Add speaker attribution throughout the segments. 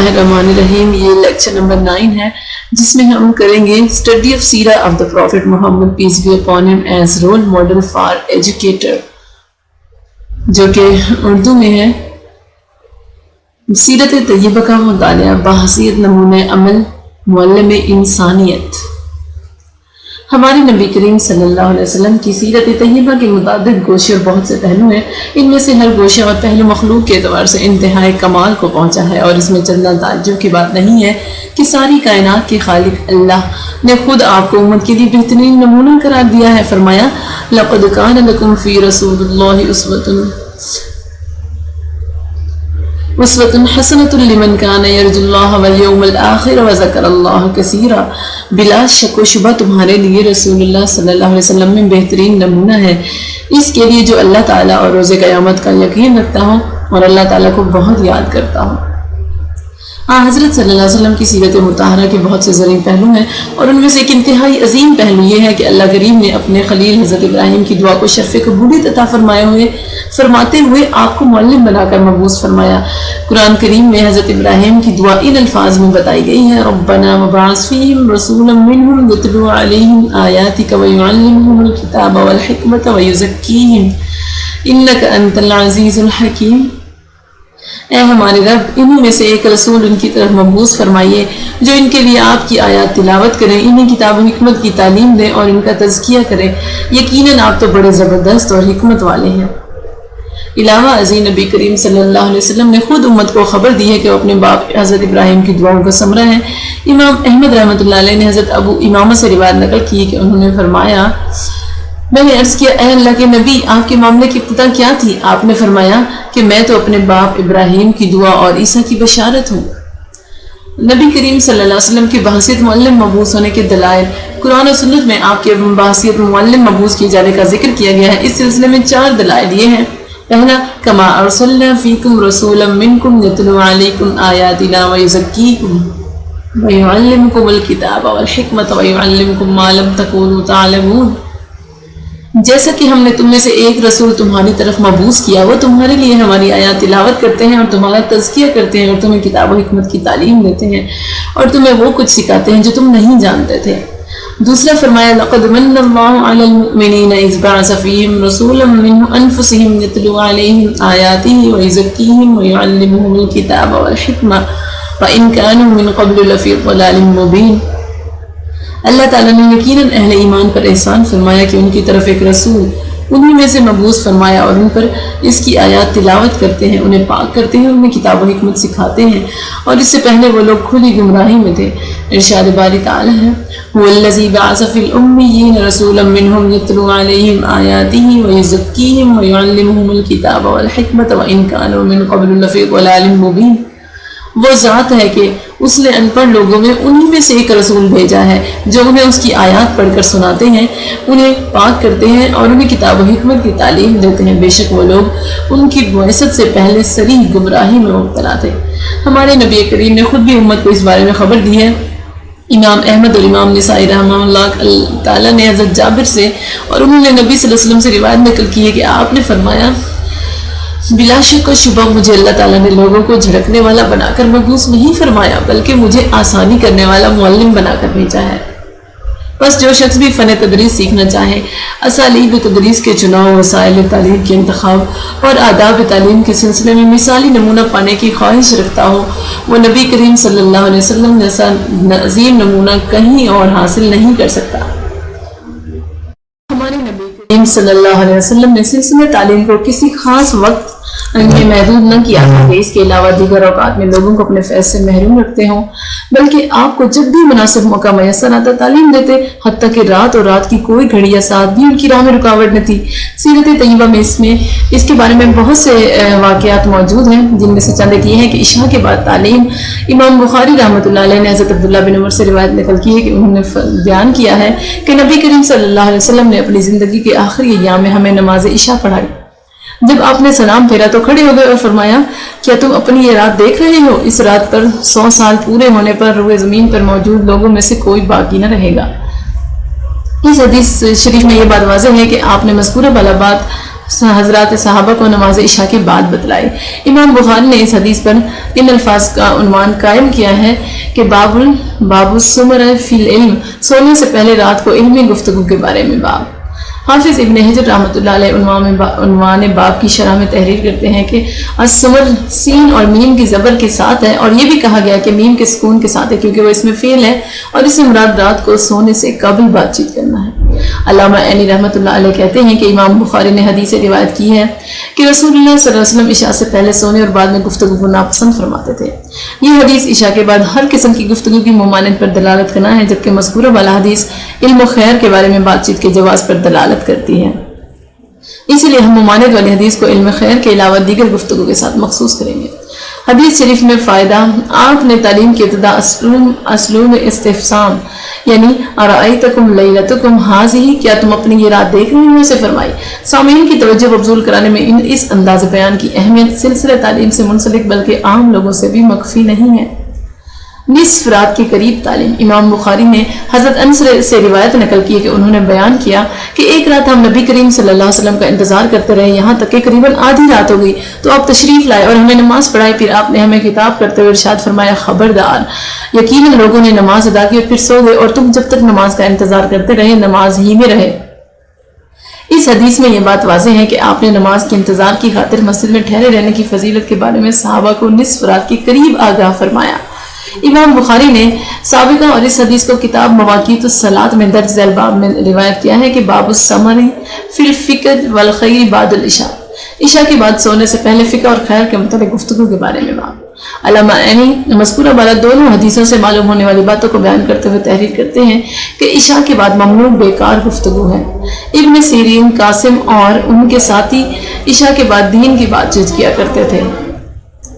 Speaker 1: الرحمن الرحیم، یہ لیکچر نمبر 9 ہے جس میں ہم کریں گے study of Seerah of the prophet Muhammad peace be upon him as role model for educator, جو کہ اردو میں ہے سیرت طیبہ کا مطالعہ بحیثیت نمونہ عمل معلم انسانیت۔ ہمارے نبی کریم صلی اللہ علیہ وسلم کی سیرت طیبہ کے متعدد گوشے اور بہت سے پہلو ہیں۔ ان میں سے ہر گوشہ اور پہلو مخلوق کے اعتبار سے انتہائی کمال کو پہنچا ہے، اور اس میں چندہ تعجب کی بات نہیں ہے کہ ساری کائنات کے خالق اللہ نے خود آپ کو امت کے لیے بہترین نمونہ قرار دیا ہے۔ فرمایا لَقَدْ كَانَ لَكُمْ فِي رَسُولِ اللَّهِ اسوۃ حسنۃ لمن کان یرجو اللہ والیوم الآخر وذکر اللہ کثیرا۔ بلا شک و شبہ تمہارے لیے رسول اللہ صلی اللہ علیہ وسلم میں بہترین نمونہ ہے، اس کے لیے جو اللہ تعالیٰ اور روز قیامت کا یقین رکھتا ہو اور اللہ تعالیٰ کو بہت یاد کرتا ہو۔ حضرت صلی اللہ علیہ وسلم کی سیرت مطہرہ کے بہت سے زرعی پہلو ہیں، اور ان میں سے ایک انتہائی عظیم پہلو یہ ہے کہ اللہ کریم نے اپنے خلیل حضرت ابراہیم کی دعا کو شرف قبولیت عطا فرماتے ہوئے آپ کو معلم بنا کر مبعوث فرمایا۔ قرآن کریم میں حضرت ابراہیم کی دعا ان الفاظ میں بتائی گئی ہے، ربنا وابعث فیہم رسولا منہم یتلو علیہم آیاتک ویعلمہم الکتاب والحکمۃ ویزکیہم انک انت العزیز الحکیم۔ اے ہمارے رب، انہی میں سے ایک رسول ان کی طرف مبعوث فرمائیے جو ان کے لیے آپ کی آیات تلاوت کریں، انہیں کتاب و حکمت کی تعلیم دیں اور ان کا تزکیہ کریں، یقیناً آپ تو بڑے زبردست اور حکمت والے ہیں۔ علاوہ ازیں نبی کریم صلی اللہ علیہ وسلم نے خود امت کو خبر دی ہے کہ وہ اپنے باپ حضرت ابراہیم کی دعاؤں کا ثمرہ ہیں۔ امام احمد رحمۃ اللہ علیہ نے حضرت ابو امامہ سے روایت نقل کی کہ انہوں نے فرمایا، میں نے عرض کیا اے اللہ کے نبی، آپ کے معاملے کی ابتدا کیا تھی؟ آپ نے فرمایا کہ میں تو اپنے باپ ابراہیم کی دعا اور عیسیٰ کی بشارت ہوں۔ نبی کریم صلی اللہ علیہ وسلم کی بحیثیت معلم مبعوث ہونے کے دلائل قرآن و سنت میں آپ کے بحیثیت معلم مبعوث کیے جانے کا ذکر کیا گیا ہے۔ اس سلسلے میں 4 دلائل یہ ہیں۔ پہلا، کما ارسلنا فیکم رسولا منکم یتلو علیکم آیاتنا ویزکیکم ویعلمکم الکتاب والحکمۃ ویعلمکم ما لم تکونوا تعلمون۔ جیسا کہ ہم نے تم میں سے ایک رسول تمہاری طرف مبعوث کیا، وہ تمہارے لیے ہماری آیات تلاوت کرتے ہیں اور تمہارا تزکیہ کرتے ہیں اور تمہیں کتاب و حکمت کی تعلیم دیتے ہیں اور تمہیں وہ کچھ سکھاتے ہیں جو تم نہیں جانتے تھے۔ دوسرا فرمایا، لقد من اللہ علی المؤمنین اذ بعث فیہم رسولا من انفسہم یتلو علیہم آیاتہ ویزکیہم ویعلمہم الکتاب والحکمہ وان کانوا من قبل لفی ضلال مبین۔ اللہ تعالیٰ نے یقیناً اہل ایمان پر احسان فرمایا کہ ان کی طرف ایک رسول انہی میں سے مبعوث فرمایا اور ان پر اس کی آیات تلاوت کرتے ہیں، انہیں پاک کرتے ہیں، انہیں کتاب و حکمت سکھاتے ہیں، اور اس سے پہلے وہ لوگ کھلی گمراہی میں تھے۔ ارشاد باری تعالیٰ ہے، هو الذی بعث فی الأمیین رسولا منہم یتلو علیہم آیاتہ ویزکیہم ویعلمہم الکتاب والحکمۃ وان کانوا من قبل لفی ضلال مبین۔ وہ ذات ہے کہ اس نے ان پڑھ لوگوں میں انہی میں سے ایک رسول بھیجا ہے جو انہیں اس کی آیات پڑھ کر سناتے ہیں، انہیں پاک کرتے ہیں اور انہیں کتاب و حکمت کی تعلیم دیتے ہیں۔ بے شک وہ لوگ ان کی بعثت سے پہلے صریح گمراہی میں مبتلا تھے۔ ہمارے نبی کریم نے خود بھی امت کو اس بارے میں خبر دی ہے۔ امام احمد اور امام نسائی رحمہ اللہ تعالیٰ نے حضرت جابر سے اور انہوں نے نبی صلی اللہ علیہ وسلم سے روایت نقل کی ہے کہ آپ نے فرمایا، بلا شک و شبہ مجھے اللہ تعالیٰ نے لوگوں کو جھڑکنے والا بنا کر مبعوث نہیں فرمایا، بلکہ مجھے آسانی کرنے والا معلم بنا کر بھیجا ہے۔ بس جو شخص بھی فن تدریس سیکھنا چاہے، اسالیب تدریس کے چناؤ، وسائل تعلیم کے انتخاب اور آداب تعلیم کے سلسلے میں مثالی نمونہ پانے کی خواہش رکھتا ہو، وہ نبی کریم صلی اللہ علیہ وسلم جیسا عظیم نمونہ کہیں اور حاصل نہیں کر سکتا۔ ہمارے نبی کریم صلی اللہ علیہ وسلم نے سلسلہ تعلیم کو کسی خاص وقت میں محدود نہ کیا تھا کہ اس کے علاوہ دیگر اوقات میں لوگوں کو اپنے فیض سے محروم رکھتے ہوں، بلکہ آپ کو جب بھی مناسب موقع میسر آتا تعلیم دیتے، حتیٰ کہ رات اور رات کی کوئی گھڑی یا ساتھ بھی ان کی راہ میں رکاوٹ نہ تھی۔ سیرت طیبہ میں اس کے بارے میں بہت سے واقعات موجود ہیں، جن میں سے چند ایک یہ ہے کہ عشاء کے بعد تعلیم۔ امام بخاری رحمۃ اللہ علیہ نے حضرت عبداللہ بن عمر سے روایت نقل کی ہے کہ انہوں نے بیان کیا ہے کہ نبی کریم صلی اللہ علیہ وسلم نے اپنی زندگی کے آخری ایام میں ہمیں نماز عشاء پڑھائی۔ جب آپ نے سلام پھیرا تو کھڑے ہو گئے اور فرمایا، کیا تم اپنی یہ رات دیکھ رہے ہو؟ اس رات پر 100 سال پورے ہونے پر روئے زمین پر موجود لوگوں میں سے کوئی باقی نہ رہے گا۔ اس حدیث شریف میں یہ بات واضح ہے کہ آپ نے مذکورہ بالا بات حضرات صحابہ کو نماز عشاء کے بعد بتلائی۔ امام بخاری نے اس حدیث پر ان الفاظ کا عنوان قائم کیا ہے کہ باب السمر فی العلم، سونے سے پہلے رات کو علمی گفتگو کے بارے میں باب۔ حافظ ابن حجر رحمۃ اللہ علیہ عنوان باب کی شرح میں تحریر کرتے ہیں کہ السمر سین اور میم کی زبر کے ساتھ ہے، اور یہ بھی کہا گیا کہ میم کے سکون کے ساتھ ہے کیونکہ وہ اس میں فعل ہے، اور اس سے مراد رات کو سونے سے قبل بات چیت کرنا ہے۔ علامہ عینی رحمۃ اللہ علیہ کہتے ہیں کہ امام بخاری نے حدیث روایت کی ہے کہ رسول اللہ صلی اللہ علیہ وسلم عشاء سے پہلے سونے اور بعد میں گفتگو کو ناپسند فرماتے تھے۔ یہ حدیث عشاء کے بعد ہر قسم کی گفتگو کی ممانعت پر دلالت کرنا ہے، جبکہ مذکورہ والا حدیث علم و خیر کے بارے میں بات چیت کے جواز پر دلالت کرتی ہے۔ اسی لیے ہم ممانعت والی حدیث کو علم خیر کے علاوہ دیگر گفتگو کے ساتھ مخصوص کریں گے۔ حدیث شریف میں فائدہ، آپ نے تعلیم کی ابتدا اسلوب استفسام یعنی ارائیتکم لیلتکم ہاذہ، کیا تم اپنی یہ رات دیکھ رہے ہو سے فرمائی۔ سامعین کی توجہ مبذول کرانے میں اس انداز بیان کی اہمیت سلسلہ تعلیم سے منسلک بلکہ عام لوگوں سے بھی مخفی نہیں ہے۔ نصف رات کے قریب تعلیم، امام بخاری نے حضرت انس سے روایت نقل کی ہے کہ انہوں نے بیان کیا کہ ایک رات ہم نبی کریم صلی اللہ علیہ وسلم کا انتظار کرتے رہے، یہاں تک کہ قریباً آدھی رات ہو گئی تو آپ تشریف لائے اور ہمیں نماز پڑھائی۔ پھر آپ نے ہمیں خطاب کرتے ہوئے ارشاد فرمایا، خبردار، یقیناً لوگوں نے نماز ادا کی اور پھر سو گئے، اور تم جب تک نماز کا انتظار کرتے رہے نماز ہی میں رہے۔ اس حدیث میں یہ بات واضح ہے کہ آپ نے نماز کے انتظار کی خاطر مسجد میں ٹھہرے رہنے کی فضیلت کے بارے میں صحابہ کو نصف رات کے قریب آگاہ فرمایا۔ امام بخاری نے سابقہ اور اس حدیث کو کتاب مواقیت الصلاۃ میں درج ذیل باب میں روایت کیا ہے کہ باب السمر فی الفکر والخیر بعد العشاء، عشاء کے بعد سونے سے پہلے فقہ اور خیر کے متعلق گفتگو کے بارے میں باب۔ علامہ عینی مذکورہ والا دونوں حدیثوں سے معلوم ہونے والی باتوں کو بیان کرتے ہوئے تحریر کرتے ہیں کہ عشاء کے بعد ممنوع بیکار گفتگو ہے۔ ابن سیرین، قاسم اور ان کے ساتھی عشاء کے بعد دین کی بات چیت کیا کرتے تھے۔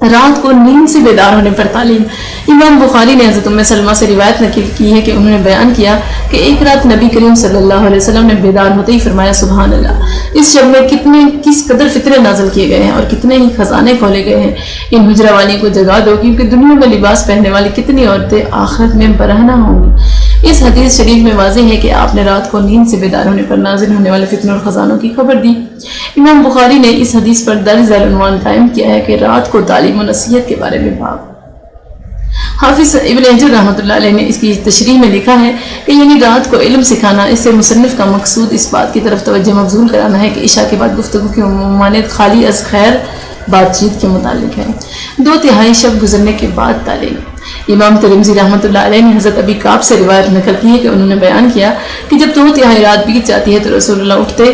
Speaker 1: رات کو نیند سے بیدار ہونے پر تعلیم، امام بخاری نے حضرت ام سلمہ سے روایت نقل کی ہے کہ انہوں نے بیان کیا کہ ایک رات نبی کریم صلی اللہ علیہ وسلم نے بیدار ہوتے ہی فرمایا، سبحان اللہ، اس شب میں کس قدر فطرے نازل کیے گئے ہیں اور کتنے ہی خزانے کھولے گئے ہیں، ان حجرہ والی کو جگا دو کیونکہ دنیا میں لباس پہننے والی کتنی عورتیں آخرت میں برہنہ ہوں گی۔ اس حدیث شریف میں واضح ہے کہ آپ نے رات کو نیند سے بیدار ہونے پر نازل ہونے والے فتنوں اور خزانوں کی خبر دی۔ امام بخاری نے اس حدیث پر درج ذیل عنوان قائم کیا ہے کہ رات کو تعلیم و نصیحت کے بارے میں باب۔ حافظ ابن حجر رحمۃ اللہ علیہ نے اس کی تشریح میں لکھا ہے کہ یعنی رات کو علم سکھانا، اس سے مصنف کا مقصود اس بات کی طرف توجہ مبذول کرانا ہے کہ عشاء کے بعد گفتگو کی ممانعت خالی از خیر بات چیت کے متعلق ہے۔ 2/3 شب گزرنے کے بعد تعلیم، امام ترمذی رحمۃ اللہ علیہ نے حضرت ابی کعب سے روایت نقل کی ہے کہ انہوں نے بیان کیا کہ جب 2/3 رات بیت جاتی ہے تو رسول اللہ اٹھتے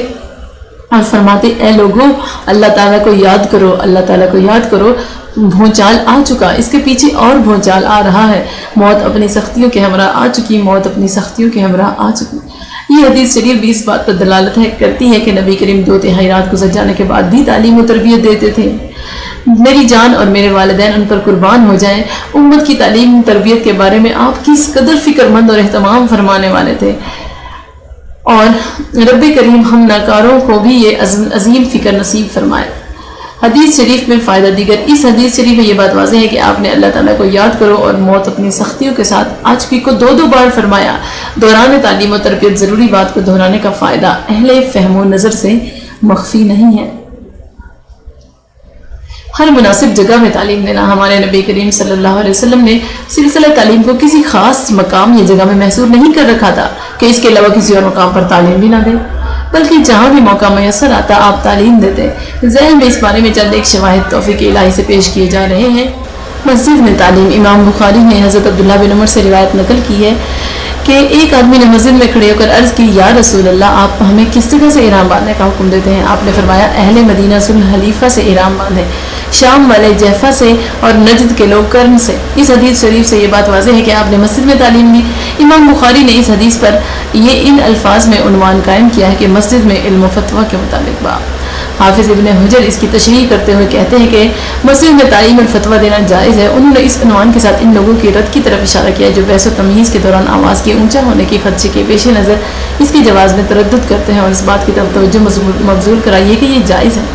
Speaker 1: اور فرماتے، اے لوگو، اللہ تعالیٰ کو یاد کرو، اللہ تعالیٰ کو یاد کرو، بھونچال آ چکا، اس کے پیچھے اور بھونچال آ رہا ہے، موت اپنی سختیوں کے ہمراہ آ چکی، موت اپنی سختیوں کے ہمراہ آ چکی۔ یہ حدیث شریف بھی اس بات پر دلالت کرتی ہے کہ نبی کریم 2/3 رات گزر جانے کے بعد بھی تعلیم و تربیت دیتے تھے۔ میری جان اور میرے والدین ان پر قربان ہو جائیں، امت کی تعلیم و تربیت کے بارے میں آپ کس قدر فکر مند اور اہتمام فرمانے والے تھے، اور رب کریم ہم ناکاروں کو بھی یہ عظیم فکر نصیب فرمائے۔ حدیث شریف میں فائدہ دیگر، اس حدیث شریف میں یہ بات واضح ہے کہ آپ نے اللہ تعالیٰ کو یاد کرو اور موت اپنی سختیوں کے ساتھ آ چکی کو 2 بار فرمایا۔ دوران تعلیم و تربیت ضروری بات کو دہرانے کا فائدہ اہل فہم و نظر سے مخفی نہیں ہے۔ ہر مناسب جگہ میں تعلیم دینا، ہمارے نبی کریم صلی اللہ علیہ وسلم نے سلسلہ تعلیم کو کسی خاص مقام یا جگہ میں محصور نہیں کر رکھا تھا کہ اس کے علاوہ کسی اور مقام پر تعلیم بھی نہ دے، بلکہ جہاں بھی موقع میسر آتا آپ تعلیم دیتے۔ ذہن میں اس بارے میں چند ایک شواہد توفیق الہی سے پیش کیے جا رہے ہیں۔ مسجد میں تعلیم، امام بخاری نے حضرت عبداللہ بن عمر سے روایت نقل کی ہے کہ ایک آدمی نے مسجد میں کھڑے ہو کر عرض کی، یا رسول اللہ، آپ ہمیں کس طرح سے احرام باندھنے کا حکم دیتے ہیں؟ آپ نے فرمایا، اہل مدینہ صلح حلیفہ سے احرام باندھیں، شام والے جیفہ سے اور نجد کے لوگ کرن سے۔ اس حدیث شریف سے یہ بات واضح ہے کہ آپ نے مسجد میں تعلیم دی۔ امام بخاری نے اس حدیث پر یہ ان الفاظ میں عنوان قائم کیا ہے کہ مسجد میں علم و فتویٰ کے مطابق باب۔ حافظ ابن حجر اس کی تشریح کرتے ہوئے کہتے ہیں کہ مسجد میں تعلیم اور فتویٰ دینا جائز ہے۔ انہوں نے اس عنوان کے ساتھ ان لوگوں کی رد کی طرف اشارہ کیا جو بحث و تمیز کے دوران آواز کے اونچا ہونے کے خدشے کے پیش نظر اس کے جواز میں تردد کرتے ہیں اور اس بات کی طرف توجہ مبذول کرائیے کہ یہ جائز ہے۔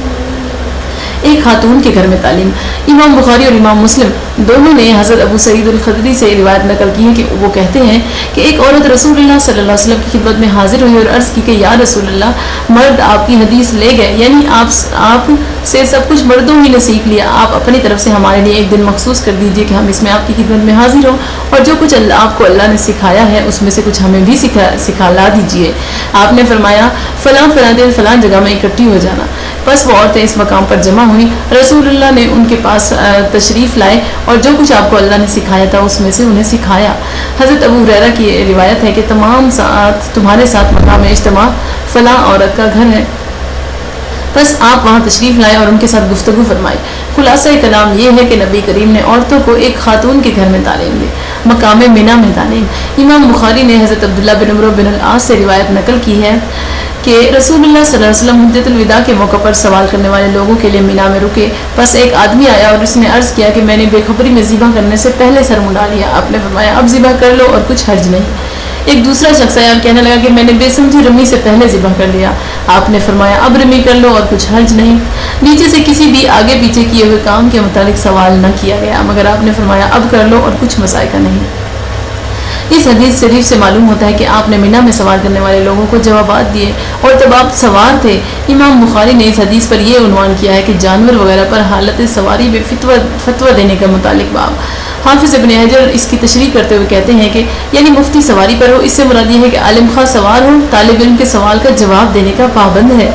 Speaker 1: ایک خاتون کے گھر میں تعلیم۔ امام بخاری اور امام مسلم دونوں نے حضرت ابو سعید الخدری سے روایت نقل کی ہے کہ وہ کہتے ہیں کہ ایک عورت رسول اللہ صلی اللہ علیہ وسلم کی خدمت میں حاضر ہوئی اور عرض کی کہ یا رسول اللہ، مرد آپ کی حدیث لے گئے، یعنی آپ سے سب کچھ مردوں ہی نے سیکھ لیا، آپ اپنی طرف سے ہمارے لیے ایک دن مخصوص کر دیجئے کہ ہم اس میں آپ کی خدمت میں حاضر ہوں، اور جو کچھ آپ کو اللہ نے سکھایا ہے اس میں سے کچھ ہمیں بھی سکھلا دیجئے۔ آپ نے فرمایا فلاں دن فلاں جگہ میں اکٹھی ہو جانا۔ بس وہ عورتیں اس مقام پر جمع ہوئیں، رسول اللہ نے ان کے پاس تشریف لائے اور جو کچھ آپ کو اللہ نے سکھایا تھا اس میں سے انہیں سکھایا۔ حضرت ابو ہریرہ کی روایت ہے کہ تمہارے ساتھ مقام اجتماع فلاں عورت کا گھر ہے، بس آپ وہاں تشریف لائے اور ان کے ساتھ گفتگو فرمائی۔ خلاصہ کلام یہ ہے کہ نبی کریم نے عورتوں کو ایک خاتون کے گھر میں تعلیم دی، مقام منی میں تعلیم۔ امام بخاری نے حضرت عبداللہ بن عمرو بن العاص سے روایت نقل کی ہے کہ رسول اللہ صلی اللہ علیہ وسلم حجۃ الوداع کے موقع پر سوال کرنے والے لوگوں کے لیے مینا میں رکے، بس ایک آدمی آیا اور اس نے عرض کیا کہ میں نے بے خبری میں ذبح کرنے سے پہلے سر مڈا لیا۔ آپ نے فرمایا اب ذبح کر لو اور کچھ حرج نہیں۔ ایک دوسرا شخص آیا اور کہنے لگا کہ میں نے بے سمجھی رمی سے پہلے ذبح کر لیا۔ آپ نے فرمایا اب رمی کر لو اور کچھ حرج نہیں۔ نیچے سے کسی بھی آگے پیچھے کیے ہوئے کام کے متعلق سوال نہ کیا گیا، مگر آپ نے فرمایا اب کر لو اور کچھ مسائقہ نہیں۔ اس حدیث شریف سے معلوم ہوتا ہے کہ آپ نے مینا میں سوار کرنے والے لوگوں کو جوابات دیے، اور جب آپ سوار تھے، امام بخاری نے اس حدیث پر یہ عنوان کیا ہے کہ جانور وغیرہ پر حالت سواری میں فتویٰ دینے کا متعلق باب۔ حافظ ابن حجر اس کی تشریح کرتے ہوئے کہتے ہیں کہ یعنی مفتی سواری پر ہو، اس سے مراد یہ ہے کہ عالم خواہ سوار ہو، طالب علم کے سوال کا جواب دینے کا پابند ہے۔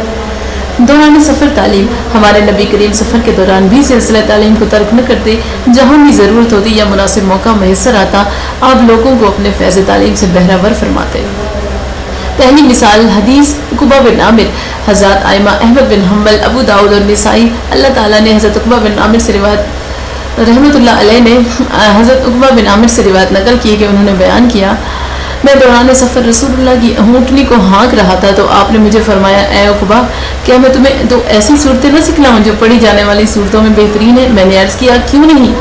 Speaker 1: دوران سفر تعلیم، ہمارے نبی کریم سفر کے دوران بھی سلسلہ تعلیم کو ترک نہ کرتے، جہاں بھی ضرورت ہوتی یا مناسب موقع میسر آتا آپ لوگوں کو اپنے فیض تعلیم سے بہرہ فرماتے۔ پہلی مثال حدیث عقبہ بن عامر، حضرت ائمہ احمد بن حنبل، ابو داؤد اور نسائی اللہ تعالیٰ نے حضرت عقبہ بن عامر سے روایت رحمۃ اللہ علیہ نے حضرت عقبہ بن عامر سے روایت نقل کی کہ انہوں نے بیان کیا میں دوران سفر رسول اللہ کی اونٹنی کو ہانک رہا تھا تو آپ نے مجھے فرمایا اے عقبہ کیا میں تمہیں دو ایسی صورتیں نہ سکھلاؤں جو پڑھی جانے والی صورتوں میں بہترین ہے؟ میں نے عرض کیا کیوں نہیں؟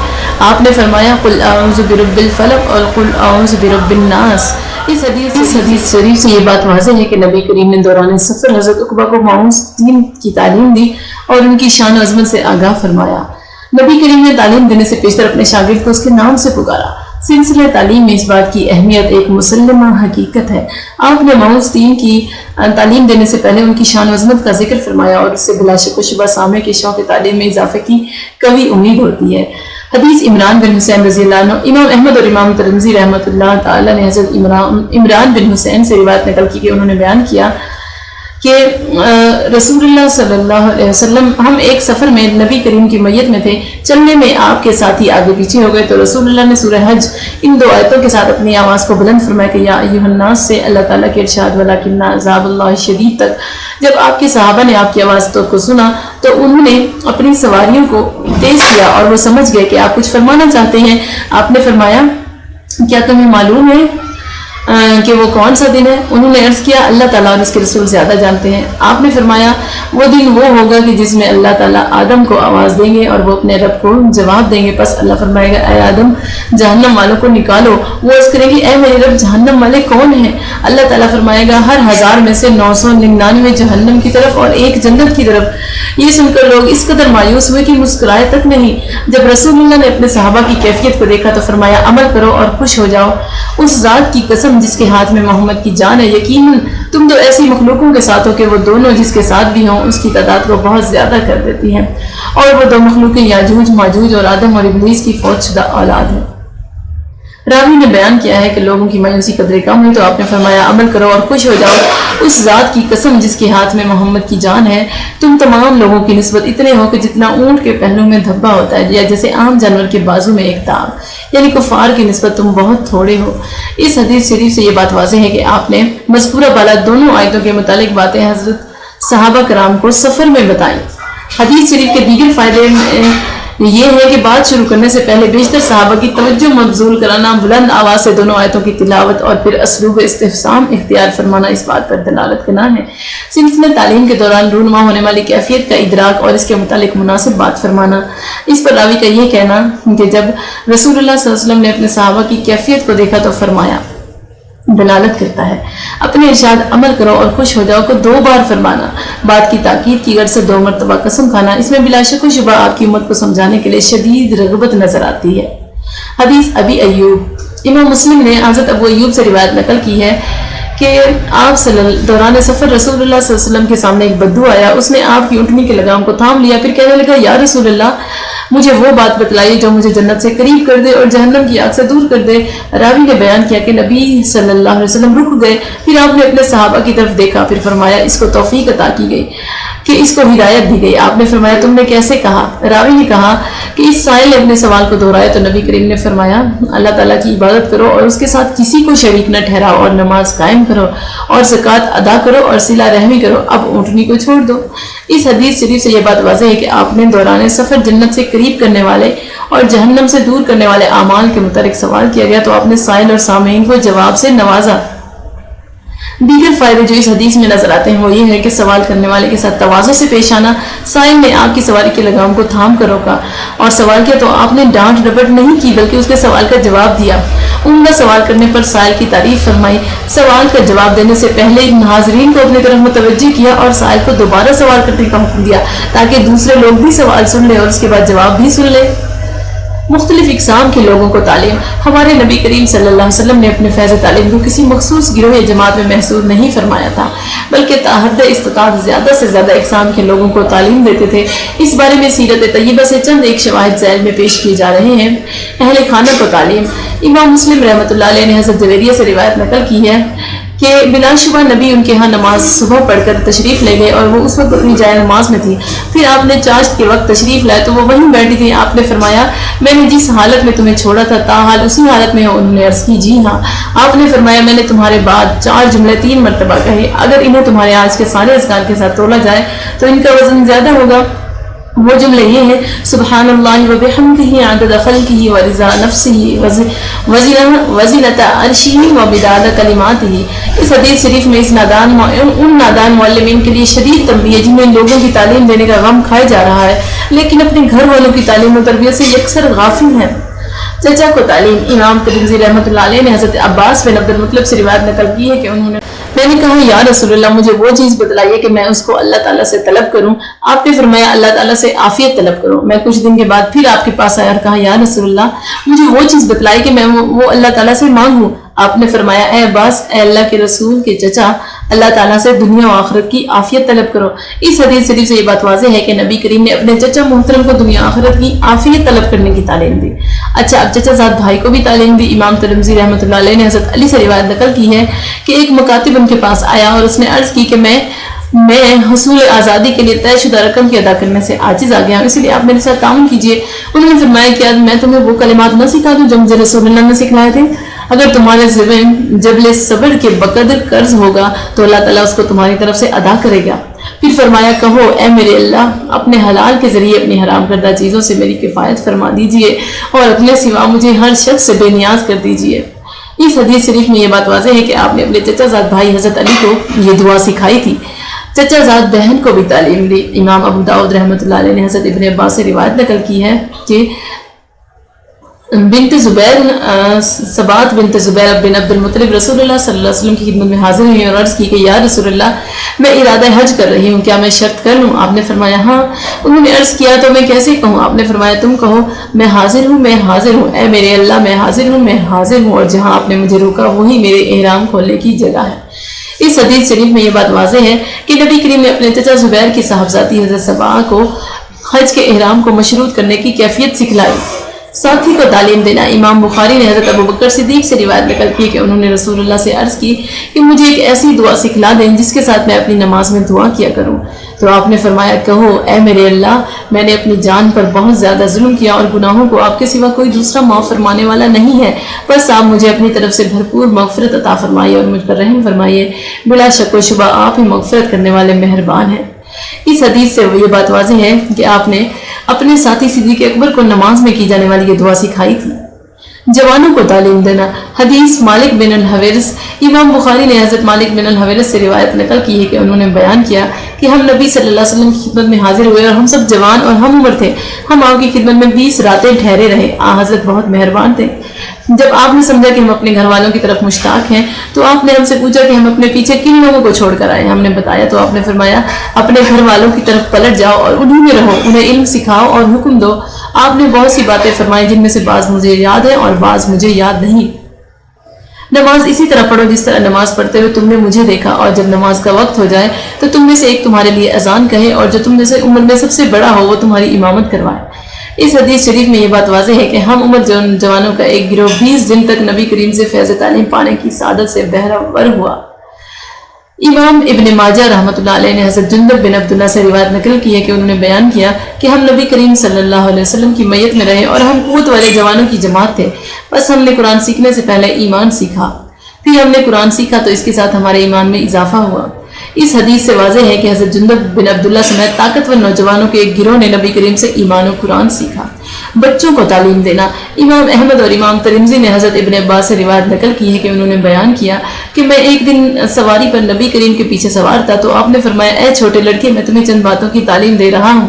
Speaker 1: آپ نے فرمایا قل اعوذ برب الفلق اور قل اعوذ برب الناس۔ اس حدیث شریف سے یہ بات واضح ہے کہ نبی کریم نے دوران سفر حضرت عقبہ کو معاوض دین کی تعلیم دی اور ان کی شان و عظمت سے آگاہ فرمایا۔ نبی کریم نے تعلیم دینے سے پیشتر اپنے شاگرد کو اس کے نام سے پکارا۔ سلسلہ تعلیم میں اس بات کی اہمیت ایک مسلمہ حقیقت ہے۔ آپ نے معاوض دین کی تعلیم دینے سے پہلے ان کی شان و عظمت کا ذکر فرمایا اور اس سے بلا شک و شبہ سامع کے شوق تعلیم میں اضافے کی قوی امید ہوتی ہے۔ حدیث عمران بن حسین رضی اللہ عنہ، امام احمد اور امام ترمذی رحمۃ اللہ تعالی نے حضرت عمران بن حسین سے روایت نقل کی کہ انہوں نے بیان کیا کہ رسول اللہ صلی اللہ علیہ وسلم ہم ایک سفر میں نبی کریم کی میت میں تھے، چلنے میں آپ کے ساتھی آگے پیچھے ہو گئے تو رسول اللہ نے سورہ حج ان دو آیتوں کے ساتھ اپنی آواز کو بلند فرمایا کہ یا ایھا الناس سے اللہ تعالیٰ کے ارشاد ولکن عذاب اللہ شدید تک۔ جب آپ کے صحابہ نے آپ کی آواز کو سنا تو انہوں نے اپنی سواریوں کو تیز کیا اور وہ سمجھ گئے کہ آپ کچھ فرمانا چاہتے ہیں۔ آپ نے فرمایا کیا تمہیں معلوم ہے کہ وہ کون سا دن ہے؟ انہوں نے عرض کیا اللہ تعالیٰ اور اس کے رسول زیادہ جانتے ہیں۔ آپ نے فرمایا وہ دن وہ ہوگا کہ جس میں اللہ تعالیٰ آدم کو آواز دیں گے اور وہ اپنے رب کو جواب دیں گے، پس اللہ فرمائے گا اے آدم جہنم والوں کو نکالو۔ وہ عرض کریں گے اے میرے رب جہنم والے کون ہیں؟ اللہ تعالیٰ فرمائے گا ہر 1000 میں سے 999 جہنم کی طرف اور 1 جنت کی طرف۔ یہ سن کر لوگ اس قدر مایوس ہوئے کہ مسکرائے تک نہیں۔ جب رسول اللہ نے اپنے صحابہ کی کیفیت کو دیکھا تو فرمایا عمل کرو اور خوش ہو جاؤ، اس ذات کی قسم جس کے ہاتھ میں محمد کی جان ہے، یقیناً تم تو ایسی مخلوقوں کے ساتھ ہو کہ وہ دونوں جس کے ساتھ بھی ہوں اس کی تعداد کو بہت زیادہ کر دیتی ہیں، اور وہ 2 مخلوقیں یاجوج ماجوج اور آدم اور ابلیس کی فوج شدہ اولاد ہیں۔ راوی نے بیان کیا ہے کہ لوگوں کی مایوسی قدرے کم ہوئی تو آپ نے فرمایا عمل کرو اور خوش ہو جاؤ، اس ذات کی قسم جس کے ہاتھ میں محمد کی جان ہے، تم تمام لوگوں کی نسبت اتنے ہو کہ جتنا اونٹ کے پہلو میں دھبا ہوتا ہے یا جیسے عام جانور کے بازو میں ایک داغ، یعنی کفار کی نسبت تم بہت تھوڑے ہو۔ اس حدیث شریف سے یہ بات واضح ہے کہ آپ نے مذکورہ بالا دونوں آیتوں کے متعلق باتیں حضرت صحابہ کرام کو سفر میں بتائیں۔ حدیث شریف کے دیگر فائدے یہ ہے کہ بات شروع کرنے سے پہلے بیشتر صحابہ کی توجہ مبذول کرانا، بلند آواز سے دونوں آیتوں کی تلاوت اور پھر اسلوب استفہام اختیار فرمانا اس بات پر دلالت کرنا ہے۔ سلسلہ تعلیم کے دوران رونما ہونے والی کیفیت کا ادراک اور اس کے متعلق مناسب بات فرمانا۔ اس پر راوی کا یہ کہنا کہ جب رسول اللہ صلی اللہ علیہ وسلم نے اپنے صحابہ کی کیفیت کو دیکھا تو فرمایا دلالت کرتا ہے۔ اپنے ارشاد عمل کرو اور خوش ہو جاؤ کو 2 بار فرمانا، بات کی تاکید کی غرض سے 2 مرتبہ قسم کھانا، اس میں بلا شک و شبہ آپ کی امت کو سمجھانے کے لیے شدید رغبت نظر آتی ہے۔ حدیث ابی ایوب، امام مسلم نے حضرت ابو ایوب سے روایت نقل کی ہے کہ آپ دوران سفر رسول اللہ صلی اللہ علیہ وسلم کے سامنے ایک بدو آیا، اس نے آپ کی اونٹنی کے لگام کو تھام لیا، پھر کہنے لگا یا رسول اللہ مجھے وہ بات بتلائیے جو مجھے جنت سے قریب کر دے اور جہنم کی آگ سے دور کر دے۔ راوی نے بیان کیا کہ نبی صلی اللہ علیہ وسلم رک گئے، پھر آپ نے اپنے صحابہ کی طرف دیکھا، پھر فرمایا اس کو توفیق عطا کی گئی کہ اس کو ہدایت دی گئی۔ آپ نے فرمایا تم نے کیسے کہا؟ راوی نے کہا کہ اس سائل نے اپنے سوال کو دہرایا تو نبی کریم نے فرمایا اللہ تعالیٰ کی عبادت کرو اور اس کے ساتھ کسی کو شریک نہ ٹھہراؤ اور نماز قائم کرو اور زکوٰۃ ادا کرو اور صلہ رحمی کرو، اب اونٹنی کو چھوڑ دو۔ اس حدیث شریف سے یہ بات واضح ہے کہ آپ نے دوران سفر جنت سے قریب کرنے والے اور جہنم سے دور کرنے والے اعمال کے متعلق سوال کیا گیا تو آپ نے سائل اور سامعین کو جواب سے نوازا۔ دیگر فائدے جو اس حدیث میں نظر آتے ہیں وہ یہ ہے کہ سوال کرنے والے کے ساتھ تواضع سے پیش آنا، سائل نے آپ کی سواری کے لگام کو تھام کر روکا اور سوال کیا تو آپ نے ڈانٹ ڈپٹ نہیں کی بلکہ اس کے سوال کا جواب دیا۔ عمدہ سوال کرنے پر سائل کی تعریف فرمائی، سوال کا جواب دینے سے پہلے ناظرین کو اپنی طرف متوجہ کیا اور سائل کو دوبارہ سوال کرنے کا حکم دیا تاکہ دوسرے لوگ بھی سوال سن لیں اور اس کے بعد جواب بھی سن لیں۔ مختلف اقسام کے لوگوں کو تعلیم، ہمارے نبی کریم صلی اللہ علیہ وسلم نے اپنے فیض تعلیم کو کسی مخصوص گروہ یا جماعت میں محصور نہیں فرمایا تھا بلکہ تحت استطاعت زیادہ سے زیادہ اقسام کے لوگوں کو تعلیم دیتے تھے۔ اس بارے میں سیرت طیبہ سے چند ایک شواہد ذیل میں پیش کیے جا رہے ہیں۔ اہل خانہ کو تعلیم، امام مسلم رحمۃ اللہ علیہ نے حضرت جویریہ سے روایت نقل کی ہے کہ بلا شبہ نبی ان کے ہاں نماز صبح پڑھ کر تشریف لے گئے اور وہ اس وقت اپنی جائے نماز میں تھی، پھر آپ نے چاشت کے وقت تشریف لائے تو وہ وہیں بیٹھی تھی۔ آپ نے فرمایا میں نے جس حالت میں تمہیں چھوڑا تھا تاحال اسی حالت میں ہو؟ انہوں نے عرض کی جی ہاں۔ آپ نے فرمایا میں نے تمہارے بعد 4 جملے 3 مرتبہ کہے، اگر انہیں تمہارے آج کے سارے اذکار کے ساتھ تولا جائے تو ان کا وزن زیادہ ہوگا۔ وہ جملے یہ ہیں سبحان اللہ و بحمدہ عدد خلقہ ورضا نفسہ وزنۃ عرشہ و مداد کلماتہ۔ اس حدیث شریف میں ان نادان معلمین کے لیے شدید تنبیہ ہے جنہیں لوگوں کی تعلیم دینے کا غم کھائے جا رہا ہے لیکن اپنے گھر والوں کی تعلیم و تربیت سے یکسر غافل ہیں۔ چچا کو تعلیم، امام ترمذی رحمۃ اللہ علیہ نے حضرت عباس بن عبد المطلب سے روایت نقل کی ہے کہ انہوں نے میں نے کہا یا رسول اللہ مجھے وہ چیز بتلائیے کہ میں اس کو اللہ تعالیٰ سے طلب کروں۔ آپ نے فرمایا اللہ تعالیٰ سے عافیت طلب کرو۔ میں کچھ دن کے بعد پھر آپ کے پاس آیا اور کہا یا رسول اللہ مجھے وہ چیز بتلائیے کہ میں وہ اللہ تعالیٰ سے مانگوں۔ آپ نے فرمایا اے عباس، اے اللہ کے رسول کے چچا، اللہ تعالیٰ سے دنیا و آخرت کی عافیت طلب کرو۔ اس حدیث شریف سے یہ بات واضح ہے کہ نبی کریم نے اپنے چچا محترم کو دنیا آخرت کی عافیت طلب کرنے کی تعلیم دی۔ اچھا، اب چچا زاد بھائی کو بھی تعلیم دی۔ امام ترمذی رحمۃ اللہ علیہ نے حضرت علی سے روایت نقل کی ہے کہ ایک مکاتب ان کے پاس آیا اور اس نے عرض کی کہ میں حصول آزادی کے لیے طے شدہ رقم کی ادا کرنے سے عاجز آ گیا ہوں، اس لیے آپ میرے ساتھ تعاون کیجیے۔ انہوں نے فرمایا کہ میں تمہیں وہ کلمات نہ سکھا دوں جو مجھے رسول اللہ نے سکھلائے تھے؟ اگر تمہارے ذمہ جبل صبر کے بقدر قرض ہوگا تو اللہ تعالیٰ اس کو تمہاری طرف سے ادا کرے گا۔ پھر فرمایا کہو اے میرے اللہ اپنے حلال کے ذریعے اپنی حرام کردہ چیزوں سے میری کفایت فرما دیجیے اور اپنے سوا مجھے ہر شخص سے بے نیاز کر دیجیے۔ اس حدیث شریف میں یہ بات واضح ہے کہ آپ نے اپنے چچا زاد بھائی حضرت علی کو یہ دعا سکھائی تھی۔ چچا زاد بہن کو بھی تعلیم دی۔ امام ابو داؤد رحمۃ اللہ علیہ نے حضرت ابن عباس سے روایت نقل کی ہے کہ بنت زبیر سبات بنت زبیر بن عبد المطلب رسول اللہ صلی اللہ علیہ وسلم کی خدمت میں حاضر ہوئی اور عرض کی کہ یا رسول اللہ میں ارادہ حج کر رہی ہوں، کیا میں شرط کر لوں؟ آپ نے فرمایا ہاں۔ انہوں نے عرض کیا تو میں کیسے کہوں؟ آپ نے فرمایا تم کہو میں حاضر ہوں، میں حاضر ہوں، اے میرے اللہ میں حاضر ہوں، میں حاضر ہوں، اور جہاں آپ نے مجھے روکا وہی میرے احرام کھولنے کی جگہ ہے۔ اس حدیث شریف میں یہ بات واضح ہے کہ نبی کریم نے اپنے چچا زبیر کی صاحبزادی حضرت سبا کو حج کے احرام کو مشروط کرنے کی کیفیت سکھلائی۔ ساتھی کو تعلیم دینا، امام بخاری نے حضرت ابو بکر صدیق سے روایت نقل کی کہ انہوں نے رسول اللہ سے عرض کی کہ مجھے ایک ایسی دعا سکھلا دیں جس کے ساتھ میں اپنی نماز میں دعا کیا کروں۔ تو آپ نے فرمایا کہو اے میرے اللہ میں نے اپنی جان پر بہت زیادہ ظلم کیا اور گناہوں کو آپ کے سوا کوئی دوسرا معاف فرمانے والا نہیں ہے، بس آپ مجھے اپنی طرف سے بھرپور مغفرت عطا فرمائیے اور مجھ پر رحم فرمائیے، بلا شک و شبہ آپ ہی مغفرت کرنے والے مہربان ہیں۔ اس حدیث سے یہ بات واضح ہے کہ آپ نے اپنے ساتھی صدیق اکبر کو نماز میں کی جانے والی یہ دعا سکھائی تھی۔ جوانوں کو تعلیم دینا۔ حدیث مالک بن الحویرث، امام بخاری نے حضرت مالک بن الحویرث سے روایت نقل کی ہے کہ انہوں نے بیان کیا کہ ہم نبی صلی اللہ علیہ وسلم کی خدمت میں حاضر ہوئے اور ہم سب جوان اور ہم عمر تھے۔ ہم آپ کی خدمت میں 20 راتیں ٹھہرے رہے۔ حضرت بہت مہربان تھے۔ جب آپ نے سمجھا کہ ہم اپنے گھر والوں کی طرف مشتاق ہیں تو آپ نے ہم سے پوچھا کہ ہم اپنے پیچھے کن لوگوں کو چھوڑ کر آئے۔ ہم نے بتایا تو آپ نے فرمایا اپنے گھر والوں کی طرف پلٹ جاؤ اور انہیں میں رہو، انہیں علم سکھاؤ اور حکم دو۔ آپ نے بہت سی باتیں فرمائی جن میں سے بعض مجھے یاد ہے اور بعض مجھے یاد نہیں۔ نماز اسی طرح پڑھو جس طرح نماز پڑھتے ہوئے تم نے مجھے دیکھا، اور جب نماز کا وقت ہو جائے تو تم میں سے ایک تمہارے لیے اذان کہے اور جو تم میں سے عمر میں سب سے بڑا ہو وہ تمہاری امامت کروائے۔ اس حدیث شریف میں یہ بات واضح ہے کہ ہم عمر جوانوں کا ایک گروہ 20 دن تک نبی کریم سے فیض تعلیم پانے کی سعادت سے بہرہ ہوا۔ امام ابن ماجہ رحمۃ اللہ علیہ نے حضرت جندب بن عبداللہ سے روایت نقل کی ہے کہ انہوں نے بیان کیا کہ ہم نبی کریم صلی اللہ علیہ وسلم کی میت میں رہے اور ہم قوت والے جوانوں کی جماعت تھے، بس ہم نے قرآن سیکھنے سے پہلے ایمان سیکھا، پھر ہم نے قرآن سیکھا تو اس کے ساتھ ہمارے ایمان میں اضافہ ہوا۔ اس حدیث سے واضح ہے کہ حضرت جندب بن عبداللہ سمیت طاقتور نوجوانوں کے ایک گروہ نے نبی کریم سے ایمان و قرآن سیکھا۔ بچوں کو تعلیم دینا۔ امام احمد اور امام ترمذی نے حضرت ابن عباس سے روایت نقل کی ہے کہ انہوں نے بیان کیا کہ میں ایک دن سواری پر نبی کریم کے پیچھے سوار تھا تو آپ نے فرمایا اے چھوٹے لڑکے میں تمہیں چند باتوں کی تعلیم دے رہا ہوں،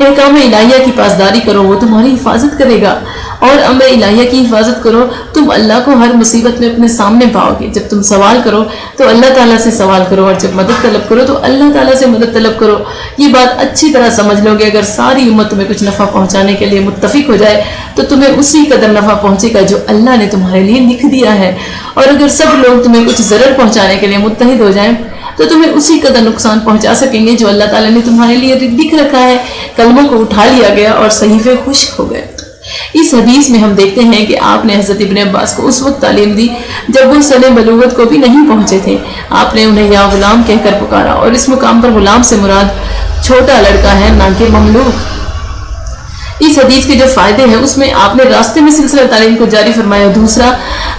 Speaker 1: احکام الہیہ کی پاسداری کرو وہ تمہاری حفاظت کرے گا، اور امر الہیہ کی حفاظت کرو تم اللہ کو ہر مصیبت میں اپنے سامنے پاؤ گے۔ جب تم سوال کرو تو اللہ تعالیٰ سے سوال کرو اور جب مدد طلب کرو تو اللہ تعالیٰ سے مدد طلب کرو۔ یہ بات اچھی طرح سمجھ لو گے، اگر ساری امت تمہیں کچھ نفع پہنچانے کے لیے متفق ہو جائے تو تمہیں اسی قدر نفع پہنچے گا جو اللہ نے تمہارے لیے لکھ دیا ہے، اور اگر سب لوگ تمہیں کچھ ضرر پہنچانے کے لیے متحد ہو جائیں تو تمہیں اسی قدر نقصان پہنچا سکیں گے جو اللہ تعالیٰ نے تمہارے لیے لکھ رکھا ہے۔ کلموں کو اٹھا لیا گیا اور صحیفے خشک ہو گئے۔ اس حدیث میں ہم دیکھتے ہیں کہ آپ نے حضرت ابن عباس کو اس وقت تعلیم دی جب وہ سن بلوغت کو بھی نہیں پہنچے تھے۔ آپ نے انہیں یا غلام کہہ کر پکارا، اور اس مقام پر غلام سے مراد چھوٹا لڑکا ہے نہ کہ مملوک۔ اس حدیث کے جو فائدے ہیں اس میں آپ نے راستے میں سلسلہ تعلیم کو جاری فرمایا۔ دوسرا،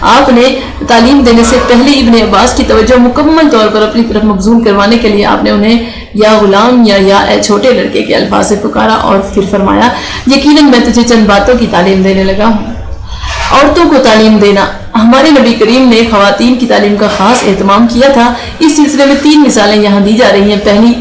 Speaker 1: آپ نے تعلیم دینے سے پہلے ابن عباس کی توجہ مکمل طور پر اپنی طرف مبذول کروانے کے لیے آپ نے انہیں یا غلام یا اے چھوٹے لڑکے کے الفاظ سے پکارا، اور پھر فرمایا یقیناً میں تجھے چند باتوں کی تعلیم دینے لگا ہوں۔ عورتوں کو تعلیم دینا۔ ہمارے نبی کریم نے خواتین کی تعلیم کا خاص اہتمام کیا تھا۔ اس سلسلے میں 3 مثالیں یہاں دی جا رہی ہیں۔ پہلی،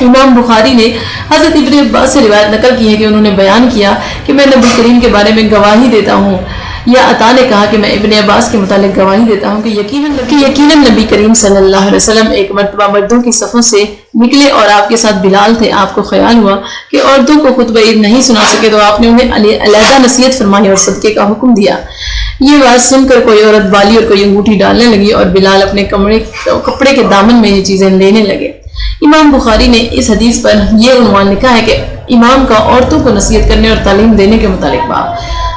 Speaker 1: امام بخاری نے حضرت ابن عباس سے روایت نقل کی ہے کہ انہوں نے بیان کیا کہ میں نبی کریم کے بارے میں گواہی دیتا ہوں، یا عطا نے کہا کہ میں ابن عباس کے متعلق گواہی دیتا ہوں کہ یقیناً نبی کریم صلی اللہ علیہ وسلم ایک مرتبہ مردوں کی صفوں سے نکلے اور آپ کے ساتھ بلال تھے۔ آپ کو خیال ہوا کہ عورتوں کو خطبہ عید نہیں سنا سکے تو آپ نے انہیں علیحدہ نصیحت فرمائی اور صدقے کا حکم دیا۔ یہ بات سن کر کوئی عورت بالی اور کوئی انگوٹھی ڈالنے لگی اور بلال اپنے کپڑے کے دامن میں یہ چیزیں لینے لگے۔ امام بخاری نے اس حدیث پر یہ عنوان لکھا ہے کہ امام کا عورتوں کو نصیحت کرنے اور تعلیم دینے کے متعلق باب۔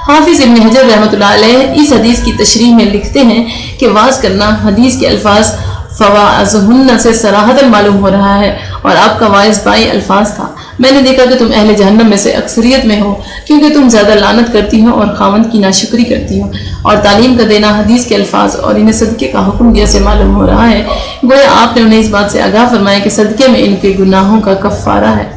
Speaker 1: حافظ ابن حجر رحمۃ اللہ علیہ اس حدیث کی تشریح میں لکھتے ہیں کہ واعظ کرنا حدیث کے الفاظ فواعظہن سے صراحتاً معلوم ہو رہا ہے، اور آپ کا واعظ بائی الفاظ تھا۔ میں نے دیکھا کہ تم اہل جہنم میں سے اکثریت میں ہو کیونکہ تم زیادہ لعنت کرتی ہو اور خاوند کی ناشکری کرتی ہو، اور تعلیم کا دینا حدیث کے الفاظ اور انہیں صدقے کا حکم دیا سے معلوم ہو رہا ہے۔ گویا آپ نے انہیں اس بات سے آگاہ فرمایا کہ صدقے میں ان کے گناہوں کا کفارہ ہے۔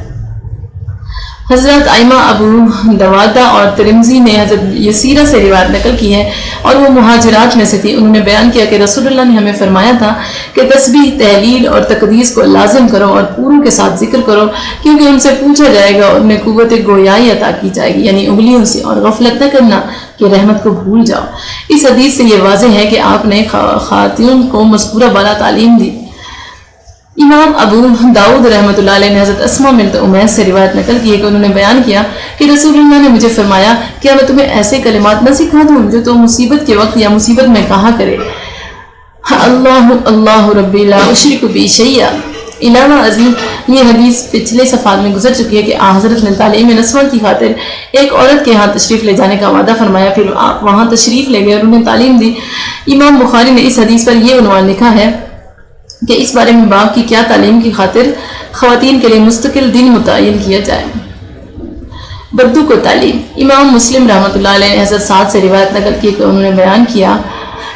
Speaker 1: حضرت ائمہ ابو دوادہ اور ترمذی نے حضرت یسیرہ سے روایت نقل کی ہے اور وہ مہاجرات میں سے تھی۔ انہوں نے بیان کیا کہ رسول اللہ نے ہمیں فرمایا تھا کہ تسبیح، تحلیل اور تقدیس کو لازم کرو اور پوروں کے ساتھ ذکر کرو، کیونکہ ان سے پوچھا جائے گا اور انہیں قوت گویائی عطا کی جائے گی، یعنی انگلیوں سے، اور غفلت نہ کرنا کہ رحمت کو بھول جاؤ۔ اس حدیث سے یہ واضح ہے کہ آپ نے خواتین کو مذکورہ بالا تعلیم دی۔ امام ابو داؤد رحمۃ اللہ علیہ نے حضرت اسماء بنت امیس سے روایت نقل کی ہے کہ انہوں نے بیان کیا کہ رسول اللہ نے مجھے فرمایا کیا میں تمہیں ایسے کلمات نہ سکھا دوں جو تو مصیبت کے وقت یا مصیبت میں کہا کرے؟ اللہ اللہ ربی لا اشرک بی شیئا۔ علاوہ ازیں یہ حدیث پچھلے صفحات میں گزر چکی ہے کہ حضرت نے تعلیم نسواں کی خاطر ایک عورت کے ہاں تشریف لے جانے کا وعدہ فرمایا، پھر آپ وہاں تشریف لے گئے اور انہیں تعلیم دی۔ امام بخاری نے اس حدیث پر یہ عنوان لکھا ہے کہ اس بارے میں باپ کی کیا تعلیم کی خاطر خواتین کے لیے مستقل دن متعین کیا جائے۔ بدو کو تعلیم۔ امام مسلم رحمۃ اللہ علیہ نے حضرت سعد سے روایت نقل کی کہ انہوں نے بیان کیا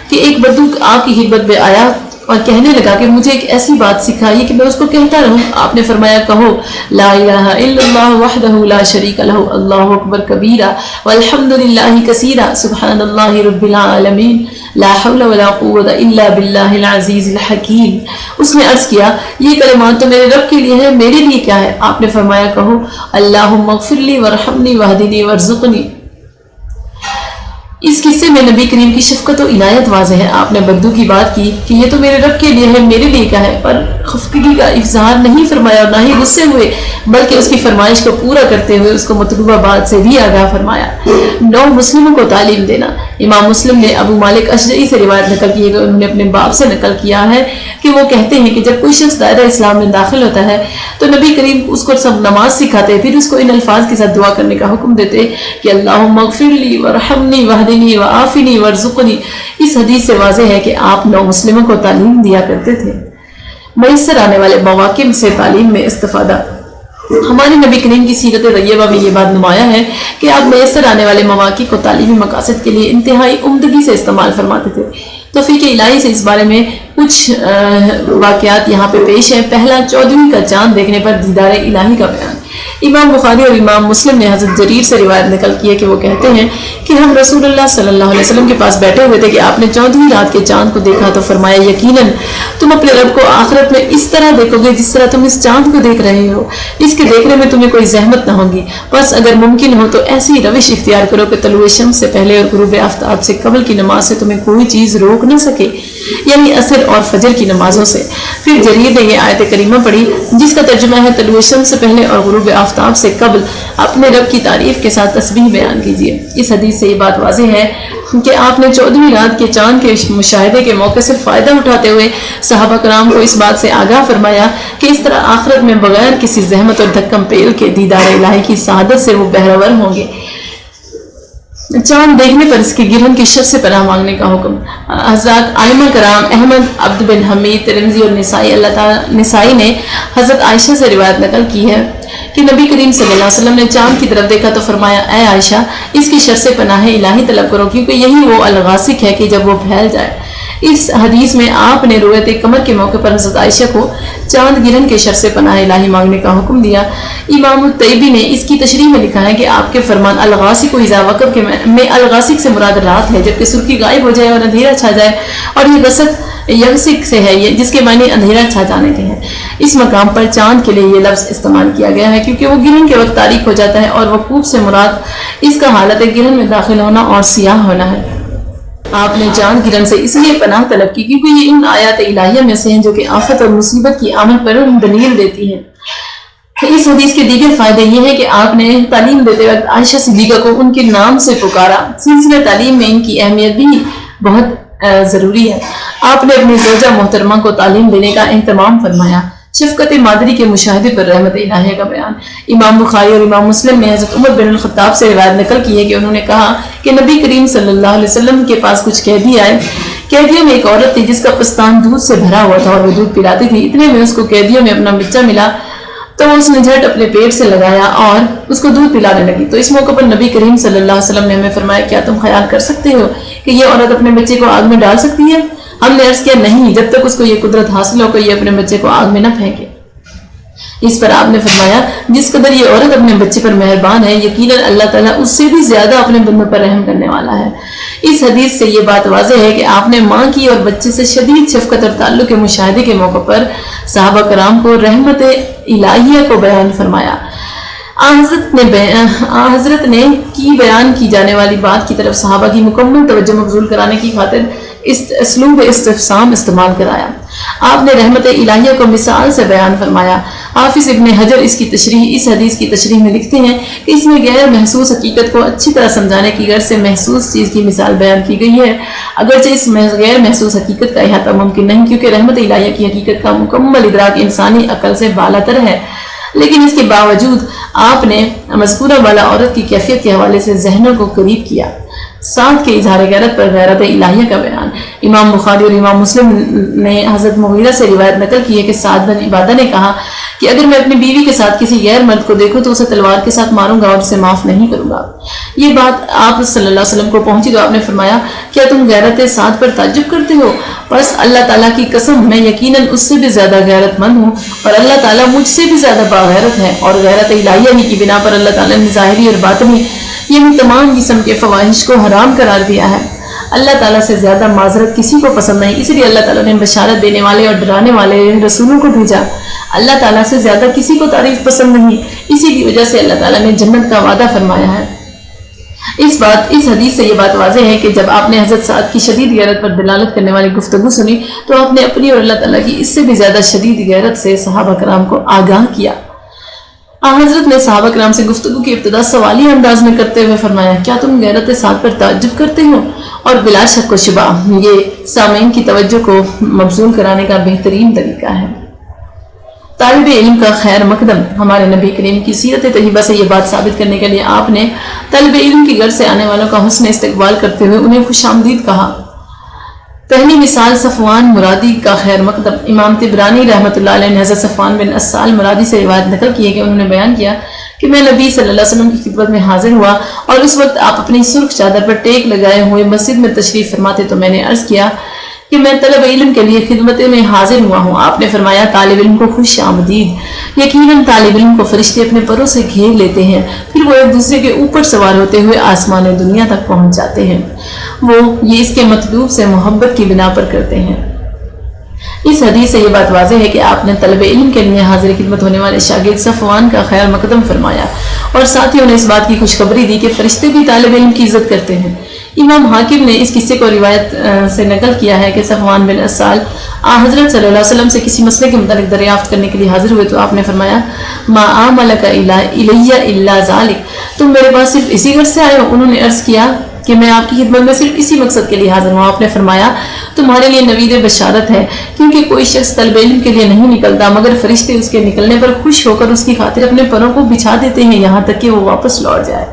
Speaker 1: کہ ایک بدو آپ کی خدمت میں آیا اور کہنے لگا کہ مجھے ایک ایسی بات سکھائیے کہ میں اس کو کہتا رہوں۔ آپ نے فرمایا کہو لا الہ الا اللہ وحدہ لا شریک لہ اللہ اکبر کبیرہ والحمد للہ کثیرہ سبحان اللہ رب العالمین لا حول ولا قوت الا باللہ العزیز الحکیم۔ اس نے عرض کیا یہ کلمات تو میرے رب کے لیے ہے، میرے لیے کیا ہے؟ آپ نے فرمایا کہو اللہم اغفر لی وارحمنی واہدنی وارزقنی۔ اس قصے میں نبی کریم کی شفقت و عنایت واضح ہے۔ آپ نے بدو کی بات کی کہ یہ تو میرے رب کے لیے ہے، میرے لیے کیا ہے، پر خفگی کا اظہار نہیں فرمایا اور نہ ہی غصے ہوئے، بلکہ اس کی فرمائش کو پورا کرتے ہوئے اس کو مطلوبہ بات سے بھی آگاہ فرمایا۔ 9 مسلموں کو تعلیم دینا۔ امام مسلم نے ابو مالک اشجعی سے روایت نقل کی ہے کہ انہوں نے اپنے باپ سے نقل کیا ہے کہ وہ کہتے ہیں کہ جب کوئی شخص دائرہ اسلام میں داخل ہوتا ہے تو نبی کریم اس کو سب نماز سکھاتے، پھر اس کو ان الفاظ کے ساتھ دعا کرنے کا حکم دیتے کہ اللہم اغفر لی وارحمنی واہدنی وعافنی وارزقنی۔ اس حدیث سے واضح ہے کہ آپ 9 مسلموں کو تعلیم دیا کرتے تھے۔ میسر آنے والے مواقع سے تعلیم میں استفادہ۔ ہمارے نبی کریم کی سیرت طیبہ میں یہ بات نمایاں ہے کہ آپ میسر آنے والے مواقع کو تعلیمی مقاصد کے لیے انتہائی عمدگی سے استعمال فرماتے تھے۔ توفیق الہی سے اس بارے میں کچھ واقعات یہاں پہ پیش ہیں۔ پہلا، 14ویں کا چاند دیکھنے پر دیدار الہی کا بیان۔ امام بخاری اور امام مسلم نے حضرت جریر سے روایت نقل کی ہے کہ وہ کہتے ہیں کہ ہم رسول اللہ صلی اللہ علیہ وسلم کے پاس بیٹھے ہوئے تھے کہ آپ نے 14ویں رات کے چاند کو دیکھا تو فرمایا یقیناً تم اپنے رب کو آخرت میں اس طرح دیکھو گے جس طرح تم اس چاند کو دیکھ رہے ہو، اس کے دیکھنے میں تمہیں کوئی زحمت نہ ہوگی، بس اگر ممکن ہو تو ایسی روش اختیار کرو کہ طلوع شمس سے پہلے اور غروب آفتاب سے قبل کی نماز سے تمہیں کوئی چیز روک نہ سکے، یعنی عصر اور فجر کی نمازوں سے۔ پھر جریر نے یہ آیت کریمہ پڑھی جس کا ترجمہ ہے طلوع شمس سے پہلے اور غروب آفتاب سے قبل اپنے رب کی تعریف کے ساتھ تسبیح بیان کیجیے۔ اس حدیث سے یہ بات واضح ہے کہ آپ نے 14ویں رات کے چاند کے مشاہدے کے موقع سے فائدہ اٹھاتے ہوئے صحابہ کرام کو اس بات سے آگاہ فرمایا کہ اس طرح آخرت میں بغیر کسی زحمت اور دھکم پیل کے دیدار الہی کی سعادت سے وہ بہرور ہوں گے۔ چاند دیکھنے پر اس کے گرہن کی شر سے پناہ مانگنے کا حکم۔ حضرات ائمہ کرام احمد، عبد بن حمید، ترمذی اور نسائی نے حضرت عائشہ سے روایت نقل کی ہے کہ نبی کریم صلی اللہ علیہ وسلم نے چاند کی طرف دیکھا تو فرمایا اے عائشہ اس کی شر سے پناہ الہی طلب کرو کیونکہ یہی وہ الغاسق ہے کہ جب وہ پھیل جائے۔ اس حدیث میں آپ نے رویت قمر کے موقع پر حضرت عائشہ کو چاند گرہن کے شر سے پناہ الہی مانگنے کا حکم دیا۔ امام الطیبی نے اس کی تشریح میں لکھا ہے کہ آپ کے فرمان الغاسق و اذا وقب کے میں الغاسق سے مراد رات ہے جبکہ سرخی غائب ہو جائے اور اندھیرا چھا جائے، اور یہ غسق یغسق سے ہے جس کے معنی اندھیرا چھا جانے کے ہیں۔ اس مقام پر چاند کے لیے یہ لفظ استعمال کیا گیا ہے کیونکہ وہ گرہن کے وقت تاریک ہو جاتا ہے اور وقوف سے مراد اس کا حالت گرہن میں داخل ہونا اور سیاہ ہونا ہے۔ آپ نے چاند گرہن سے اس لیے پناہ طلب کی کیونکہ یہ ان آیات الہیہ میں سے ہیں جو کہ آفت اور مصیبت کی آمد پر دلیل دیتی ہیں۔ اس حدیث کے دیگر فائدے یہ ہیں کہ آپ نے تعلیم دیتے وقت عائشہ صدیقہ کو ان کے نام سے پکارا۔ سلسلہ تعلیم میں ان کی اہمیت بھی بہت ضروری ہے۔ آپ نے اپنی زوجہ محترمہ کو تعلیم دینے کا اہتمام فرمایا۔ شفقت مادری کے مشاہدے پر رحمت الہیہ کا بیان۔ امام بخاری اور امام مسلم نے حضرت عمر بن الخطاب سے روایت نقل کی ہے کہ انہوں نے کہا کہ نبی کریم صلی اللہ علیہ وسلم کے پاس کچھ قیدی آئے۔ قیدیوں میں ایک عورت تھی جس کا پستان دودھ سے بھرا ہوا تھا اور وہ دودھ پلاتی تھی۔ اتنے میں اس کو قیدیوں میں اپنا بچہ ملا تو اس نے جھٹ اپنے پیٹ سے لگایا اور اس کو دودھ پلانے لگی۔ تو اس موقع پر نبی کریم صلی اللہ علیہ وسلم نے ہمیں فرمایا کیا تم خیال کر سکتے ہو کہ یہ عورت اپنے بچے کو آگ میں ڈال سکتی ہے؟ ہم نے عرض کیا نہیں، جب تک اس کو یہ قدرت حاصل ہو کہ یہ اپنے بچے کو آگ میں نہ پھینکے۔ اس پر آپ نے فرمایا جس قدر یہ عورت اپنے بچے پر مہربان ہے یقیناً اللہ تعالیٰ اس سے بھی زیادہ اپنے بندوں پر رحم کرنے والا ہے۔ اس حدیث سے یہ بات واضح ہے کہ آپ نے ماں کی اور بچے سے شدید شفقت اور تعلق کے مشاہدے کے موقع پر صحابہ کرام کو رحمت الہیہ کو بیان فرمایا۔ حضرت نے کی بیان کی جانے والی بات کی طرف صحابہ کی مکمل توجہ مبذول کرانے کی خاطر اسلوب استفسام استعمال کرایا۔ آپ نے رحمت الہیہ کو مثال سے بیان فرمایا۔ حافظ ابن حجر اس حدیث کی تشریح میں لکھتے ہیں کہ اس میں غیر محسوس حقیقت کو اچھی طرح سمجھانے کی غرض سے محسوس چیز کی مثال بیان کی گئی ہے، اگرچہ اس غیر محسوس حقیقت کا احاطہ ممکن نہیں کیونکہ رحمت الہیہ کی حقیقت کا مکمل ادراک انسانی عقل سے بالاتر ہے، لیکن اس کے باوجود آپ نے مذکورہ والا عورت کی کیفیت کے حوالے سے ذہنوں کو قریب کیا۔ سعد کے اظہار غیرت پر غیرت الہیہ کا بیان۔ امام بخاری اور امام مسلم نے حضرت مغیرہ سے روایت نقل کی ہے کہ سعد بن عبادہ نے کہا کہ اگر میں اپنی بیوی کے ساتھ کسی غیر مرد کو دیکھوں تو اسے تلوار کے ساتھ ماروں گا اور اسے معاف نہیں کروں گا۔ یہ بات آپ صلی اللہ علیہ وسلم کو پہنچی تو آپ نے فرمایا کیا تم غیرت سعد پر تعجب کرتے ہو؟ بس اللہ تعالیٰ کی قسم میں یقیناً اس سے بھی زیادہ غیرت مند ہوں اور اللہ تعالیٰ مجھ سے بھی زیادہ باغیرت ہے، اور غیرت الہیہ ہی کی بنا پر اللہ تعالیٰ نے ظاہری اور باطنی یعنی تمام قسم کے فواحش کو حرام قرار دیا ہے۔ اللہ تعالیٰ سے زیادہ معذرت کسی کو پسند نہیں، اس لیے اللہ تعالیٰ نے بشارت دینے والے اور ڈرانے والے رسولوں کو بھیجا۔ اللہ تعالیٰ سے زیادہ کسی کو تعریف پسند نہیں، اسی کی وجہ سے اللہ تعالیٰ نے جنت کا وعدہ فرمایا ہے۔ اس حدیث سے یہ بات واضح ہے کہ جب آپ نے حضرت سعد کی شدید غیرت پر دلالت کرنے والی گفتگو سنی تو آپ نے اپنی اور اللہ تعالیٰ کی اس سے بھی زیادہ شدید غیرت سے صحابہ کرام کو آگاہ کیا۔ حضرت نے صحابہ کرام سے گفتگو کی ابتدا سوالی انداز میں کرتے ہوئے فرمایا کیا تم غیرت سعد پر تعجب کرتے ہو؟ اور بلا شک و شبہ یہ سامعین کی توجہ کو مبذول کرانے کا بہترین طریقہ ہے۔ طالب علم کا خیر مقدم، ہمارے نبی کریم کی سیرت طیبہ سے یہ بات ثابت کرنے کے لیے آپ نے طالب علم کے گھر سے آنے والوں کا حسن استقبال کرتے ہوئے انہیں خوش آمدید کہا۔ پہلی مثال صفوان مرادی کا خیر مقدم۔ امام طبرانی رحمۃ اللہ علیہ نے حضرت صفوان بن اسال مرادی سے روایت نقل کی ہے کہ انہوں نے بیان کیا کہ میں نبی صلی اللہ علیہ وسلم کی خدمت میں حاضر ہوا اور اس وقت آپ اپنی سرخ چادر پر ٹیک لگائے ہوئے مسجد میں تشریف فرماتے تو میں نے عرض کیا کہ میں طلب علم کے لیے خدمت میں حاضر ہوا ہوں۔ آپ نے فرمایا طالب علم کو خوش آمدید۔ یقیناً طالب علم کو فرشتے اپنے پروں سے گھیر لیتے ہیں، پھر وہ ایک دوسرے کے اوپر سوار ہوتے ہوئے آسمان دنیا تک پہنچ جاتے ہیں۔ وہ یہ اس کے مطلوب سے محبت کی بنا پر کرتے ہیں۔ اس حدیث سے یہ بات واضح ہے کہ آپ نے طلب علم کے لیے حاضر خدمت ہونے والے شاگرد صفوان کا خیر مقدم فرمایا اور ساتھیوں نے اس بات کی خوشخبری دی کہ فرشتے بھی طالب علم کی عزت کرتے ہیں۔ امام حاکم نے اس قصے کو روایت سے نقل کیا ہے کہ صفوان بن اسال حضرت صلی اللہ علیہ وسلم سے کسی مسئلے کے متعلق دریافت کرنے کے لیے حاضر ہوئے تو آپ نے فرمایا ما عاملک الیہ الا ذالک، تم میرے پاس صرف اسی غرض سے آئے ہو؟ انہوں نے عرض کیا کہ میں آپ کی خدمت میں صرف اسی مقصد کے لیے حاضر ہوں۔ آپ نے فرمایا تمہارے لیے نوید بشارت ہے، کیونکہ کوئی شخص طلب علم کے لیے نہیں نکلتا مگر فرشتے اس کے نکلنے پر خوش ہو کر اس کی خاطر اپنے پروں کو بچھا دیتے ہیں یہاں تک کہ وہ واپس لوٹ جائے۔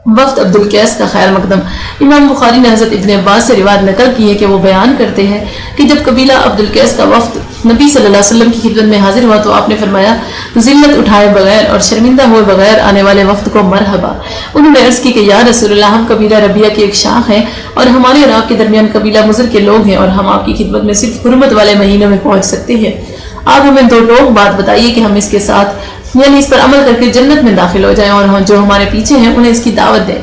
Speaker 1: وفد عبد القیس کا خیر مقدم۔ امام بخاری نے حضرت ابن عباس سے روایت نقل کی ہے کہ وہ بیان کرتے ہیں کہ جب قبیلہ عبد القیس کا وفد نبی صلی اللہ علیہ وسلم کی خدمت میں حاضر ہوا تو آپ نے فرمایا ذلت اٹھائے بغیر اور شرمندہ ہوئے بغیر آنے والے وفد کو مرحبا۔ انہوں نے عرض کی کہ یا رسول اللہ، ہم قبیلہ ربیہ کی ایک شاخ ہیں اور ہمارے اور آپ کے درمیان قبیلہ مضر کے لوگ ہیں اور ہم آپ کی خدمت میں صرف حرمت والے مہینوں میں پہنچ سکتے ہیں۔ آپ ہمیں دو لوگ بات بتائیے کہ ہم اس کے ساتھ یعنی اس پر عمل کر کے جنت میں داخل ہو جائیں اور جو ہمارے پیچھے ہیں انہیں اس کی دعوت دیں۔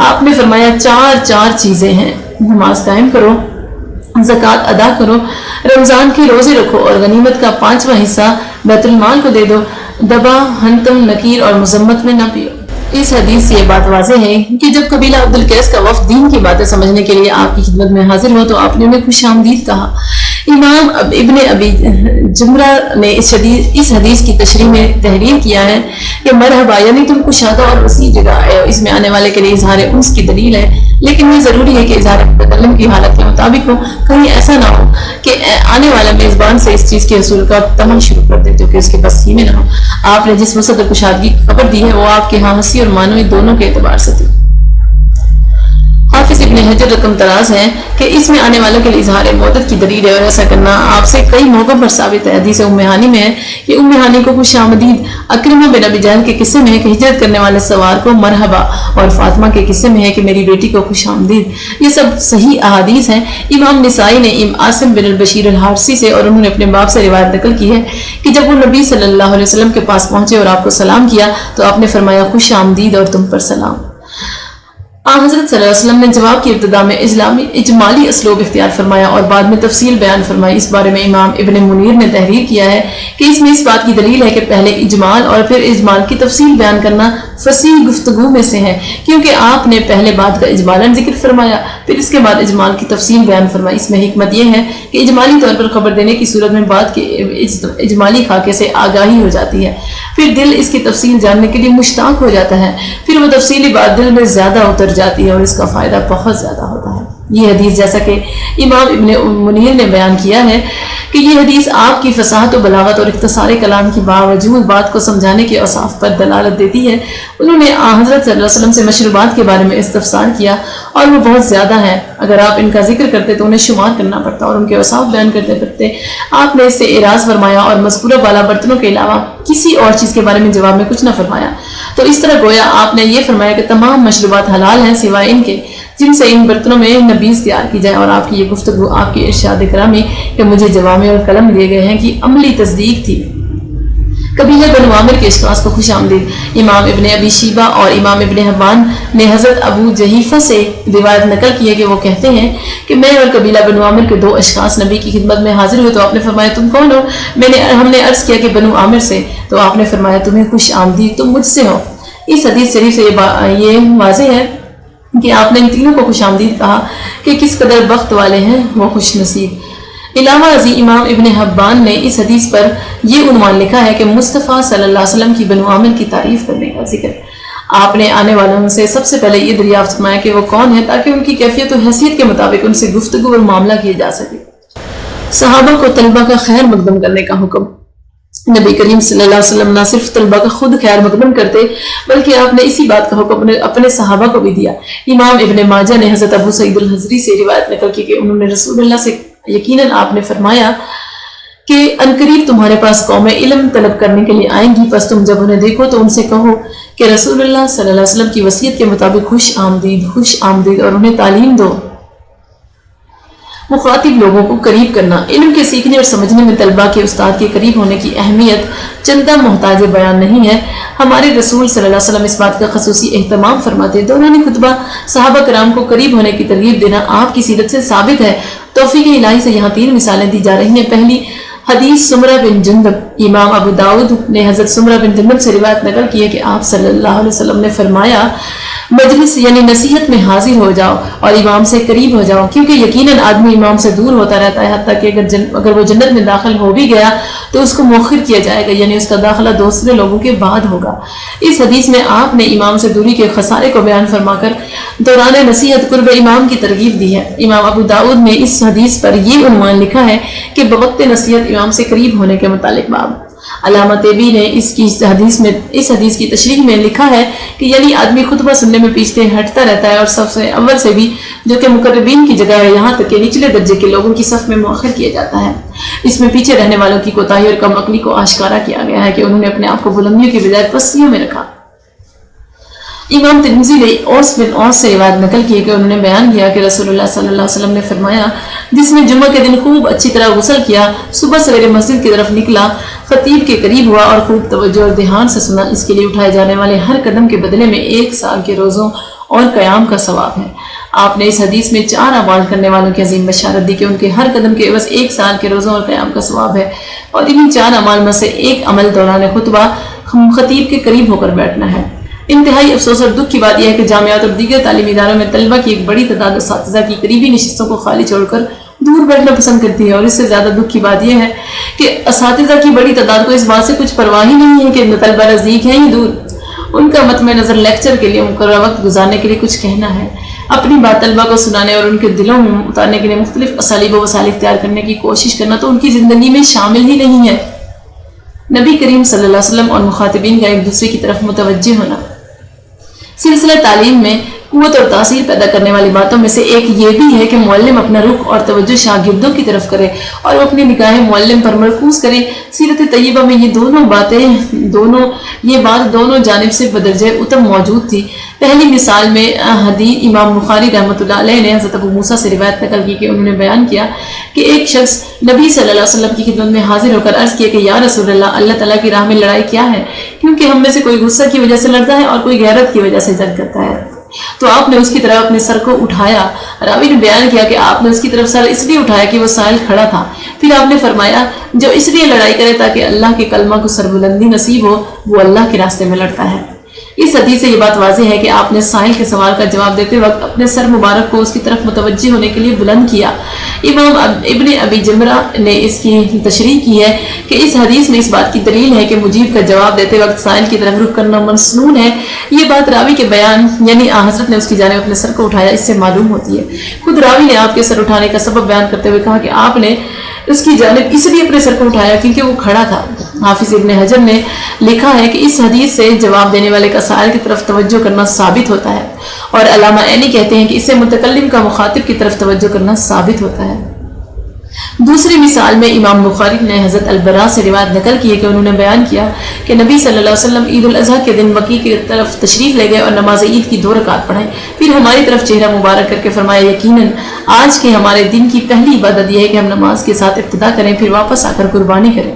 Speaker 1: آپ نے فرمایا چار چیزیں ہیں، نماز قائم کرو، زکوٰۃ ادا کرو، رمضان کے روزے رکھو اور غنیمت کا 5واں حصہ بیت المال کو دے دو، دبا، ہنتم، نکیر اور مذمت میں نہ پیو۔ اس حدیث سے یہ بات واضح ہے کہ جب قبیلہ عبد القیس کا وفد دین کی باتیں سمجھنے کے لیے آپ کی خدمت میں حاضر ہوا تو آپ نے انہیں خوش آمدید کہا۔ امام ابن ابی جمرہ نے اس حدیث کی تشریح میں تحریر کیا ہے کہ مرحبا یعنی تم کشادہ اور وسیع جگہ آئے ہو، اس میں آنے والے کے لیے اظہار انس کی دلیل ہے، لیکن یہ ضروری ہے کہ اظہار متکلم کی حالت کے مطابق ہو، کہیں ایسا نہ ہو کہ آنے والا میزبان سے اس چیز کے حصول کا تمنا شروع کر دے جو کہ اس کے بس ہی میں نہ ہو۔ آپ نے جس وسعت اور کشادگی کی خبر دی ہے وہ آپ کے ہاں ہنسی اور معنوی دونوں کے اعتبار سے تھی۔ حافظ ابن حجر رقم تراز ہے کہ اس میں آنے والوں کے لیے اظہار مودت کی دلیل ہے اور ایسا کرنا آپ سے کئی موقعوں پر ثابت ہے۔ حدیث ام ہانی میں ہے کہ ام ہانی کو خوش آمدید، اکرمہ بن ابی جہل کے قصے میں ہے کہ ہجرت کرنے والے سوار کو مرحبا، اور فاطمہ کے قصے میں ہے کہ میری بیٹی کو خوش آمدید۔ یہ سب صحیح احادیث ہیں۔ امام نسائی نے عاصم بن البشیر الحارثی سے اور انہوں نے اپنے باپ سے روایت نقل کی ہے کہ جب وہ نبی صلی اللہ علیہ وسلم کے پاس پہنچے اور آپ کو سلام کیا تو آپ نے فرمایا خوش آمدید اور تم پر سلام۔ حضرت صلی اللہ علیہ وسلم نے جواب کی ابتدا میں اجمالی اسلوب اختیار فرمایا اور بعد میں تفصیل بیان فرمائی۔ اس بارے میں امام ابن منیر نے تحریر کیا ہے کہ اس میں اس بات کی دلیل ہے کہ پہلے اجمال اور پھر اجمال کی تفصیل بیان کرنا فصیح گفتگو میں سے ہے، کیونکہ آپ نے پہلے بات کا اجمالاً ذکر فرمایا پھر اس کے بعد اجمال کی تفصیل بیان فرمائی۔ اس میں حکمت یہ ہے کہ اجمالی طور پر خبر دینے کی صورت میں بات کے اجمالی خاکے سے آگاہی ہو جاتی ہے، پھر دل اس کی تفصیل جاننے کے لیے مشتاق ہو جاتا ہے، پھر وہ تفصیلی بات دل میں زیادہ اتر جاتی ہے اور اس کا فائدہ بہت زیادہ ہوتا ہے۔ یہ حدیث جیسا کہ امام ابن منیر نے بیان کیا ہے کہ یہ حدیث آپ کی فصاحت و بلاغت اور اختصار کلام کی باوجود بات کو سمجھانے کے اوصاف پر دلالت دیتی ہے۔ انہوں نے حضرت صلی اللہ علیہ وسلم سے مشروبات کے بارے میں استفسار کیا اور وہ بہت زیادہ ہیں، اگر آپ ان کا ذکر کرتے تو انہیں شمار کرنا پڑتا اور ان کے اوصاف بیان کرتے پڑتے۔ آپ نے اس سے اعراض فرمایا اور مذکورہ بالا برتنوں کے علاوہ کسی اور چیز کے بارے میں جواب میں کچھ نہ فرمایا۔ تو اس طرح گویا آپ نے یہ فرمایا کہ تمام مشروبات حلال ہیں سوائے ان کے جن سے ان برتنوں میں نبیذ تیار کی جائے، اور آپ کی یہ گفتگو آپ کے ارشاد کرامی کہ مجھے جوامع الکلم دیے گئے ہیں کی عملی تصدیق تھی۔ قبیلہ بنو عامر کے اشخاص کو خوش آمدید۔ امام ابن ابی شیبہ اور امام ابن حبان نے حضرت ابو جحیفہ سے روایت نقل کی ہے کہ وہ کہتے ہیں کہ میں اور قبیلہ بنو عامر کے 2 اشخاص نبی کی خدمت میں حاضر ہوئے تو آپ نے فرمایا تم کون ہو؟ ہم نے عرض کیا کہ بنو عامر سے، تو آپ نے فرمایا تمہیں خوش آمدید، تم مجھ سے ہو۔ اس حدیث شریف سے یہ واضح ہے کہ آپ نے ان تینوں کو خوش آمدید کہا کہ کس قدر بخت والے ہیں وہ خوش نصیب۔ علاوہ ازیں امام ابن حبان نے اس حدیث پر یہ عنوان لکھا ہے کہ مصطفیٰ صلی اللہ علیہ وسلم کی بنو عامر کی تعریف کرنے کا ذکر۔ آپ نے آنے والوں سے سب سے پہلے یہ دریافت فرمایا کہ وہ کون ہے تاکہ ان کی کیفیت و حیثیت کے مطابق ان سے گفتگو اور معاملہ کیا جا سکے۔ صحابہ کو طلبہ کا خیر مقدم کرنے کا حکم۔ نبی کریم صلی اللہ علیہ وسلم نہ صرف طلبہ کا خود خیر مقدم کرتے بلکہ آپ نے اسی بات کا حکم اپنے صحابہ کو بھی دیا۔ امام ابن ماجہ نے حضرت ابو سعید الحضری سے روایت نقل کی کہ انہوں نے رسول اللہ سے یقیناً آپ نے فرمایا کہ عنقریب تمہارے پاس قومیں علم طلب کرنے کے لیے آئیں گی، پس تم جب انہیں دیکھو تو ان سے کہو کہ رسول اللہ صلی اللہ علیہ وسلم کی وصیت کے مطابق خوش آمدید اور انہیں تعلیم دو۔ مخاطب لوگوں کو قریب کرنا۔ علم کے سیکھنے اور سمجھنے میں طلبہ کے استاد کے قریب ہونے کی اہمیت چندہ محتاج بیان نہیں ہے۔ ہمارے رسول صلی اللہ علیہ وسلم اس بات کا خصوصی اہتمام فرماتے۔ دوران خطبہ صحابہ کرام کو قریب ہونے کی ترغیب دینا آپ کی سیرت سے ثابت ہے۔ توفیق الہی سے یہاں 3 مثالیں دی جا رہی ہیں۔ پہلی حدیث سمرہ بن جندب۔ امام ابو داؤد نے حضرت سمرہ بن جندب سے روایت نقل کی ہے کہ آپ صلی اللہ علیہ وسلم نے فرمایا مجلس یعنی نصیحت میں حاضر ہو جاؤ اور امام سے قریب ہو جاؤ، کیونکہ یقیناً آدمی امام سے دور ہوتا رہتا ہے حتیٰ کہ اگر وہ جنت میں داخل ہو بھی گیا تو اس کو مؤخر کیا جائے گا، یعنی اس کا داخلہ دوسرے لوگوں کے بعد ہوگا۔ اس حدیث میں آپ نے امام سے دوری کے خسارے کو بیان فرما کر دوران نصیحت قرب امام کی ترغیب دی ہے۔ امام ابو داؤد نے اس حدیث پر یہ عنوان لکھا ہے کہ بوقت نصیحت امام سے قریب ہونے کے متعلق باب۔ علامہ طیبی نے اس حدیث کی تشریح میں لکھا ہے کہ یعنی آدمی خطبہ سننے میں پیچھے ہٹتا رہتا ہے اور سب سے اول سے بھی جو کہ مقربین کی جگہ ہے یہاں تک کہ نچلے درجے کے لوگوں کی صف میں مؤخر کیا جاتا ہے۔ اس میں پیچھے رہنے والوں کی کوتاہی اور کم عقلی کو آشکارا کیا گیا ہے کہ انہوں نے اپنے آپ کو بلندیوں کی بجائے پستیوں میں رکھا۔ امام ترمذی نے اوس بن اوس سے روایت نقل کی کہ انہوں نے بیان کیا کہ رسول اللہ صلی اللہ علیہ وسلم نے فرمایا جس نے جمعہ کے دن خوب اچھی طرح غسل کیا، صبح سویرے مسجد کی طرف نکلا، خطیب کے قریب ہوا اور خوب توجہ اور دھیان سے سنا، اس کے لیے اٹھائے جانے والے ہر قدم کے بدلے میں 1 سال کے روزوں اور قیام کا ثواب ہے۔ آپ نے اس حدیث میں 4 اعمال کرنے والوں کی عظیم بشارت دی کہ ان کے ہر قدم کے عوض 1 سال کے روزوں اور قیام کا ثواب ہے، اور انہیں 4 اعمال میں سے ایک عمل دوران خطبہ خطیب کے قریب ہو کر بیٹھنا ہے۔ انتہائی افسوس اور دکھ کی بات یہ ہے کہ جامعات اور دیگر تعلیمی اداروں میں طلبہ کی ایک بڑی تعداد اساتذہ کی قریبی نشستوں کو خالی چھوڑ کر دور بیٹھنا پسند کرتی ہے، اور اس سے زیادہ دکھ کی بات یہ ہے کہ اساتذہ کی بڑی تعداد کو اس بات سے کچھ پرواہ ہی نہیں ہے کہ طلبہ نزدیک ہیں یا دور۔ ان کا مطمع نظر لیکچر کے لیے مقررہ وقت گزارنے کے لیے کچھ کہنا ہے، اپنی بات طلبہ کو سنانے اور ان کے دلوں میں اتارنے کے لیے مختلف اسالیب و وسائل اختیار کرنے کی کوشش کرنا تو ان کی زندگی میں شامل ہی نہیں ہے۔ نبی کریم صلی اللہ علیہ وسلم اور مخاطبین کا ایک دوسرے کی طرف متوجہ ہونا۔ سلسلہ تعلیم میں قوت اور تاثیر پیدا کرنے والی باتوں میں سے ایک یہ بھی ہے کہ معلم اپنا رخ اور توجہ شاگردوں کی طرف کرے اور وہ اپنی نگاہیں معلم پر مرکوز کرے۔ سیرت طیبہ میں یہ بات دونوں جانب سے بدرجہ اتم موجود تھی۔ پہلی مثال میں حدیث امام بخاری رحمۃ اللہ علیہ نے حضرت ابو موسیٰ سے روایت نقل کی کہ انہوں نے بیان کیا کہ ایک شخص نبی صلی اللہ علیہ وسلم کی خدمت میں حاضر ہو کر عرض کیا کہ یا رسول اللہ تعالیٰ کی راہ میں لڑائی کیا ہے؟ کیونکہ ہم میں سے کوئی غصہ کی وجہ سے لڑتا ہے اور کوئی غیرت کی وجہ سے جنگ کرتا ہے۔ تو آپ نے اس کی طرف اپنے سر کو اٹھایا۔ راوی نے بیان کیا کہ آپ نے اس کی طرف سر اس لیے اٹھایا کہ وہ سائل کھڑا تھا۔ پھر آپ نے فرمایا جو اس لیے لڑائی کرے تاکہ اللہ کے کلمہ کو سربلندی نصیب ہو وہ اللہ کے راستے میں لڑتا ہے۔ اس حدیث سے یہ بات واضح ہے کہ آپ نے سائل کے سوال کا جواب دیتے وقت اپنے سر مبارک کو اس کی طرف متوجہ ہونے کے لیے بلند کیا۔ امام ابن ابی جمرہ نے اس کی تشریح کی ہے کہ اس حدیث میں اس بات کی دلیل ہے کہ مجیب کا جواب دیتے وقت سائل کی طرف رخ کرنا مسنون ہے۔ یہ بات راوی کے بیان یعنی حضرت نے اس کی جانب اپنے سر کو اٹھایا اس سے معلوم ہوتی ہے۔ خود راوی نے آپ کے سر اٹھانے کا سبب بیان کرتے ہوئے کہا کہ آپ نے اس کی جانب اس لیے اپنے سر کو اٹھایا کیونکہ وہ کھڑا تھا۔ حافظ ابن حجر نے لکھا ہے کہ اس حدیث سے جواب دینے والے کا سائل کی طرف توجہ کرنا ثابت ہوتا ہے، اور علامہ عینی کہتے ہیں کہ اس سے متکلم کا مخاطب کی طرف توجہ کرنا ثابت ہوتا ہے۔ دوسری مثال میں امام بخاری نے حضرت البراء سے روایت نقل کی ہے کہ انہوں نے بیان کیا کہ نبی صلی اللہ علیہ وسلم عید الاضحیٰ کے دن مکی کی طرف تشریف لے گئے اور نماز عید کی 2 رکعت پڑھائیں، پھر ہماری طرف چہرہ مبارک کر کے فرمایا یقیناً آج کے ہمارے دن کی پہلی عبادت یہ ہے کہ ہم نماز کے ساتھ ابتدا کریں پھر واپس آ کر قربانی کریں۔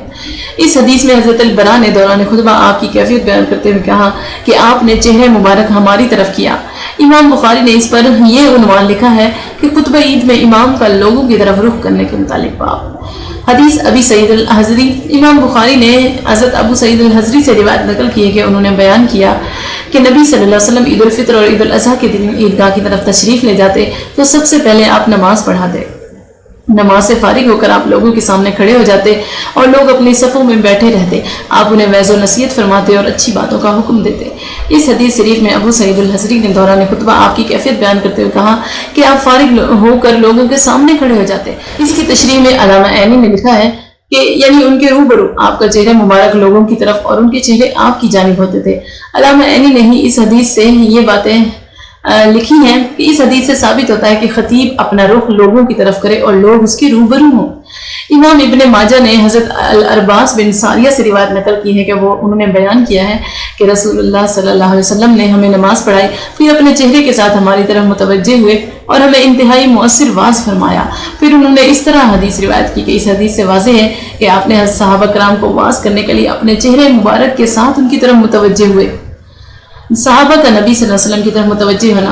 Speaker 1: اس حدیث میں حضرت البراء نے دوران خطبہ آپ کی کیفیت بیان کرتے ہوئے کہا کہ آپ نے چہرہ مبارک ہماری طرف کیا۔ امام بخاری نے اس پر یہ عنوان لکھا ہے کہ خطبہ عید میں امام کا لوگوں کی طرف رخ کرنے کے متعلق باب۔ حدیث ابی سعید الحضری، امام بخاری نے حضرت ابو سعید الحضری سے روایت نقل کی ہے کہ انہوں نے بیان کیا کہ نبی صلی اللہ علیہ وسلم عید الفطر اور عید الاضحیٰ کے دن عیدگاہ کی طرف تشریف لے جاتے تو سب سے پہلے آپ نماز پڑھاتے، نماز سے فارغ ہو کر آپ لوگوں کے سامنے کھڑے ہو جاتے اور لوگ اپنی صفوں میں بیٹھے رہتے، آپ انہیں وعظ و نصیحت فرماتے اور اچھی باتوں کا حکم دیتے۔ اس حدیث شریف میں ابو سعید الحضری نے دوران خطبہ آپ کی کیفیت بیان کرتے ہوئے کہا کہ آپ فارغ ہو کر لوگوں کے سامنے کھڑے ہو جاتے۔ اس کی تشریح میں علامہ عینی نے لکھا ہے کہ یعنی ان کے روبرو آپ کا چہرہ مبارک لوگوں کی طرف اور ان کے چہرے آپ کی جانب ہوتے تھے۔ علامہ عینی نے ہی اس حدیث سے یہ باتیں لکھی ہیں کہ اس حدیث سے ثابت ہوتا ہے کہ خطیب اپنا رخ لوگوں کی طرف کرے اور لوگ اس کے روبرو ہوں۔ امام ابن ماجہ نے حضرت العرباس بن ساریہ سے روایت نقل کی ہے کہ انہوں نے بیان کیا ہے کہ رسول اللہ صلی اللہ علیہ وسلم نے ہمیں نماز پڑھائی، پھر اپنے چہرے کے ساتھ ہماری طرف متوجہ ہوئے اور ہمیں انتہائی مؤثر واعظ فرمایا۔ پھر انہوں نے اس طرح حدیث روایت کی کہ اس حدیث سے واضح ہے کہ آپ نے صحابہ کرام کو واعظ کرنے کے لیے اپنے چہرے مبارک کے ساتھ ان کی طرف متوجہ ہوئے۔ صحابہ کا نبی صلی اللہ علیہ وسلم کی طرف متوجہ ہونا۔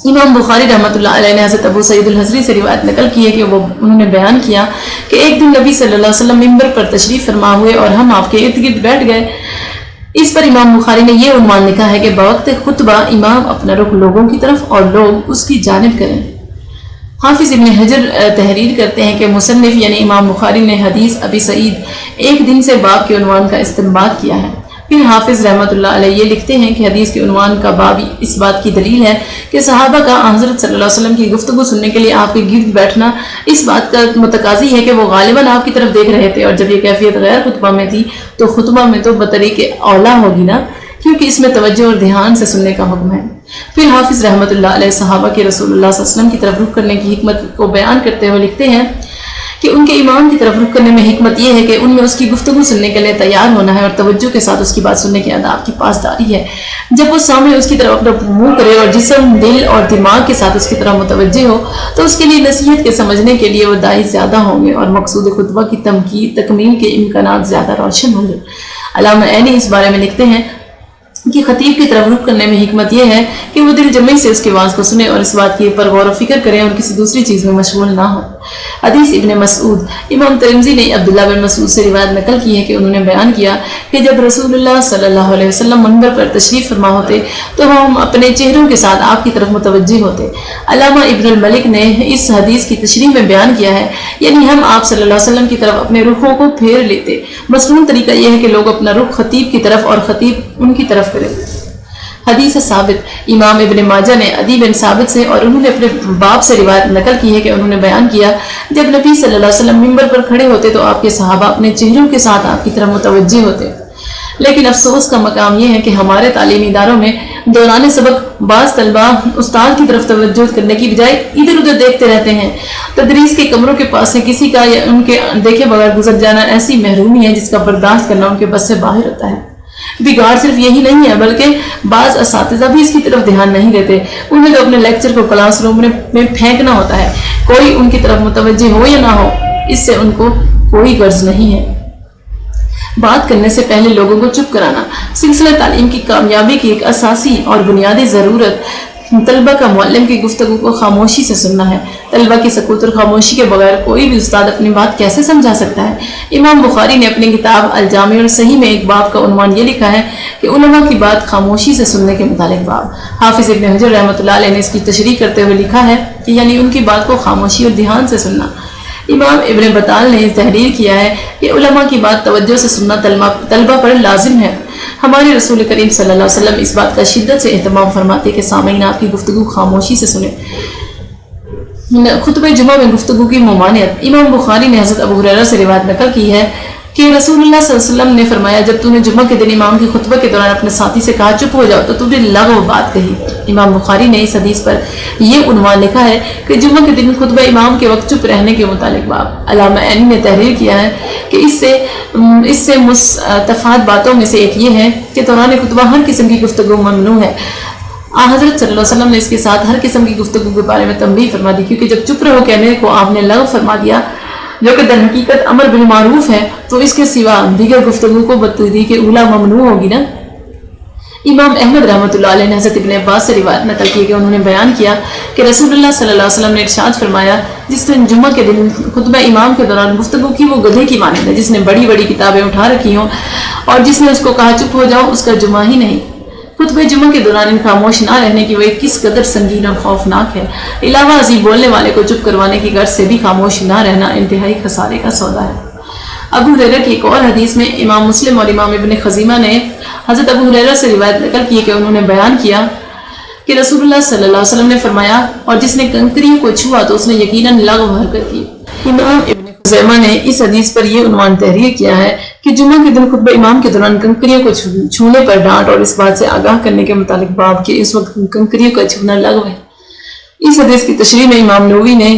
Speaker 1: امام بخاری رحمۃ اللہ علیہ نے حضرت ابو سعید الحضری سے روایت نقل کی ہے کہ انہوں نے بیان کیا کہ ایک دن نبی صلی اللہ علیہ وسلم منبر پر تشریف فرما ہوئے اور ہم آپ کے ارد گرد بیٹھ گئے۔ اس پر امام بخاری نے یہ عنوان لکھا ہے کہ بوقت خطبہ امام اپنا رخ لوگوں کی طرف اور لوگ اس کی جانب کریں۔ حافظ ابن حجر تحریر کرتے ہیں کہ مصنف یعنی امام بخاری نے حدیث ابی سعید ایک دن سے باب کے عنوان کا استنباط کیا ہے۔ پھر حافظ رحمۃ اللہ علیہ یہ لکھتے ہیں کہ حدیث کے عنوان کا باب اس بات کی دلیل ہے کہ صحابہ کا حضرت صلی اللہ علیہ وسلم کی گفتگو سننے کے لیے آپ کے گرد بیٹھنا اس بات کا متقاضی ہے کہ وہ غالباً آپ کی طرف دیکھ رہے تھے، اور جب یہ کیفیت غیر خطبہ میں تھی تو خطبہ میں تو بطریق اولا ہوگی نا، کیونکہ اس میں توجہ اور دھیان سے سننے کا حکم ہے۔ پھر حافظ رحمۃ اللہ علیہ صحابہ کے رسول اللہ صلی اللہ علیہ وسلم کی طرف رخ کرنے کی حکمت کو بیان کرتے ہوئے لکھتے ہیں کہ ان کے امام کی طرف رخ کرنے میں حکمت یہ ہے کہ ان میں اس کی گفتگو سننے کے لیے تیار ہونا ہے اور توجہ کے ساتھ اس کی بات سننے کے آداب کی پاسداری ہے۔ جب وہ سامنے اس کی طرف اپنا منہ کرے اور جسم، دل اور دماغ کے ساتھ اس کی طرف متوجہ ہو تو اس کے لیے نصیحت کے سمجھنے کے لیے وہ داعی زیادہ ہوں گے اور مقصود خطبہ کی تکمیل کے امکانات زیادہ روشن ہوں گے۔ علامہ عینی اس بارے میں لکھتے ہیں کہ خطیب کی طرف رخ کرنے میں حکمت یہ ہے کہ وہ دل جمعی سے اس کے واعظ کو سنے اور اس بات کی پر غور و فکر کریں اور کسی دوسری چیز میں مشغول نہ ہو۔ حدیث ابن مسعود، امام ترمذی نے عبداللہ بن مسعود سے روایت نقل کی ہے کہ انہوں نے بیان کیا کہ جب رسول اللہ صلی اللہ علیہ وسلم منبر پر تشریف فرما ہوتے تو ہم اپنے چہروں کے ساتھ آپ کی طرف متوجہ ہوتے۔ علامہ ابن الملک نے اس حدیث کی تشریح میں بیان کیا ہے یعنی ہم آپ صلی اللہ علیہ وسلم کی طرف اپنے رخوں کو پھیر لیتے۔ مصنون طریقہ یہ ہے کہ لوگ اپنا رخ خطیب کی طرف اور خطیب ان کی طرف کریں۔ حدیث ثابت، امام ابن ماجہ نے عدی بن ثابت سے اور انہوں نے اپنے باپ سے روایت نقل کی ہے کہ انہوں نے بیان کیا جب نبی صلی اللہ علیہ وسلم منبر پر کھڑے ہوتے تو آپ کے صحابہ اپنے چہروں کے ساتھ آپ کی طرف متوجہ ہوتے۔ لیکن افسوس کا مقام یہ ہے کہ ہمارے تعلیمی اداروں میں دوران سبق بعض طلبہ استاد کی طرف توجہ کرنے کی بجائے ادھر ادھر دیکھتے رہتے ہیں۔ تدریس کے کمروں کے پاس سے کسی کا یا ان کے دیکھے بغیر گزر جانا ایسی محرومی ہے جس کا برداشت کرنا ان کے بس سے باہر ہوتا ہے۔ بگاڑ صرف یہی نہیں ہے بلکہ بعض اساتذہ بھی اس کی طرف دھیان نہیں دیتے۔ انہیں تو اپنے لیکچر کو کلاس روم میں پھینکنا ہوتا ہے، کوئی ان کی طرف متوجہ ہو یا نہ ہو اس سے ان کو کوئی غرض نہیں ہے۔ بات کرنے سے پہلے لوگوں کو چپ کرانا۔ سلسلہ تعلیم کی کامیابی کی ایک اساسی اور بنیادی ضرورت طلبہ کا معلم کی گفتگو کو خاموشی سے سننا ہے۔ طلبہ کی سکوت اور خاموشی کے بغیر کوئی بھی استاد اپنی بات کیسے سمجھا سکتا ہے؟ امام بخاری نے اپنی کتاب الجامع الصحیح میں ایک باب کا عنوان یہ لکھا ہے کہ علماء کی بات خاموشی سے سننے کے متعلق باب۔ حافظ ابن حجر رحمۃ اللہ علیہ نے اس کی تشریح کرتے ہوئے لکھا ہے کہ یعنی ان کی بات کو خاموشی اور دھیان سے سننا۔ امام ابن بطال نے تحریر کیا ہے کہ علماء کی بات توجہ سے سننا طلبہ پر لازم ہے۔ ہمارے رسول کریم صلی اللہ علیہ وسلم اس بات کا شدت سے اہتمام فرماتے کہ سامعین آپ کی گفتگو خاموشی سے سنیں۔ خطبہ جمعہ میں گفتگو کی ممانعت۔ امام بخاری نے حضرت ابو ہریرہ سے روایت نقل کی ہے کہ رسول اللہ صلی اللہ علیہ وسلم نے فرمایا جب تو نے جمعہ کے دن امام کی خطبہ کے دوران اپنے ساتھی سے کہا چپ ہو جاؤ تو نے لغو بات کہی۔ امام بخاری نے اس حدیث پر یہ عنوان لکھا ہے کہ جمعہ کے دن خطبہ امام کے وقت چپ رہنے کے متعلق باب۔ علامہ عینی نے تحریر کیا ہے کہ اس سے مستفاد باتوں میں سے ایک یہ ہے کہ دوران خطبہ ہر قسم کی گفتگو ممنوع ہے۔ حضرت صلی اللہ علیہ وسلم نے اس کے ساتھ ہر قسم کی گفتگو کے بارے میں تنبیہ فرما دی، کیونکہ جب چپ رہو کہنے کو آپ نے لغو فرما دیا جو کہ در حقیقت امر بالمعروف ہے تو اس کے سوا دیگر گفتگو کو بطریق اولیٰ ممنوع ہوگی نا۔ امام احمد رحمۃ اللہ علیہ نے حضرت ابن عباس سے روایت نقل کی کہ انہوں نے بیان کیا کہ رسول اللہ صلی اللہ علیہ وسلم نے ارشاد فرمایا جس نے جمعہ کے دن خطبہ امام کے دوران گفتگو کی وہ گدھے کی مانند ہے جس نے بڑی بڑی کتابیں اٹھا رکھی ہوں اور جس نے اس کو کہا چپ ہو جاؤ اس کا جمعہ ہی نہیں۔ خطبہ جمعہ کے دوران ان خاموش نہ رہنے کی وجہ کس قدر سنگین اور خوفناک ہے۔ علاوہ ازیں بولنے والے کو چپ کروانے کی غرض سے بھی خاموش نہ رہنا انتہائی خسارے کا سودا ہے۔ ابو ہریرہ کی ایک اور حدیث میں امام مسلم اور امام ابن خزیمہ نے حضرت ابو ہریرہ سے روایت نقل کی کہ انہوں نے بیان کیا کہ رسول اللہ صلی اللہ علیہ وسلم نے فرمایا اور جس نے کنکریوں کو چھوا تو اس نے یقیناً لغو حرکت کی۔ امام ابن خزیمہ نے اس حدیث پر یہ عنوان تحریر کیا ہے کہ جمعہ کے دن خطبہ امام کے دوران کنکریوں کو چھونے پر ڈانٹ اور اس بات سے آگاہ کرنے کے متعلق باب کہ اس وقت کنکریوں کا چھونا لغو ہے۔ اس حدیث کی تشریح میں امام نووی نے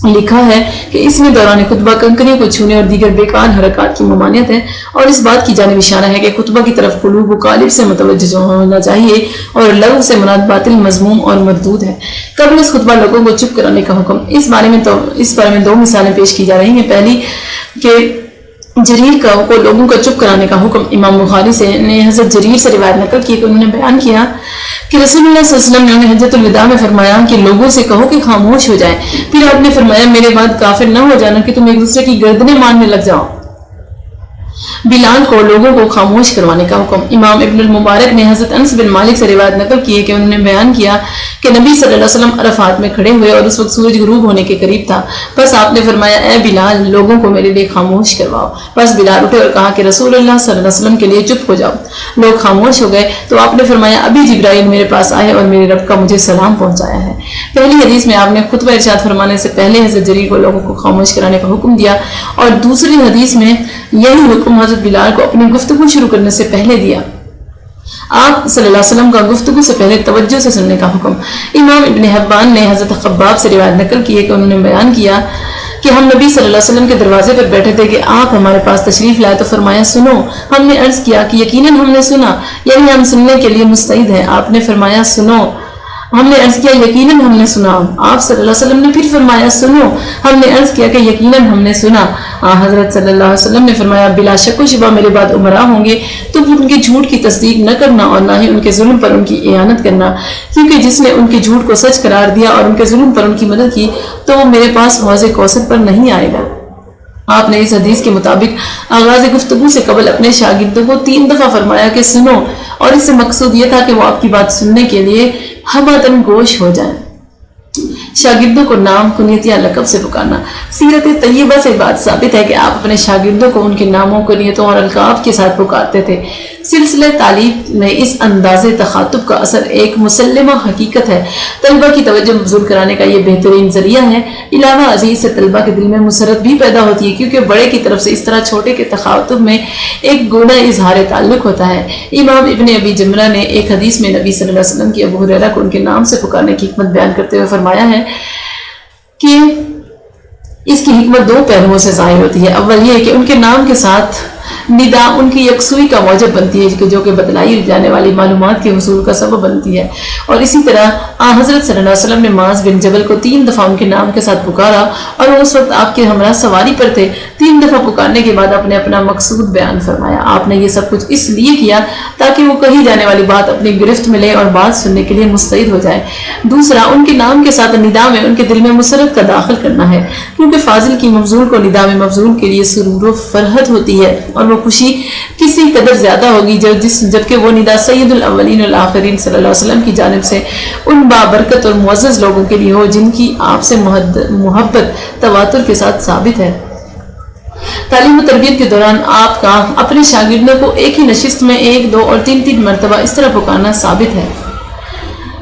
Speaker 1: لکھا ہے کہ اس میں دوران خطبہ کنکریوں کو چھونے اور دیگر بیکار حرکات کی ممانعت ہے اور اس بات کی جانب اشارہ ہے کہ خطبہ کی طرف قلوب و قالب سے متوجہ ہونا چاہیے اور لغو سے مراد باطل مذموم اور مردود ہے۔ قبل اس خطبہ لوگوں کو چپ کرانے کا حکم۔ اس بارے میں دو مثالیں پیش کی جا رہی ہیں۔ پہلی کہ جریر کو لوگوں کو چپ کرانے کا حکم۔ امام بخاری نے حضرت جریر سے روایت نقل کی کہ انہوں نے بیان کیا کہ رسول اللہ صلی اللہ علیہ وسلم نے حجۃ الوداع میں فرمایا کہ لوگوں سے کہو کہ خاموش ہو جائیں، پھر آپ نے فرمایا میرے بعد کافر نہ ہو جانا کہ تم ایک دوسرے کی گردنیں ماننے لگ جاؤ۔ بلال کو لوگوں کو خاموش کروانے کا حکم۔ امام ابن المبارک نے حضرت انس بن مالک سے روایت نقل کی ہے کہ انہوں نے بیان کیا کہ نبی صلی اللہ علیہ وسلم عرفات میں کھڑے ہوئے اور اس وقت سورج غروب ہونے کے قریب تھا۔ بس آپ نے فرمایا اے بلال لوگوں کو میرے لیے خاموش کرواؤ۔ بس بلال اٹھے اور کہا کہ رسول اللہ صلی اللہ علیہ وسلم کے لیے چپ ہو جاؤ۔ لوگ خاموش ہو گئے تو آپ نے فرمایا ابھی جبرائیل میرے پاس آئے اور میرے رب کا مجھے سلام پہنچایا ہے۔ پہلی حدیث میں آپ نے خطبہ ارشاد فرمانے سے پہلے حضرت جریر کو لوگوں کو خاموش کرانے کا حکم دیا اور دوسری حدیث میں یہی حکم حضرت بلال کو اپنی گفتگو شروع کرنے سے پہلے دیا۔ آپ صلی اللہ علیہ وسلم کا گفتگو سے پہلے توجہ سے سننے کا حکم۔ امام ابن حبان نے حضرت خباب سے روایت نقل کی ہے کہ انہوں نے بیان کیا کہ ہم نبی صلی اللہ علیہ وسلم کے دروازے پر بیٹھے تھے کہ آپ ہمارے پاس تشریف لائے تو فرمایا سنو۔ ہم نے عرض کیا کہ یقیناً ہم نے سنا، یعنی ہم سننے کے لیے مستعد ہیں۔ آپ نے فرمایا سنو۔ ہم نے عرض کیا یقیناً ہم نے سنا۔ آپ صلی اللہ علیہ وسلم نے پھر فرمایا سنو۔ ہم نے عرض کیا کہ یقیناً ہم نے سنا۔ حضرت صلی اللہ علیہ وسلم نے فرمایا بلا شک و شبہ میرے بعد امراء ہوں گے، تم ان کے جھوٹ کی تصدیق نہ کرنا اور نہ ہی ان کے ظلم پر ان کی اعانت کرنا، کیونکہ جس نے ان کے جھوٹ کو سچ قرار دیا اور ان کے ظلم پر ان کی مدد کی تو وہ میرے پاس حوض کوثر پر نہیں آئے گا۔ آپ نے اس حدیث کے مطابق آغاز گفتگو سے قبل اپنے شاگردوں کو 3 دفعہ فرمایا کہ سنو، اور اس سے مقصود یہ تھا کہ وہ آپ کی بات سننے کے لیے ہمدن گوش ہو جائیں۔ شاگردوں کو نام، کنیت یا لقب سے پکارنا۔ سیرت طیبہ سے بات ثابت ہے کہ آپ اپنے شاگردوں کو ان کے ناموں، کنیتوں اور القاب کے ساتھ پکارتے تھے۔ سلسلہ تعلیم میں اس انداز تخاطب کا اثر ایک مسلمہ حقیقت ہے۔ طلبہ کی توجہ مبذول کرانے کا یہ بہترین ذریعہ ہے۔ علاوہ ازیں سے طلبہ کے دل میں مسرت بھی پیدا ہوتی ہے، کیونکہ بڑے کی طرف سے اس طرح چھوٹے کے تخاطب میں ایک گوڑا اظہار تعلق ہوتا ہے۔ امام ابن ابی جمرہ نے ایک حدیث میں نبی صلی اللہ علیہ وسلم کی ابو ہریرہ کو ان کے نام سے پکارنے کی حکمت بیان کرتے ہوئے فرمایا ہے کہ اس کی حکمت 2 پہلوؤں سے ظاہر ہوتی ہے۔ اول یہ کہ ان کے نام کے ساتھ ندا ان کی یکسوئی کا موجب بنتی ہے جو کہ بتلائی جانے والی معلومات کے حصول کا سبب بنتی ہے۔ اور اسی طرح حضرت صلی اللہ علیہ وسلم نے معاذ بن جبل کو 3 دفعہ ان کے نام کے ساتھ پکارا اور وہ اس وقت آپ کے ہمراہ سواری پر تھے۔ 3 دفعہ پکارنے کے بعد آپ نے اپنا مقصود بیان فرمایا۔ آپ نے یہ سب کچھ اس لیے کیا تاکہ وہ کہی جانے والی بات اپنی گرفت میں لے اور بات سننے کے لیے مستعد ہو جائے۔ دوسرا، ان کے نام کے ساتھ ندا میں ان کے دل میں مسرت کا داخل کرنا ہے، کیونکہ فاضل کی مفضول کو ندا میں مفضول کے لیے سرور و فرحت ہوتی ہے اور وہ خوشی کسی قدر زیادہ ہوگی جبکہ وہ ندا سید الاولین والآخرین صلی اللہ علیہ وسلم کی جانب سے ان بابرکت اور معزز لوگوں کے لیے ہو جن کی آپ سے محبت تواتر کے ساتھ ثابت ہے۔ تعلیم و تربیت کے دوران آپ کا اپنے شاگردوں کو ایک ہی نشست میں 1، 2 اور 3 مرتبہ اس طرح پکارنا ثابت ہے۔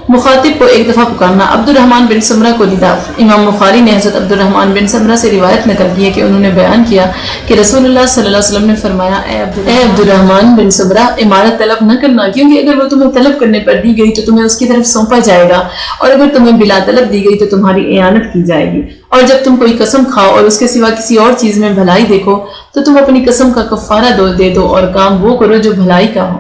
Speaker 1: مخاطب کو 1 دفعہ پکارنا۔ عبد الرحمن بن سمرہ کو ندا۔ امام بخاری نے حضرت عبد الرحمن بن سمرہ سے روایت نقل کی ہے کہ انہوں نے بیان کیا کہ رسول اللہ صلی اللہ علیہ وسلم نے فرمایا، اے عبد الرحمن بن سمرہ، امارت طلب نہ کرنا، کیونکہ اگر وہ تمہیں طلب کرنے پر دی گئی تو تمہیں اس کی طرف سونپا جائے گا، اور اگر تمہیں بلا طلب دی گئی تو تمہاری اعانت کی جائے گی۔ اور جب تم کوئی قسم کھاؤ اور اس کے سوا کسی اور چیز میں بھلائی دیکھو تو تم اپنی قسم کا کفارہ دے دو اور کام وہ کرو جو بھلائی کا ہو۔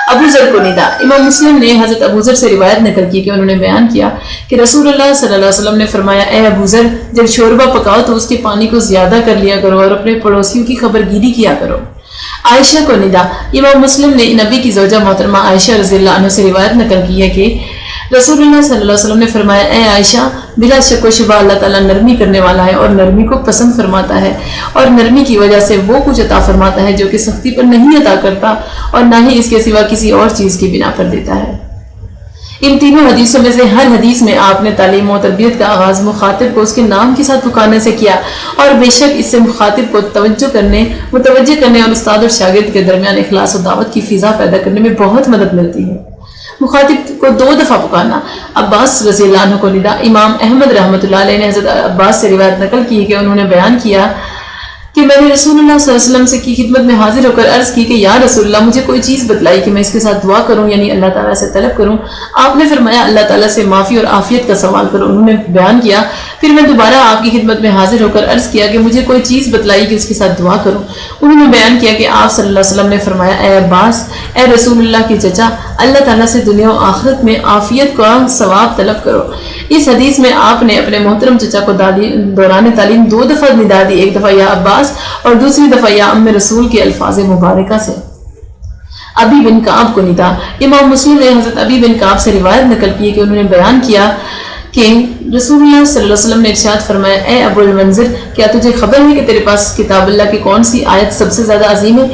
Speaker 1: ابو ذر کو ندا۔ امام مسلم نے حضرت ابو ذر سے روایت نقل کی کہ انہوں نے بیان کیا کہ رسول اللہ صلی اللہ علیہ وسلم نے فرمایا، اے ابو ذر، جب شوربہ پکاؤ تو اس کے پانی کو زیادہ کر لیا کرو اور اپنے پڑوسیوں کی خبرگیری کیا کرو۔ عائشہ کو ندا۔ امام مسلم نے نبی کی زوجہ محترمہ عائشہ رضی اللہ عنہ سے روایت نقل کی ہے کہ رسول اللہ صلی اللہ علیہ وسلم نے فرمایا، اے عائشہ، بلا شک و شبہ اللہ تعالیٰ نرمی کرنے والا ہے اور نرمی کو پسند فرماتا ہے، اور نرمی کی وجہ سے وہ کچھ عطا فرماتا ہے جو کہ سختی پر نہیں عطا کرتا اور نہ ہی اس کے سوا کسی اور چیز کی بنا پر دیتا ہے۔ ان تینوں حدیثوں میں سے ہر حدیث میں آپ نے تعلیم و تربیت کا آغاز مخاطب کو اس کے نام کے ساتھ پکارنے سے کیا، اور بے شک اس سے مخاطب کو متوجہ کرنے اور استاد اور شاگرد کے درمیان اخلاص و دعوت کی فضا پیدا کرنے میں بہت مدد ملتی ہے۔ مخاطب کو 2 دفعہ پکارنا۔ عباس رضی اللہ عنہ کو ندا۔ امام احمد رحمۃ اللہ علیہ نے حضرت عباس سے روایت نقل کی کہ انہوں نے بیان کیا کہ میں نے رسول اللہ صلی اللہ علیہ وسلم کی خدمت میں حاضر ہو کر عرض کی کہ یا رسول اللہ، مجھے کوئی چیز بتلائی کہ میں اس کے ساتھ دعا کروں، یعنی اللہ تعالیٰ سے طلب کروں۔ آپ نے فرمایا، اللہ تعالیٰ سے معافی اور عافیت کا سوال کرو۔ انہوں نے بیان کیا، پھر میں دوبارہ آپ کی خدمت میں حاضر ہو کر عرض کیا کہ مجھے کوئی چیز بتلائی کہ اس کے ساتھ دعا کروں۔ انہوں نے بیان کیا کہ آپ صلی اللہ علیہ وسلم نے فرمایا، اے عباس، اے رسول اللہ کے چچا، اللہ تعالیٰ سے دنیا و آخرت میں عافیت کا ثواب طلب کرو۔ اس حدیث میں آپ نے اپنے محترم چچا کو دوران تعلیم 2 دفعہ ندا دی، 1 دفعہ یا عباس اور دوسری دفعہ یا ام رسول کے الفاظ مبارکہ سے۔ ابی بن کعب کو ندا۔ امام مسلم نے حضرت ابی بن کعب سے روایت نقل کی کہ انہوں نے بیان کیا کہ رسول اللہ صلی اللہ علیہ وسلم نے ارشاد فرمایا، اے ابو المنذر، کیا تجھے خبر ہے کہ تیرے پاس کتاب اللہ کی کون سی آیت سب سے زیادہ عظیم ہے؟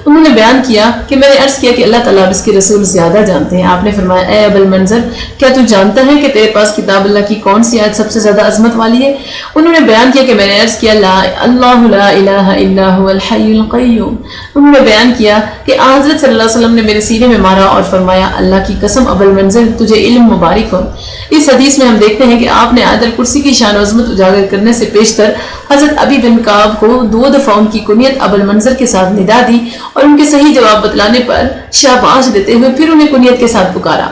Speaker 1: انہوں نے بیان کیا کہ میں نے عرض کیا کہ اللہ تعالیٰ اور اس کے رسول زیادہ جانتے ہیں۔ آپ نے فرمایا، اے ابو المنذر، کیا تو جانتا ہے کہ تیرے پاس کتاب اللہ کی کون سی آیت سب سے زیادہ عظمت والی ہے؟ انہوں نے بیان کیا کہ میں نے عرض کیا، اللہ لا الہ الا هو الحی القیوم۔ انہوں نے بیان کیا کہ حضرت صلی اللہ علیہ وسلم نے میرے سینے میں مارا اور فرمایا، اللہ کی قسم ابو المنذر، تجھے علم مبارک ہو۔ اس حدیث میں ہم دیکھتے ہیں کہ آپ نے آیت الکرسی کی شان و عظمت اجاگر کرنے سے پیشتر حضرت ابی بن کعب کو 2 دفعہ ان کی کنیت ابو المنذر کے ساتھ ندا دی اور ان کے صحیح جواب بتلانے پر شاباش دیتے ہوئے پھر انہیں کنیت کے ساتھ پکارا۔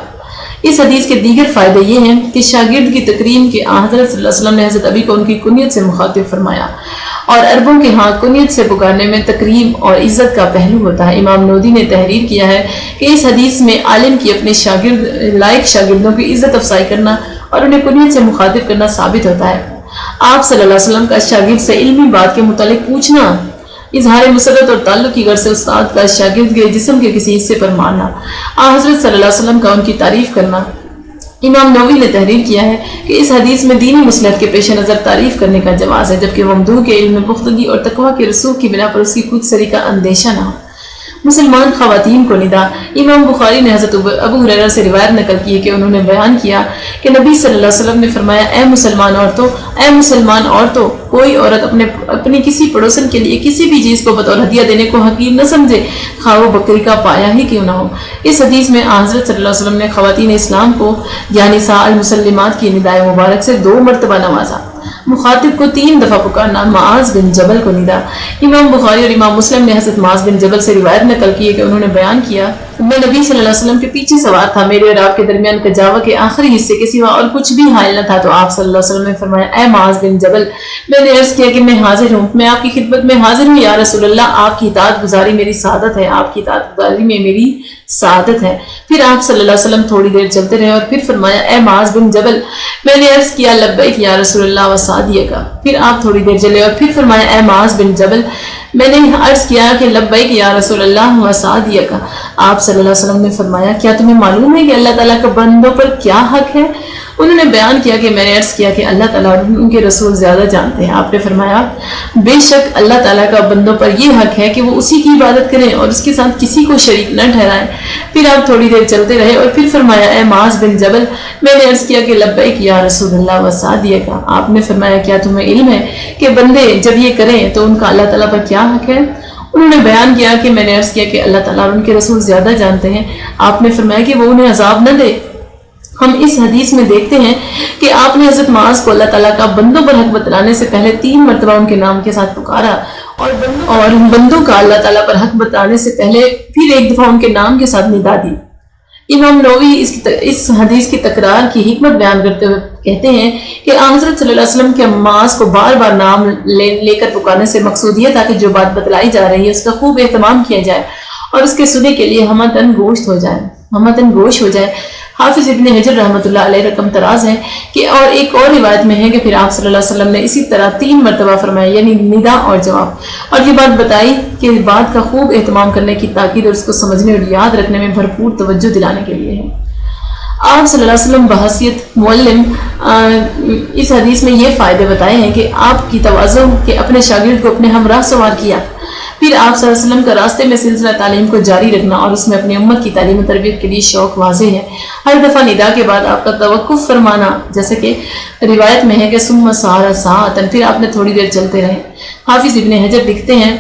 Speaker 1: اس حدیث کے دیگر فائدے یہ ہیں کہ شاگرد کی تکریم کے حضرت صلی اللہ علیہ وسلم نے حضرت ابی کو ان کی کنیت سے مخاطب فرمایا، اور عربوں کے ہاں کنیت سے پکارنے میں تکریم اور عزت کا پہلو ہوتا ہے۔ امام نودی نے تحریر کیا ہے کہ اس حدیث میں عالم کی اپنے لائق شاگردوں کی عزت افزائی کرنا اور انہیں کنیت سے مخاطب کرنا ثابت ہوتا ہے۔ آپ صلی اللہ علیہ وسلم کا شاگرد سے علمی بات کے متعلق پوچھنا، اظہار مسرت اور تعلق کی غرض سے استاد کا شاگرد کے جسم کے کسی حصے پر مارنا، حضرت صلی اللہ علیہ وسلم کا ان کی تعریف کرنا۔ امام نووی نے تحریر کیا ہے کہ اس حدیث میں دینی مصلحت کے پیش نظر تعریف کرنے کا جواز ہے، جبکہ ممدوح کے علم میں پختگی اور تقویٰ کے رسوخ کی بنا پر اس کی خود سری کا اندیشہ نہ ہو۔ مسلمان خواتین کو ندا۔ امام بخاری نے حضرت ابو ہریرہ سے روایت نقل کی ہے کہ انہوں نے بیان کیا کہ نبی صلی اللہ علیہ وسلم نے فرمایا، اے مسلمان عورتوں، کوئی عورت اپنے کسی پڑوسن کے لیے کسی بھی چیز کو بطور ہدیہ دینے کو حقیر نہ سمجھے، خواہ وہ بکری کا پایا ہی کیوں نہ ہو۔ اس حدیث میں حضرت صلی اللہ علیہ وسلم نے خواتین اسلام کو یعنی نساء المسلمات کی ندائے مبارک سے 2 مرتبہ نوازا۔ مخاطب کو 3 دفعہ پکارنا۔ معاذ بن جبل کو ندا۔ امام بخاری اور امام مسلم نے حضرت معاذ بن جبل سے روایت نقل کی ہے کہ انہوں نے بیان کیا میں نبی صلی اللہ علیہ وسلم کے پیچھے سوار تھا، میرے اور آپ کے درمیان کجاوہ کے آخری حصے کے سوا اور کچھ بھی حائل نہ تھا۔ تو آپ صلی اللہ علیہ وسلم نے فرمایا، اے معاذ بن جبل، میں نے عرض کیا کہ میں حاضر ہوں، میں آپ کی خدمت میں حاضر ہوں یا رسول اللہ، آپ کی اطاعت گزاری میری سعادت ہے، آپ کی اطاعت گزاری میں میری سعادت ہے۔ پھر آپ صلی اللہ علیہ وسلم تھوڑی دیر چلتے رہے اور پھر فرمایا، اے معاذ بن جبل، میں نے عرض کیا لبیک یا رسول اللہ وسعدیک۔ پھر آپ تھوڑی دیر چلے اور پھر فرمایا، اے معاذ بن جبل، میں نے عرض کیا کہ لبیک یا رسول اللہ وسعدیک۔ آپ صلی اللہ علیہ وسلم نے فرمایا، کیا تمہیں معلوم ہے کہ اللہ تعالیٰ کا بندوں پر کیا حق ہے؟ انہوں نے بیان کیا کہ میں نے عرض کیا کہ اللہ تعالیٰ اور ان کے رسول زیادہ جانتے ہیں۔ آپ نے فرمایا، بے شک اللہ تعالیٰ کا بندوں پر یہ حق ہے کہ وہ اسی کی عبادت کریں اور اس کے ساتھ کسی کو شریک نہ ٹھہرائیں۔ پھر آپ تھوڑی دیر چلتے رہے اور پھر فرمایا، اے معاذ بن جبل، میں نے عرض کیا کہ لبیک یا رسول اللہ وسعدیک۔ آپ نے فرمایا، کیا تمہیں علم ہے کہ بندے جب یہ کریں تو ان کا اللہ تعالیٰ پر کیا حق ہے؟ انہوں نے بیان کیا کہ میں نے عرض کیا کہ اللہ تعالیٰ اور ان کے رسول زیادہ جانتے ہیں۔ آپ نے فرمایا کہ وہ انہیں عذاب نہ دے۔ ہم اس حدیث میں دیکھتے ہیں کہ آپ نے حضرت معاذ کو اللہ تعالیٰ کا بندوں پر حق بتلانے سے پہلے 3 مرتبہ ان کے نام کے ساتھ پکارا، اور بندوں کا اللہ تعالیٰ پر حق بتلانے سے پہلے پھر ایک دفعہ ان کے نام کے ساتھ ندا دی۔ امام نووی اس حدیث کی تکرار کی حکمت بیان کرتے ہوئے کہتے ہیں کہ حضرت صلی اللہ علیہ وسلم کے معاذ کو بار بار نام لے کر پکارنے سے مقصود یہ تھا کہ جو بات بتلائی جا رہی ہے اس کا خوب اہتمام کیا جائے اور اس کے سننے کے لیے ہمتن گوش ہو جائے۔ حافظ ابن حجر رحمۃ اللہ علیہ رقم تراز ہے کہ اور ایک اور روایت میں ہے کہ پھر آپ صلی اللہ علیہ وسلم نے اسی طرح 3 مرتبہ فرمایا، یعنی ندا اور جواب، اور یہ بات بتائی کہ بات کا خوب اہتمام کرنے کی تاکید اور اس کو سمجھنے اور یاد رکھنے میں بھرپور توجہ دلانے کے لیے ہے۔ آپ صلی اللہ علیہ وسلم بحیثیت معلم اس حدیث میں یہ فائدے بتائے ہیں کہ آپ کی تواضع کہ اپنے شاگرد کو اپنے ہمراہ سوار کیا، پھر آپ صلی اللہ علیہ وسلم کا راستے میں سلسلہ تعلیم کو جاری رکھنا اور اس میں اپنی امت کی تعلیم و تربیت کے لیے شوق واضح ہے۔ ہر دفعہ ندا کے بعد آپ کا توقف فرمانا، جیسے کہ روایت میں ہے کہ ثم سار ساعۃ، پھر آپ نے تھوڑی دیر چلتے رہے۔ حافظ ابن حجر لکھتے ہیں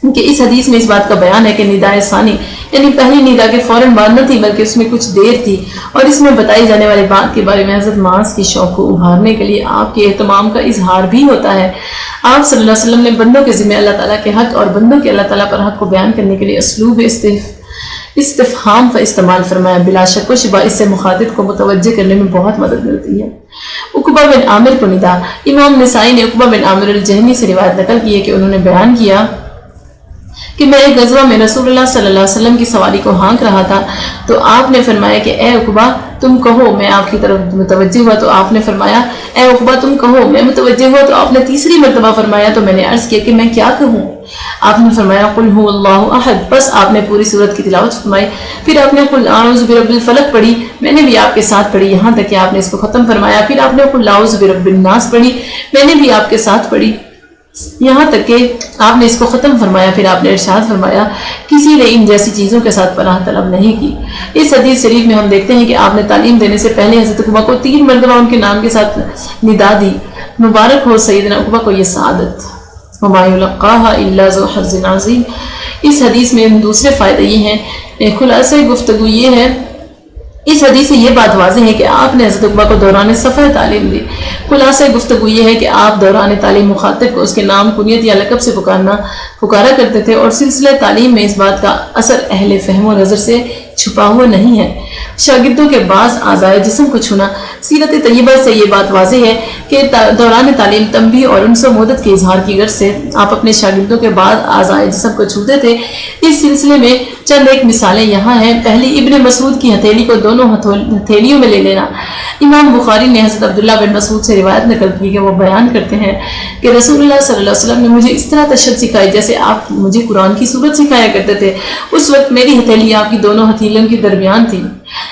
Speaker 1: کہ اس حدیث میں اس بات کا بیان ہے کہ ندائے ثانی یعنی پہلی ندا کے فوراً بعد نہ تھی بلکہ اس میں کچھ دیر تھی، اور اس میں بتائی جانے والی بات کے بارے میں حضرت معاذ کی شوق کو ابھارنے کے لیے آپ کے اہتمام کا اظہار بھی ہوتا ہے۔ آپ صلی اللہ علیہ وسلم نے بندوں کے ذمہ اللہ تعالیٰ کے حق اور بندوں کے اللہ تعالیٰ پر حق کو بیان کرنے کے لیے اسلوب استفہام کا استعمال فرمایا۔ بلا شک و شبہ اس سے مخاطب کو متوجہ کرنے میں بہت مدد ملتی ہے۔ عقبہ بن عامر کو ندا۔ امام نسائی نے عقبہ بن عامر الجہنی سے روایت نقل کی ہے کہ انہوں نے بیان کیا کہ میں ایک غزوہ میں رسول اللہ صلی اللہ علیہ وسلم کی سواری کو ہانک رہا تھا، تو آپ نے فرمایا کہ اے عقبہ تم کہو، میں آپ کی طرف متوجہ ہوا تو آپ نے فرمایا اے عقبہ تم کہو، میں متوجہ ہوا تو آپ نے تیسری مرتبہ فرمایا تو میں نے عرض کیا کہ میں کیا کہوں؟ آپ نے فرمایا قل هو اللہ احد، بس آپ نے پوری سورت کی تلاوت فرمائی، پھر آپ نے قل اعوذ برب الفلق پڑھی، میں نے بھی آپ کے ساتھ پڑھی یہاں تک کہ آپ نے اس کو ختم فرمایا، پھر آپ نے قل اعوذ برب الناس پڑھی، میں نے بھی آپ کے ساتھ پڑھی یہاں تک کہ آپ نے اس کو ختم فرمایا، پھر آپ نے ارشاد فرمایا کسی نے ان جیسی چیزوں کے ساتھ پناہ طلب نہیں کی۔ اس حدیث شریف میں ہم دیکھتے ہیں کہ آپ نے تعلیم دینے سے پہلے حضرت عقبہ کو 3 مرتبہ ان کے نام کے ساتھ ندا دی۔ مبارک ہو سیدنا عقبہ کو یہ سعادت۔ وما یلقاها الا ذو حظ عظیم۔ اس حدیث میں دوسرے فائدے یہ ہیں، خلاصہ گفتگو یہ ہے، اس حدیث سے یہ بات واضح ہے کہ آپ نے حضرت عقبہ کو دوران سفر تعلیم دی۔ خلاصہ گفتگو یہ ہے کہ آپ دوران تعلیم مخاطب کو اس کے نام، کنیت یا لقب سے پکارا کرتے تھے، اور سلسلہ تعلیم میں اس بات کا اثر اہل فہم و نظر سے چھپا ہوا نہیں ہے۔ شاگردوں کے بعض اعضائے جسم کو چھونا، سیرت طیبہ سے یہ بات واضح ہے کہ دوران تعلیم تنبیہ اور انس و مودت کے اظہار کی غرض سے آپ اپنے شاگردوں کے بعض اعضائے جسم کو چھوتے تھے۔ اس سلسلے میں چند ایک مثالیں یہاں ہیں۔ پہلی، ابن مسعود کی ہتھیلی کو دونوں ہتھیلیوں میں لے لینا۔ امام بخاری نے حضرت عبداللہ بن مسعود سے روایت نقل کی کہ وہ بیان کرتے ہیں کہ رسول اللہ صلی اللہ علیہ وسلم نے مجھے اس طرح تشہد سکھائی جیسے آپ مجھے قرآن کی سورت سکھایا کرتے تھے۔ اس وقت میری ہتھیلی آپ کی دونوں ہتھیلیوں کے درمیان تھی۔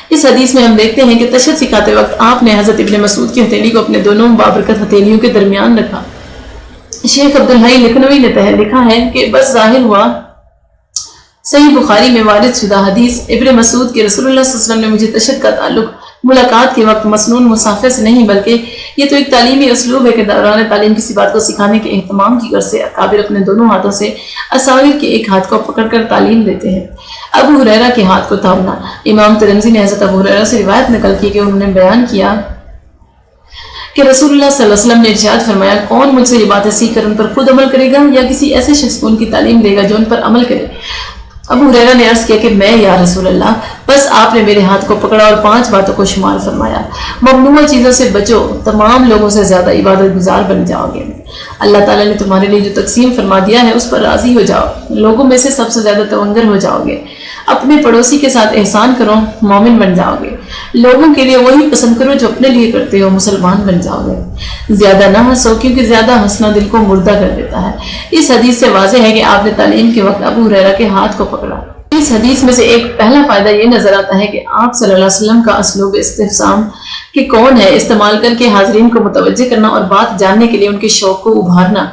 Speaker 1: اس حدیث میں ہم دیکھتے ہیں کہ تشہد سکھاتے وقت آپ نے حضرت ابن مسعود کی ہتھیلی کو اپنے دونوں بابرکت ہتھیلیوں کے درمیان رکھا۔ شیخ عبدالحی لکھنوی نے لکھا ہے کہ بس ظاہر ہوا صحیح بخاری میں وارد شدہ حدیث ابن مسعود کے رسول اللہ صلی اللہ علیہ وسلم نے مجھے تشہد کا تعلق ملاقات کے وقت مسنون مسافے سے نہیں بلکہ یہ تو ایک تعلیمی اسلوب ہے کہ دوران تعلیم کسی بات کو سکھانے کے اہتمام کی غرض سے اکابر اپنے دونوں ہاتھوں سے اصاغر کے ایک ہاتھ کو پکڑ کر تعلیم دیتے ہیں۔ ابو ہریرہ کے ہاتھ کو تھامنا۔ امام ترمذی نے حضرت ابو ہریرہ سے روایت نقل کی کہ انہوں نے بیان کیا کہ رسول اللہ صلی اللہ علیہ وسلم نے ارشاد فرمایا کون مجھ سے یہ باتیں سیکھ کر ان پر خود عمل کرے گا یا کسی ایسے شخص کو ان کی تعلیم دے گا جو ان پر عمل کرے؟ ابو ہریرہ نے عرض کیا کہ میں یا رسول اللہ، بس آپ نے میرے ہاتھ کو پکڑا اور 5 باتوں کو شمار فرمایا، ممنوع چیزوں سے بچو، تمام لوگوں سے زیادہ عبادت گزار بن جاؤ گے، اللہ تعالیٰ نے تمہارے لیے جو تقسیم فرما دیا ہے اس پر راضی ہو جاؤ، لوگوں میں سے سب سے زیادہ تونگر ہو جاؤ گے، اپنے پڑوسی کے ساتھ احسان کرو، مومن بن جاؤ گے، لوگوں کے لیے وہی پسند کرو جو اپنے لیے کرتے ہو، مسلمان بن جاؤ گے، زیادہ نہ ہنسو کیونکہ زیادہ ہنسنا دل کو مردہ کر دیتا ہے۔ اس حدیث سے واضح ہے کہ آپ نے تعلیم کے وقت ابو ہریرہ کے ہاتھ کو پکڑا۔ اس حدیث میں سے ایک پہلا فائدہ یہ نظر آتا ہے کہ آپ صلی اللہ علیہ وسلم کا اسلوب استفسام کہ کون ہے استعمال کر کے حاضرین کو متوجہ کرنا اور بات جاننے کے لیے ان کے شوق کو ابھارنا۔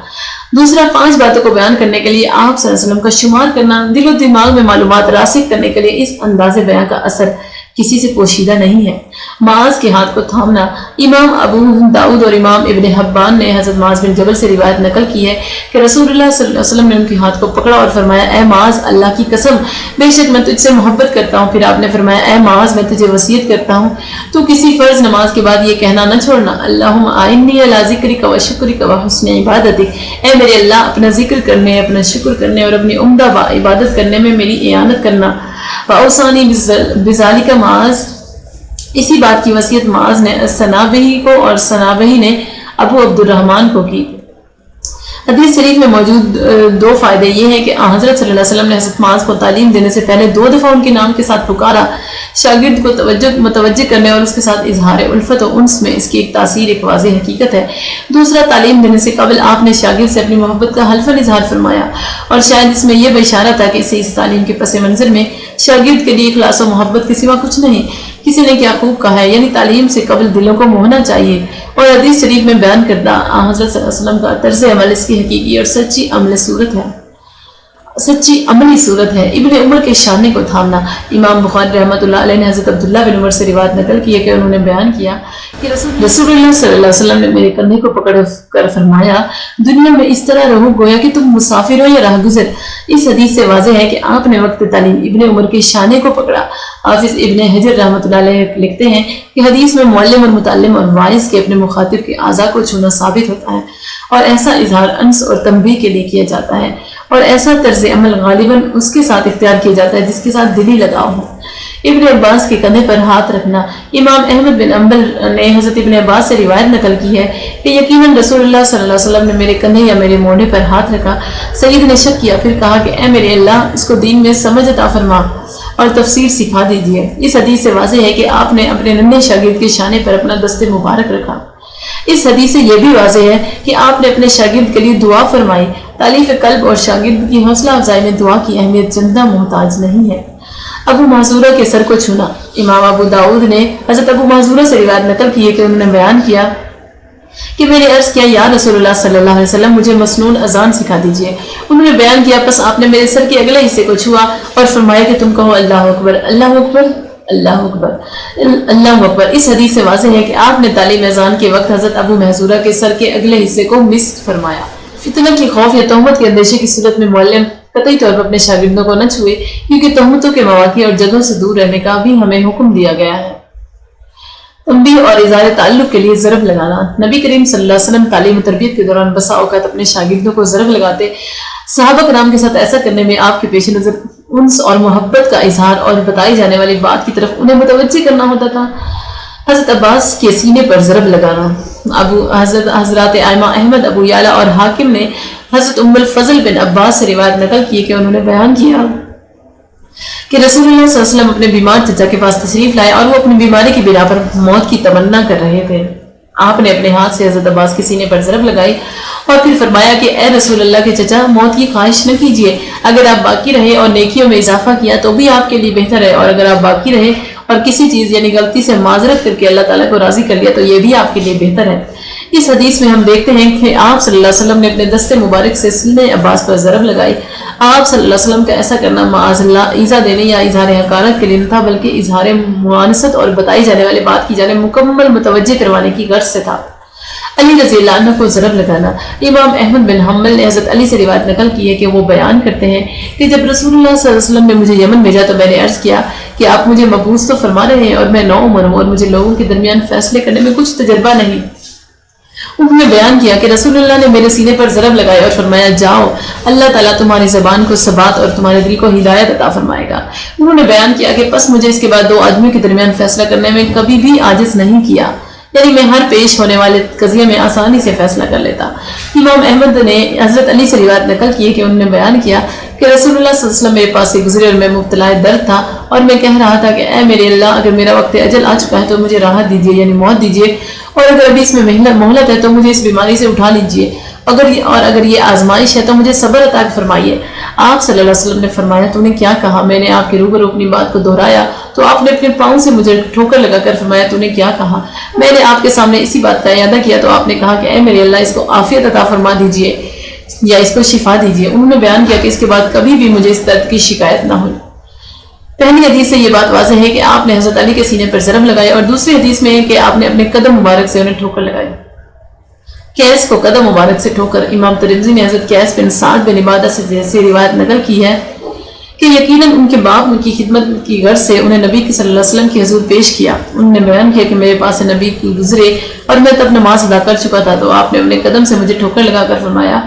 Speaker 1: دوسرا، 5 باتوں کو بیان کرنے کے لیے آپ صلی اللہ علیہ وسلم کا شمار کرنا، دل و دماغ میں معلومات راسخ کرنے کے لیے اس انداز بیان کا اثر کسی سے پوشیدہ نہیں ہے۔ معاذ کے ہاتھ کو تھامنا، امام ابو داؤد اور امام ابن حبان نے حضرت معاذ بن جبل سے روایت نقل کی ہے کہ رسول اللہ صلی اللہ علیہ وسلم نے ان کے ہاتھ کو پکڑا اور فرمایا، اے معاذ، اللہ کی قسم بے شک میں تجھ سے محبت کرتا ہوں۔ پھر آپ نے فرمایا، اے معاذ، میں تجھے وصیت کرتا ہوں تو کسی فرض نماز کے بعد یہ کہنا نہ چھوڑنا، اللہم اعنی علی ذکرک و شکرک و حسن عبادتک، اے میرے اللہ، اپنا ذکر کرنے، اپنا شکر کرنے اور اپنی عمدہ عبادت کرنے میں میری اعانت کرنا۔ وَأَوْصَانِي بِذَلِكَ معاذ، اسی بات کی وصیت معاذ نے سنابحی کو اور سنابحی نے ابو عبد الرحمن کو کی۔ حدیث شریف میں موجود 2 فائدے یہ ہیں کہ حضرت صلی اللہ علیہ وسلم نے حضرت معاذ کو تعلیم دینے سے پہلے 2 دفعہ ان کے نام کے ساتھ پکارا، شاگرد کو متوجہ کرنے اور اس کے ساتھ اظہار الفت و انس میں اس کی ایک تاثیر، ایک واضح حقیقت ہے۔ دوسرا، تعلیم دینے سے قبل آپ نے شاگرد سے اپنی محبت کا حلف اظہار فرمایا اور شاید اس میں یہ بھی اشارہ تھا کہ اسے اس تعلیم کے پس منظر میں شاگرد کے لیے اخلاص و محبت کے سوا کچھ نہیں۔ کسی نے کیا خوب کہا ہے، یعنی تعلیم سے قبل دلوں کو موہنا چاہیے، اور حدیث شریف میں بیان کردہ حضرت صلی اللہ علیہ وسلم کا طرز عمل اس کی حقیقی اور سچی عملی صورت ہے۔ ابن عمر کے شانے کو تھامنا، امام بخاری رحمۃ اللہ علیہ نے حضرت عبداللہ بن عمر سے روایت نقل کی ہے کہ انہوں نے بیان کیا کہ رسول اللہ صلی اللہ علیہ وسلم نے میرے کندھے کو پکڑ کر فرمایا، دنیا میں اس طرح رہو گویا کہ تم مسافر ہو یا راہ گزر۔ اس حدیث سے واضح ہے کہ آپ نے وقت تعلیم ابن عمر کے شانے کو پکڑا۔ حافظ ابن حجر رحمۃ اللہ علیہ لکھتے ہیں کہ حدیث میں معلم اور متعلم اور واعظ کے اپنے مخاطب کے اعضاء کو چھونا ثابت ہوتا ہے، اور ایسا اظہار انس اور تنبیہ کے لیے کیا جاتا ہے، اور ایسا طرز عمل غالباً اس کے ساتھ اختیار کیا جاتا ہے جس کے ساتھ دلی لگاؤ ہو۔ ابن عباس کے کندھے پر ہاتھ رکھنا، امام احمد بن انبل نے حضرت ابن عباس سے روایت نقل کی ہے کہ یقیناً رسول اللہ صلی اللہ علیہ وسلم نے میرے کندھے یا میرے موڑے پر ہاتھ رکھا۔ سید نے شک کیا، پھر کہا کہ اے میرے اللہ، اس کو دین میں سمجھ عطا فرما اور تفسیر سکھا دیجیے۔ اس حدیث سے واضح ہے کہ آپ نے اپنے ننھے شاگرد کے شانے پر اپنا دست مبارک رکھا۔ اس حدیث سے یہ بھی واضح ہے کہ آپ نے اپنے شاگرد کے لیے دعا فرمائی۔ تالیف قلب اور شاگرد کی حوصلہ افزائی میں دعا کی اہمیت چندہ محتاج نہیں ہے۔ ابو معذورہ کے سر کو چھونا، امام ابو داؤد نے حضرت ابو معذورہ سے روایت نقل کی ہے کہ انہوں نے بیان کیا کہ میں نے عرض کیا، یا رسول اللہ صلی اللہ علیہ وسلم، مجھے مسنون اذان سکھا دیجیے۔ انہوں نے بیان کیا، پس آپ نے میرے سر کے اگلے حصے کو چھوا اور فرمایا کہ تم کہو اللہ اکبر، اللہ اکبر، اللہ اکبر، اللہ اکبر۔ اس حدیث سے واضح ہے کہ آپ نے تعلیم اذان کے وقت حضرت ابو محذورہ کے سر کے اگلے حصے کو مسح فرمایا۔ فتنہ کی خوف یا تہمت کے اندیشے کی صورت میں معلم قطعی طور پر اپنے شاگردوں کو نہ چھوئے، کیونکہ تہمتوں کے مواقع اور جگہوں سے دور رہنے کا بھی ہمیں حکم دیا گیا ہے۔ تنبیہ اور اظہار تعلق کے لیے ضرب لگانا، نبی کریم صلی اللہ علیہ وسلم تعلیم و تربیت کے دوران بسا اوقات اپنے شاگردوں کو ضرب لگاتے۔ صحابہ کرام کے ساتھ ایسا کرنے میں آپ کے پیش نظر انس اور محبت کا اظہار اور بتائی جانے والی بات کی طرف انہیں متوجہ کرنا ہوتا تھا۔ حضرت عباس کے سینے پر ضرب لگانا، حضرات ائمہ احمد، ابو یعلا اور حاکم نے حضرت ام الفضل بن عباس سے روایت نقل کی کہ انہوں نے بیان کیا کہ رسول اللہ صلی اللہ علیہ وسلم اپنے بیمار چچا کے پاس تشریف لائے اور وہ اپنی بیماری کی بنا پر موت کی تمنا کر رہے تھے۔ آپ نے اپنے ہاتھ سے حضرت عباس کے سینے پر ضرب لگائی اور پھر فرمایا کہ اے رسول اللہ کے چچا، موت کی خواہش نہ کیجیے، اگر آپ باقی رہے اور نیکیوں میں اضافہ کیا تو بھی آپ کے لیے بہتر ہے، اور اگر آپ باقی رہے اور کسی چیز یعنی غلطی سے معذرت کر کے اللہ تعالیٰ کو راضی کر لیا تو یہ بھی آپ کے لیے بہتر ہے۔ اس حدیث میں ہم دیکھتے ہیں کہ آپ صلی اللہ علیہ وسلم نے اپنے دست مبارک سے سینے عباس پر ضرب لگائی۔ آپ صلی اللہ علیہ وسلم کا ایسا کرنا معاذ اللہ ایذا دینے یا اظہار حقارت کے لیے نہ تھا، بلکہ اظہار موانست اور بتائی جانے والی بات کی جانب مکمل متوجہ کروانے کی غرض سے تھا۔ علی رضی اللہ عنہ کو ضرب لگانا، امام احمد بن حنبل نے حضرت علی سے روایت نقل کی ہے کہ وہ بیان کرتے ہیں کہ جب رسول اللہ صلی اللہ علیہ وسلم نے مجھے یمن بھیجا تو میں نے عرض کیا کہ آپ مجھے مبعوث تو فرما رہے ہیں اور میں نو عمر ہوں اور مجھے لوگوں کے درمیان فیصلے کرنے میں کچھ تجربہ نہیں، انہوں نے بیان کیا کہ رسول اللہ نے میرے سینے پر ضرب لگائی اور فرمایا جاؤ، اللہ تعالیٰ تمہاری زبان کو ثبات اور تمہارے دل کو ہدایت عطا فرمائے گا۔ انہوں نے بیان کیا کہ پس مجھے اس کے بعد دو آدمیوں کے درمیان فیصلہ کرنے میں کبھی بھی عاجز نہیں کیا، یعنی میں ہر پیش ہونے والے قضیے میں آسانی سے فیصلہ کر لیتا۔ امام احمد نے حضرت علی سے روایت نقل کی کہ انہوں نے بیان کیا کہ رسول اللہ صلی اللہ علیہ وسلم میرے پاس سے گزرے اور میں مبتلا درد تھا اور میں کہہ رہا تھا کہ اے میرے اللہ، اگر میرا وقت اجل آ چکا ہے تو مجھے راحت دیجیے، یعنی موت دیجیے، اور اگر ابھی اس میں مہلت ہے تو مجھے اس بیماری سے اٹھا لیجیے، اگر یہ آزمائش ہے تو مجھے صبر عطا فرمائیے۔ آپ صلی اللہ علیہ وسلم نے فرمایا تو نے کیا کہا؟ میں نے آپ کے روبرو اپنی بات کو دہرایا تو آپ نے اپنے پاؤں سے مجھے ٹھوکر لگا کر فرمایا تو نے کیا کہا؟ میں نے آپ کے سامنے اسی بات کا اعادہ کیا تو آپ نے کہا کہ اے میرے اللہ، اس کو عافیت عطا فرما دیجیے یا اس کو شفا دیجیے۔ انہوں نے بیان کیا کہ اس کے بعد کبھی بھی مجھے اس درد کی شکایت نہ ہوئی۔ پہلی حدیث سے یہ بات واضح ہے کہ آپ نے حضرت علی کے سینے پر ضرب لگائی، اور دوسری حدیث میں ہے کہ آپ نے اپنے قدم مبارک سے انہیں ٹھوکر لگائی۔ قیس کو قدم مبارک سے ٹھوکر، امام ترمذی نے حضرت قیس بن سعد بن عبادہ سے روایت نقل کی ہے کہ یقیناً ان کے باپ ان کی خدمت کی غرض سے انہیں نبی صلی اللہ علیہ وسلم کی حضور پیش کیا۔ انہوں نے بیان کیا کہ میرے پاس سے نبی گزرے اور میں تب نماز ادا کر چکا تھا تو آپ نے اپنے قدم سے مجھے ٹھوکر لگا کر فرمایا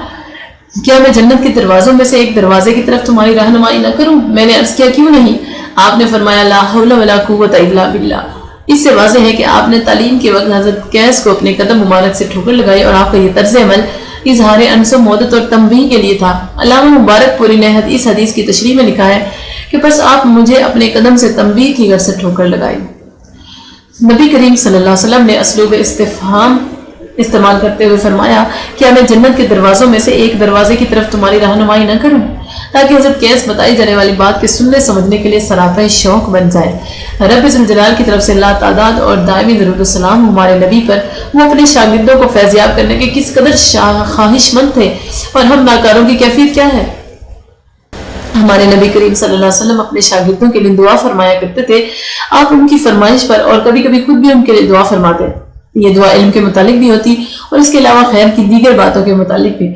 Speaker 1: کیا میں جنت کے دروازوں میں سے ایک دروازے کی طرف تمہاری رہنمائی نہ کروں؟ میں نے عرض کیا کیوں نہیں؟ آپ نے فرمایا لا حول ولا قوت الا باللہ۔ اس سے واضح ہے کہ آپ نے تعلیم کے وقت حضرت قیس کو اپنے قدم مبارک سے ٹھوکر لگائی، اور آپ کا یہ طرز عمل اظہار انس و مودت اور تنبیہ کے لیے تھا۔ علامہ مبارک پوری نے اس حدیث کی تشریح میں لکھا ہے کہ بس آپ مجھے اپنے قدم سے تنبیہ کی غرض سے ٹھوکر لگائی۔ نبی کریم صلی اللہ علیہ وسلم نے اسلوب استفہام استعمال کرتے ہوئے فرمایا کیا میں جنت کے دروازوں میں سے ایک دروازے کی طرف تمہاری رہنمائی نہ کروں؟ تاکہ حضرت قیس بتائی جانے والی بات کے سننے سمجھنے کے لیے سراپہ شوق بن جائے۔ رب ذوالجلال کی طرف سے لا تعداد اور دائمی درود السلام ہمارے نبی پر، وہ اپنے شاگردوں کو فیضیاب کرنے کے کس قدر خواہش مند تھے، اور ہم ناکاروں کی کیفیت کیا ہے؟ ہمارے نبی کریم صلی اللہ علیہ وسلم اپنے شاگردوں کے لیے دعا فرمایا کرتے تھے۔ آپ ان کی فرمائش پر اور کبھی کبھی خود بھی ان کے لیے دعا فرماتے۔ یہ دعا علم کے متعلق بھی ہوتی اور اس کے علاوہ خیر کی دیگر باتوں کے متعلق بھی۔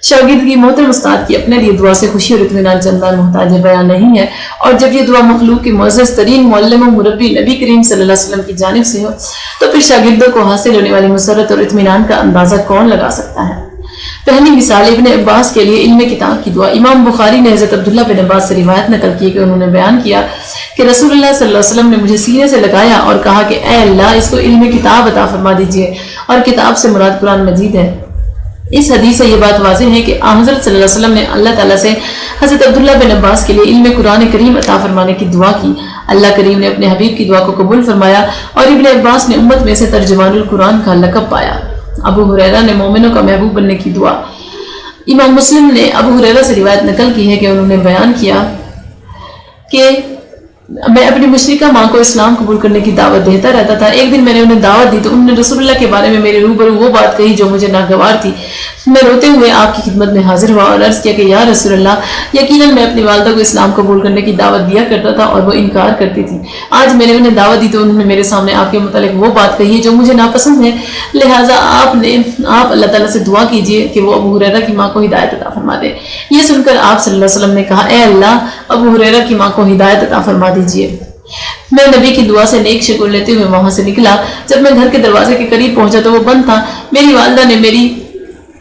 Speaker 1: شاگرد کی محترم استاد کی اپنے لیے دعا سے خوشی اور اطمینان چندان محتاج بیان نہیں ہے، اور جب یہ دعا مخلوق کے معزز ترین معلم و مربی نبی کریم صلی اللہ علیہ وسلم کی جانب سے ہو تو پھر شاگردوں کو حاصل ہونے والی مسرت اور اطمینان کا اندازہ کون لگا سکتا ہے؟ پہلی مثال ابن عباس کے لیے علم کتاب کی دعا۔ امام بخاری نے حضرت عبداللہ بن عباس سے روایت نقل کی کہ انہوں نے بیان کیا کہ رسول اللہ صلی اللہ علیہ وسلم نے مجھے سینے سے لگایا اور کہا کہ اے اللہ، اس کو علم کتاب عطا فرما دیجئے، اور کتاب سے مراد قرآن مجید ہے۔ اس حدیث سے یہ بات واضح ہے کہ حضرت صلی اللہ علیہ وسلم نے اللہ تعالیٰ سے حضرت عبداللہ بن عباس کے لیے علم قرآن کریم عطا فرمانے کی دعا کی۔ اللہ کریم نے اپنے حبیب کی دعا کو قبول فرمایا، اور ابن عباس نے امت میں سے ترجمان القرآن کا لقب پایا۔ ابو ہریرہ نے مومنوں کا محبوب بننے کی دعا۔ امام مسلم نے ابو ہریرہ سے روایت نقل کی ہے کہ انہوں نے بیان کیا کہ میں اپنی مشرکہ ماں کو اسلام قبول کرنے کی دعوت دیتا رہتا تھا۔ ایک دن میں نے انہیں دعوت دی تو انہوں نے رسول اللہ کے بارے میں میرے روبرو وہ بات کہی جو مجھے ناگوار تھی۔ میں روتے ہوئے آپ کی خدمت میں حاضر ہوا اور عرض کیا کہ یا رسول اللہ، یقیناً میں اپنی والدہ کو اسلام قبول کرنے کی دعوت دیا کرتا تھا اور وہ انکار کرتی تھی۔ آج میں نے انہیں دعوت دی تو انہوں نے میرے سامنے آپ کے متعلق وہ بات کہی جو مجھے ناپسند ہے، لہٰذا آپ اللہ تعالیٰ سے دعا کیجئے کہ وہ ابو ہریرہ کی ماں کو ہدایت عطا فرما دے۔ یہ سن کر آپ صلی اللہ علیہ وسلم نے کہا اے اللہ، ابو ہریرہ کی ماں کو ہدایت عطا فرما دیجئے۔ میں نبی کی دعا سے نیک شگون لیتے ہوئے وہاں سے نکلا۔ جب میں گھر کے دروازے کے قریب پہنچا تو وہ بند تھا۔ میری والدہ نے میری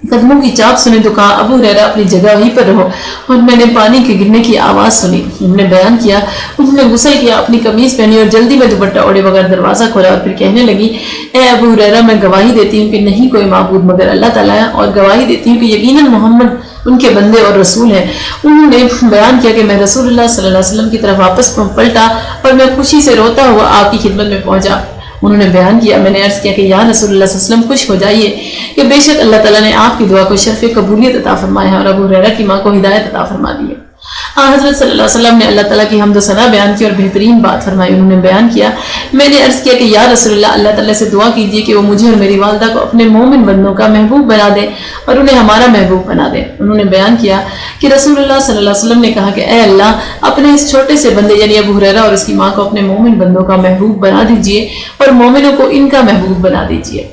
Speaker 1: قدموں کی چاپ سنی تو کہا ابو ہریرہ اپنی جگہ وہیں پر رہو، اور میں نے پانی کے گرنے کی آواز سنی۔ انہوں نے بیان کیا انہوں نے غسل کیا، اپنی قمیض پہنی اور جلدی میں دوپٹہ اوڑھے بغیر دروازہ کھولا اور پھر کہنے لگی اے ابو ہریرہ، میں گواہی دیتی ہوں کہ نہیں کوئی معبود مگر اللہ تعالیٰ ہے، اور گواہی دیتی ہوں کہ یقیناً محمد ان کے بندے اور رسول ہیں۔ انہوں نے بیان کیا کہ میں رسول اللہ صلی اللہ علیہ وسلم کی طرف واپس پلٹا اور میں خوشی سے روتا ہوا آپ کی خدمت میں پہنچا۔ انہوں نے بیان کیا میں نے عرض کیا کہ یا رسول اللہ صلی اللہ علیہ وسلم، خوش ہو جائیے کہ بے شک اللہ تعالیٰ نے آپ کی دعا کو شرف قبولیت عطا فرمایا ہے اور ابو ہریرہ کی ماں کو ہدایت عطا فرما دی ہے۔ حضرت صلی اللہ علیہ وسلم نے اللہ تعالیٰ کی حمد و ثنا بیان کی اور بہترین بات فرمائی۔ انہوں نے بیان کیا میں نے عرض کیا کہ یا رسول اللہ، اللہ تعالیٰ سے دعا کیجیے کہ وہ مجھے اور میری والدہ کو اپنے مومن بندوں کا محبوب بنا دے اور انہیں ہمارا محبوب بنا دے۔ انہوں نے بیان کیا کہ رسول اللہ صلی اللہ علیہ وسلم نے کہا کہ اے اللہ، اپنے اس چھوٹے سے بندے یعنی ابو ہریرہ اور اس کی ماں کو اپنے مومن بندوں کا محبوب بنا دیجیے اور مومنوں کو ان کا محبوب بنا دیجیے۔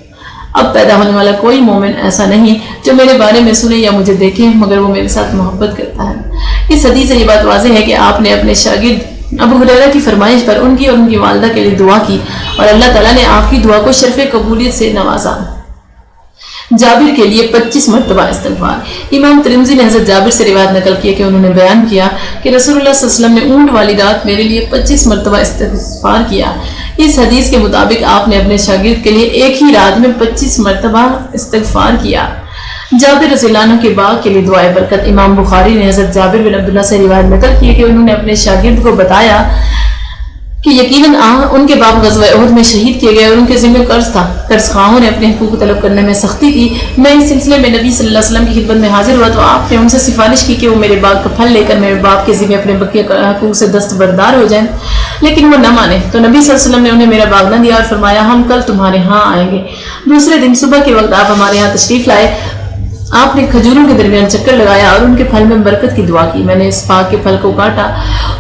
Speaker 1: اب پیدا ہونے والا کوئی مومن ایسا نہیں جو میرے بارے میں سنے یا مجھے دیکھے مگر وہ میرے ساتھ محبت کرتا ہے۔ اس حدیث سے یہ بات واضح ہے کہ آپ نے اپنے شاگرد ابو ہریرہ کی فرمائش پر ان کی اور ان کی والدہ کے لیے دعا کی اور اللہ تعالیٰ نے آپ کی دعا کو شرف قبولیت سے نوازا۔ جابر کے لیے 25 مرتبہ استغفار۔ امام ترمذی نے حضرت جابر سے روایت نقل کی کہ انہوں نے بیان کیا کہ رسول اللہ صلی اللہ علیہ وسلم نے اونٹ والی رات میرے لیے 25 مرتبہ استغفار کیا۔ اس حدیث کے مطابق آپ نے اپنے شاگرد کے لیے ایک ہی رات میں 25 مرتبہ استغفار کیا۔ جابر رضی اللہ عنہ کے باغ کے لیے دعائے برکت۔ امام بخاری نے حضرت جابر بن عبداللہ سے روایت نقل کی کہ انہوں نے اپنے شاگرد کو بتایا کہ یقیناً ان کے باپ غزوہ احد میں شہید کیے گئے اور ان کے ذمہ قرض تھا۔ قرض خواہوں نے اپنے حقوق طلب کرنے میں سختی کی۔ میں اس سلسلے میں نبی صلی اللہ علیہ وسلم کی خدمت میں حاضر ہوا تو آپ نے ان سے سفارش کی کہ وہ میرے باغ کا پھل لے کر میرے باپ کے ذمہ اپنے بقیہ حقوق سے دستبردار ہو جائیں، لیکن وہ نہ مانے۔ تو نبی صلی اللہ علیہ وسلم نے انہیں میرا باغ نہ دیا اور فرمایا ہم کل تمہارے ہاں آئیں گے۔ دوسرے دن صبح کے وقت آپ ہمارے ہاں تشریف لائے۔ آپ نے کھجوروں کے درمیان چکر لگایا اور ان کے پھل میں برکت کی دعا کی۔ میں نے اس باغ کے پھل کو کاٹا،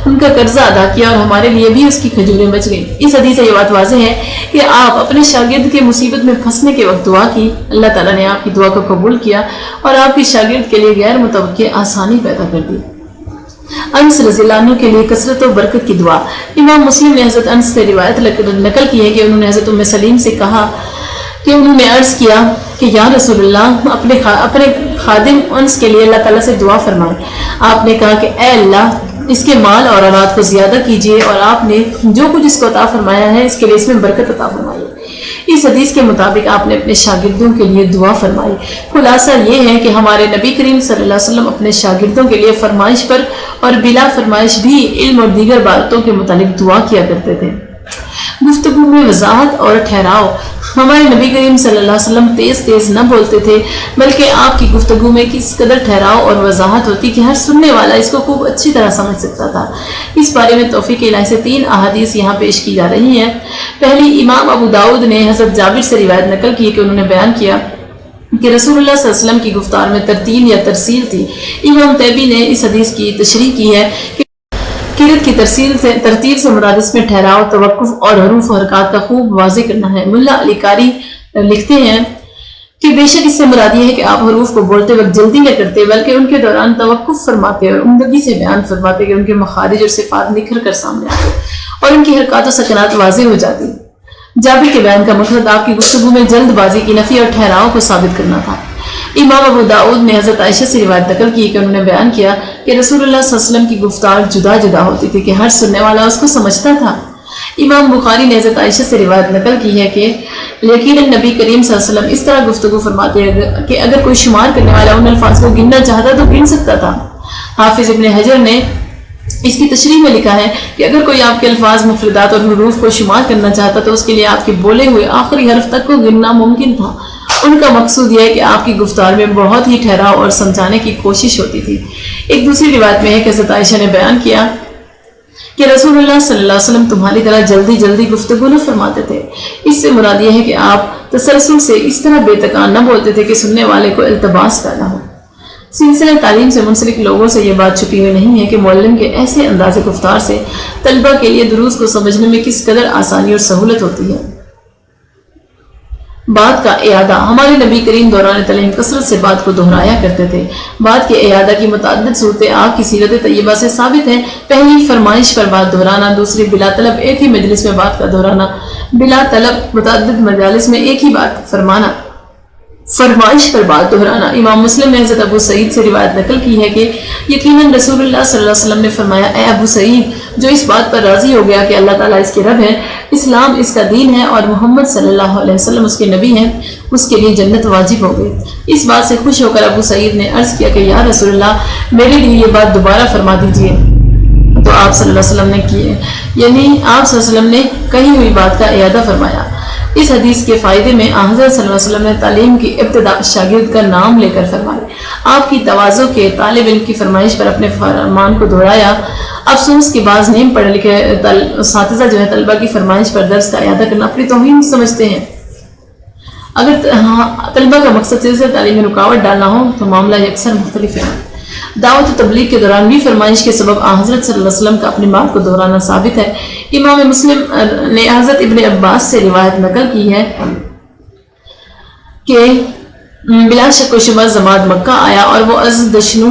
Speaker 1: ان کا قرضہ ادا کیا اور ہمارے لیے بھی اس کی کھجوریں بچ گئیں۔ اس حدیث سے یہ بات واضح ہے کہ آپ اپنے شاگرد کے مصیبت میں پھنسنے کے وقت دعا کی، اللہ تعالیٰ نے آپ کی دعا کو قبول کیا اور آپ کی شاگرد کے لیے غیر متوقع آسانی پیدا کر دی۔ انس رضی اللہ عنہ کے لیے کثرت و برکت کی دعا۔ امام مسلم نے حضرت انس سے روایت نقل کی ہے کہ انہوں نے حضرت ام سلیم سے کہا کہ انہوں نے عرض کیا کہ یا رسول اللہ اپنے خادم انس کے لیے اللہ تعالیٰ سے دعا فرمائیں۔ آپ نے کہا کہ اے اللہ اس کے مال اور اولاد کو زیادہ کیجیے اور آپ نے جو کچھ اس کو عطا فرمایا ہے اس کے لیے اس میں برکت عطا فرمائیے۔ اس حدیث کے مطابق آپ نے اپنے شاگردوں کے لیے دعا فرمائی۔ خلاصہ یہ ہے کہ ہمارے نبی کریم صلی اللہ علیہ وسلم اپنے شاگردوں کے لیے فرمائش پر اور بلا فرمائش بھی علم اور دیگر باتوں کے متعلق دعا کیا کرتے تھے۔ گفتگو میں وضاحت اور ٹھہراؤ۔ ہمارے نبی کریم صلی اللہ علیہ وسلم تیز تیز نہ بولتے تھے، بلکہ آپ کی گفتگو میں کس قدر ٹھہراؤ اور وضاحت ہوتی کہ ہر سننے والا اس کو خوب اچھی طرح سمجھ سکتا تھا۔ اس بارے میں توفیق الہی سے 3 احادیث یہاں پیش کی جا رہی ہیں۔ پہلی امام ابو داؤد نے حضرت جابر سے روایت نقل کی کہ انہوں نے بیان کیا کہ رسول اللہ صلی اللہ علیہ وسلم کی گفتار میں ترتیل یا ترسیل تھی۔ امام طیبی نے اس حدیث کی تشریح کی ہے کہ قرأت کی ترتیل سے مراد اس میں ٹھہراؤ، توقف اور حروف و حرکات کا خوب واضح کرنا ہے۔ ملا علی قاری لکھتے ہیں کہ بے شک اس سے مراد یہ ہے کہ آپ حروف کو بولتے وقت جلدی نہ کرتے بلکہ ان کے دوران توقف فرماتے اور عمدگی سے بیان فرماتے کہ ان کے مخارج اور صفات نکھر کر سامنے آتے اور ان کی حرکات و سکنات واضح ہو جاتی۔ جابر کے بیان کا مقصد آپ کی گفتگو میں جلد بازی کی نفی اور ٹھہراؤ کو ثابت کرنا تھا۔ امام ابو داؤد نے حضرت عائشہ سے روایت نقل کی کہ انہوں نے بیان کیا کہ رسول اللہ صلی اللہ علیہ وسلم کی گفتار جدا جدا ہوتی تھی کہ ہر سننے والا اس کو سمجھتا تھا۔ امام بخاری نے حضرت عائشہ سے روایت نقل کی ہے کہ یقیناً نبی کریم صلی اللہ علیہ وسلم اس طرح گفتگو فرماتے ہیں کہ اگر کوئی شمار کرنے والا ان الفاظ کو گننا چاہتا تو گن سکتا تھا۔ حافظ ابن حجر نے اس کی تشریح میں لکھا ہے کہ اگر کوئی آپ کے الفاظ، مفردات اور حروف کو شمار کرنا چاہتا تو اس کے لیے آپ کے بولے ہوئے آخری حرف تک کو گننا ممکن تھا۔ ان کا مقصود یہ ہے کہ آپ کی گفتار میں بہت ہی ٹھہراؤ اور سمجھانے کی کوشش ہوتی تھی۔ ایک دوسری روایت میں ہے کہ حضرت عائشہ نے بیان کیا کہ رسول اللہ صلی اللہ علیہ وسلم تمہاری طرح جلدی جلدی گفتگو نہ فرماتے تھے۔ اس سے مراد یہ ہے کہ آپ تسلسل سے اس طرح بے تکان نہ بولتے تھے کہ سننے والے کو التباس پیدا ہو۔ سلسلہ تعلیم سے منسلک لوگوں سے یہ بات چھپی ہوئی نہیں ہے کہ معلم کے ایسے انداز گفتار سے طلبہ کے لیے دروس کو سمجھنے میں کس قدر آسانی اور سہولت ہوتی ہے۔ بات کا اعادہ۔ ہمارے نبی کریم دوران تعلیم کثرت سے بات کو دہرایا کرتے تھے۔ بات کے اعادہ کی متعدد صورتیں آپ کی سیرت طیبہ سے ثابت ہیں۔ پہلی، فرمائش پر بات دہرانا۔ دوسری، بلا طلب ایک ہی مجلس میں بات کا دہرانا۔ بلا طلب متعدد مجالس میں ایک ہی بات فرمانا۔ فرمائش پر بات دہرانا۔ امام مسلم نے حضرت ابو سعید سے روایت نقل کی ہے کہ یقیناً رسول اللہ صلی اللہ علیہ وسلم نے فرمایا اے ابو سعید، جو اس بات پر راضی ہو گیا کہ اللہ تعالیٰ اس کے رب ہے، اسلام اس کا دین ہے اور محمد صلی اللہ علیہ وسلم اس کے نبی ہیں، اس کے لیے جنت واجب ہو گئی۔ اس بات سے خوش ہو کر ابو سعید نے عرض کیا کہ یا رسول اللہ، میرے لیے یہ بات دوبارہ فرما دیجیے۔ تو آپ صلی اللہ علیہ وسلم نے کیے، یعنی آپ صلی اللہ علیہ وسلم نے کہی ہوئی بات کا اعادہ فرمایا۔ اس حدیث کے فائدے میں حضرت صلی اللہ علیہ وسلم نے تعلیم کی ابتدا شاگرد کا نام لے کر فرمائی۔ آپ کی تواضع کے طالب علم کی فرمائش پر اپنے فرمان کو دہرایا۔ افسوس کہ بعض نیم پڑھے لکھے اساتذہ جو ہے طلبہ کی فرمائش پر درس کا اعادہ کرنا اپنی توہین سمجھتے ہیں۔ اگر طلبہ کا مقصد صرف تعلیم میں رکاوٹ ڈالنا ہو تو معاملہ یکسر مختلف ہے۔ دعوت و تبلیغ کے دوران بھی فرمائش کے سبب حضرت صلی اللہ علیہ وسلم کا اپنی بات کو دہرانا ثابت ہے۔ امام مسلم نے حضرت ابن عباس سے روایت نقل کی ہے کہ بلا شک و شبہ زماد مکہ آیا اور وہ از دشنو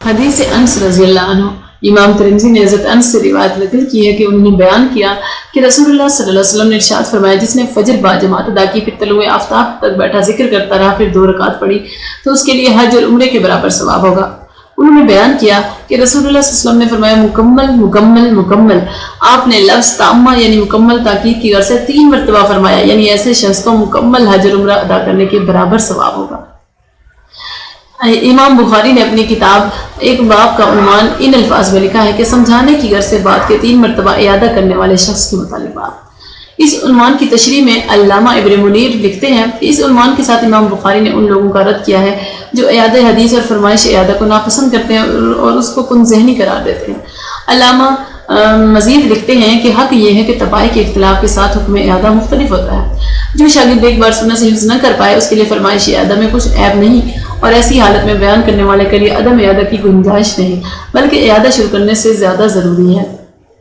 Speaker 1: حدیث انس رضی اللہ عنہ، امام ترمذی نے حضرت انس سے روایت نقل کی ہے کہ انہوں نے بیان کیا کہ رسول اللہ صلی اللہ علیہ وسلم نے ارشاد فرمایا، جس نے فجر با جماعت ادا کی، پھر طلوع آفتاب تک بیٹھا ذکر کرتا رہا، پھر 2 رکعت پڑھی، تو اس کے لیے حج اور عمرے کے برابر ثواب ہوگا۔ انہوں نے بیان کیا کہ رسول اللہ صلی اللہ علیہ وسلم نے فرمایا، مکمل مکمل مکمل۔ آپ نے لفظ تامہ یعنی مکمل تاکید کی غرض سے 3 مرتبہ فرمایا، یعنی ایسے شخص کو مکمل حج اور عمرہ ادا کرنے کے برابر ثواب ہوگا۔ امام بخاری نے اپنی کتاب ایک باب کا عنوان ان الفاظ میں لکھا ہے کہ سمجھانے کی غرض سے بات کے 3 مرتبہ اعادہ کرنے والے شخص کے متعلق بات۔ اس عنوان کی تشریح میں علامہ ابن منیر لکھتے ہیں کہ اس عنوان کے ساتھ امام بخاری نے ان لوگوں کا رد کیا ہے جو اعادہ حدیث اور فرمائش اعادہ کو ناپسند کرتے ہیں اور اس کو کن ذہنی قرار دیتے ہیں۔ علامہ مزید لکھتے ہیں کہ حق یہ ہے کہ طباع کے اختلاف کے ساتھ حکم اعادہ مختلف ہوتا ہے۔ جو شاگرد ایک بار سننے سے حفظ نہ کر پائے اس کے لیے فرمائش اعادہ میں کچھ عیب نہیں، اور ایسی حالت میں بیان کرنے والے کے لیے عدم اعادہ کی گنجائش نہیں، بلکہ اعادہ شروع کرنے سے زیادہ ضروری ہے،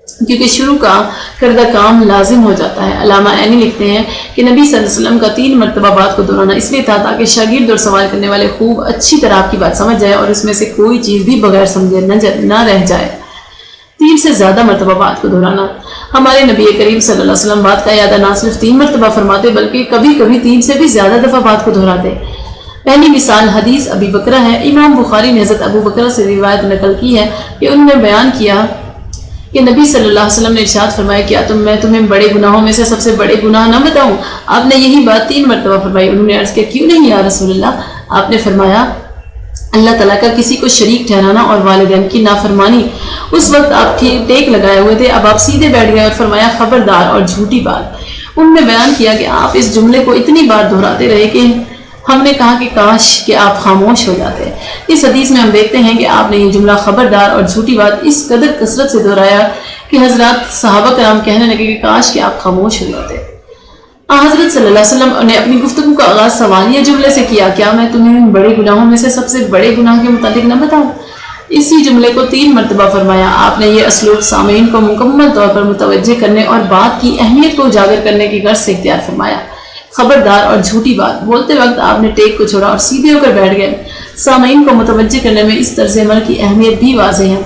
Speaker 1: کیونکہ شروع کا کردہ کام لازم ہو جاتا ہے۔ علامہ عینی لکھتے ہیں کہ نبی صلی اللہ علیہ وسلم کا 3 مرتبہ بات کو دہرانا اس لیے تھا تاکہ شاگرد اور سوال کرنے والے خوب اچھی طرح آپ کی بات سمجھ جائے اور اس میں سے کوئی چیز بھی بغیر سمجھے نہ رہ جائے۔ 3 سے زیادہ مرتبہ بات کو دہرانا۔ ہمارے نبی کریم صلی اللہ علیہ وسلم بات کا اعادہ نہ صرف 3 مرتبہ فرماتے بلکہ کبھی کبھی 3 سے بھی زیادہ دفعہ بات کو دہراتے۔ پہلی مثال حدیث ابی بکرہ ہے۔ امام بخاری نے حضرت ابو بکرہ سے روایت نقل کی ہے کہ انہوں نے بیان کیا کہ نبی صلی اللہ علیہ وسلم نے ارشاد فرمایا، کیا میں تمہیں بڑے گناہوں میں سے سب سے بڑے گناہ نہ بتاؤں؟ آپ نے یہی بات 3 مرتبہ فرمائی۔ انہوں نے عرض کیا، کیوں نہیں یا رسول اللہ؟ آپ نے فرمایا، اللہ تعالیٰ کا کسی کو شریک ٹھہرانا اور والدین کی نافرمانی۔ اس وقت آپ ٹیک لگائے ہوئے تھے، اب آپ سیدھے بیٹھ گئے اور فرمایا، خبردار اور جھوٹی بات۔ انہوں نے بیان کیا کہ آپ اس جملے کو اتنی بار دہراتے رہے کہ ہم نے کہا کہ کاش کہ آپ خاموش ہو جاتے۔ اس حدیث میں ہم دیکھتے ہیں کہ آپ نے یہ جملہ خبردار اور جھوٹی بات اس قدر کثرت سے دہرایا کہ حضرات صحابہ کرام کہنے لگے کہ کاش کہ آپ خاموش ہو جاتے۔ حضرت صلی اللہ علیہ وسلم نے اپنی گفتگو کا آغاز سوالیہ جملے سے کیا، کیا میں تمہیں بڑے گناہوں میں سے سب سے بڑے گناہ کے متعلق نہ بتاؤں؟ اسی جملے کو 3 مرتبہ فرمایا۔ آپ نے یہ اسلوب سامعین کو مکمل طور پر متوجہ کرنے اور بات کی اہمیت کو اجاگر کرنے کی غرض سے اختیار فرمایا۔ خبردار اور جھوٹی بات بولتے وقت آپ نے ٹیک کو چھوڑا اور سیدھے ہو کر بیٹھ گئے۔ سامعین کو متوجہ کرنے میں اس طرز عمل کی اہمیت بھی واضح ہے۔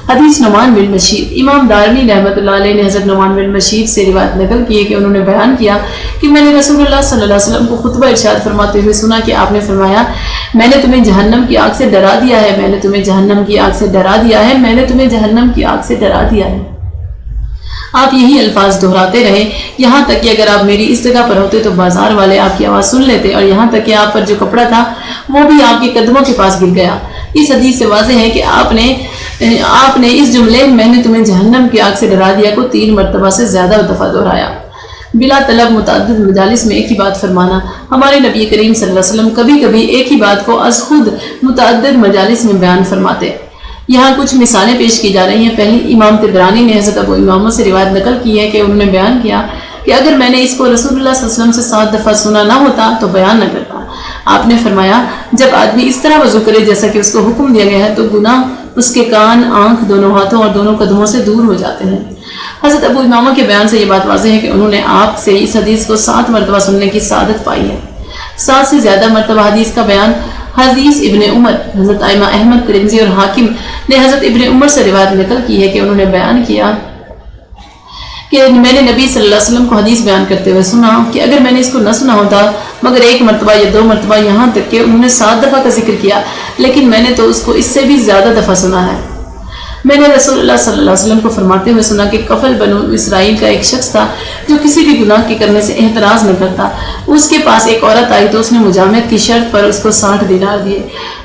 Speaker 1: حدیث نعمان بن بشیر، امام دارمی رحمۃ اللہ علیہ نے حضرت نعمان بن بشیر سے روایت نقل کی ہے کہ انہوں نے بیان کیا کہ میں نے رسول اللہ صلی اللہ علیہ وسلم کو خطبہ ارشاد فرماتے ہوئے سنا کہ آپ نے فرمایا، میں نے تمہیں جہنم کی آگ سے ڈرا دیا ہے، میں نے تمہیں جہنم کی آگ سے ڈرا دیا ہے، میں نے تمہیں جہنم کی آگ سے ڈرا دیا ہے۔ آپ یہی الفاظ دہراتے رہے یہاں تک کہ اگر آپ میری اس جگہ پر ہوتے تو بازار والے آپ کی آواز سن لیتے، اور یہاں تک کہ آپ پر جو کپڑا تھا وہ بھی آپ کے قدموں کے پاس گر گیا۔ اس حدیث سے واضح ہے کہ آپ نے اس جملے میں نے تمہیں جہنم کی آگ سے ڈرا دیا کو 3 مرتبہ سے زیادہ دفعہ دہرایا۔ بلا طلب متعدد مجالس میں ایک ہی بات فرمانا۔ ہمارے نبی کریم صلی اللہ علیہ وسلم کبھی کبھی ایک ہی بات کو از خود متعدد مجالس میں بیان فرماتے۔ یہاں کچھ مثالیں پیش کی جا رہی ہیں۔ پہلی امام طبرانی نے حضرت ابو امامہ سے روایت نقل کی ہے کہ انہوں نے بیان کیا کہ اگر میں نے اس کو رسول اللہ صلی اللہ علیہ وسلم سے 7 دفعہ سنا نہ ہوتا تو بیان نہ کرتا۔ آپ نے فرمایا، جب آدمی اس طرح وضو کرے جیسا کہ اس کو حکم دیا گیا ہے تو گناہ اس کے کان، آنکھ، دونوں ہاتھوں اور دونوں قدموں سے دور ہو جاتے ہیں۔ حضرت ابو امامہ کے بیان سے یہ بات واضح ہے کہ انہوں نے آپ سے اس حدیث کو 7 مرتبہ سننے کی سعادت پائی ہے۔ 7 سے زیادہ مرتبہ حدیث کا بیان حدیث ابن عمر، حضرت ائمہ احمد، ترمذی اور حاکم نے حضرت ابن عمر سے روایت نقل کی ہے کہ انہوں نے بیان کیا کہ میں نے نبی صلی اللہ علیہ وسلم کو حدیث بیان کرتے ہوئے سنا کہ اگر میں نے اس کو نہ سنا ہوتا مگر 1 مرتبہ یا 2 مرتبہ، یہاں تک کہ انہوں نے 7 دفعہ کا ذکر کیا، لیکن میں نے تو اس کو اس سے بھی زیادہ دفعہ سنا ہے۔ میں نے رسول اللہ صلی اللہ علیہ وسلم کو فرماتے ہوئے سنا کہ کفل بنو اسرائیل کا ایک شخص تھا جو کسی بھی گناہ کے کرنے سے احتراز نہ کرتا۔ اس کے پاس ایک عورت آئی تو اس نے مجامعت کی شرط پر اس کو 60 دینار دیے۔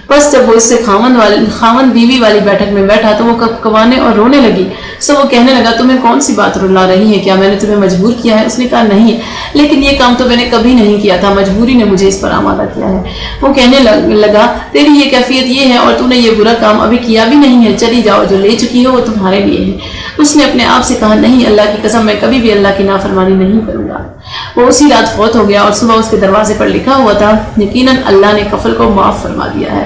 Speaker 1: بس جب وہ اس سے خاوند بیوی والی بیٹھک میں بیٹھا تو وہ کبکبانے اور رونے لگی۔ سو وہ کہنے لگا، تمہیں کون سی بات رلا رہی ہے؟ کیا میں نے تمہیں مجبور کیا ہے؟ اس نے کہا، نہیں، لیکن یہ کام تو میں نے کبھی نہیں کیا تھا، مجبوری نے مجھے اس پر آمادہ کیا ہے۔ وہ کہنے لگا، تیری یہ کیفیت یہ ہے اور تو نے یہ برا کام ابھی کیا بھی نہیں ہے، چلی جاؤ، جو لے چکی ہو وہ تمہارے لیے ہے۔ اس نے اپنے آپ سے کہا، نہیں، اللہ کی قسم، میں کبھی بھی اللہ کی نافرمانی نہیں کروں گا۔ وہ اسی رات فوت ہو گیا اور صبح اس کے دروازے پر لکھا ہوا تھا، یقیناً اللہ نے کفل کو معاف فرما دیا ہے۔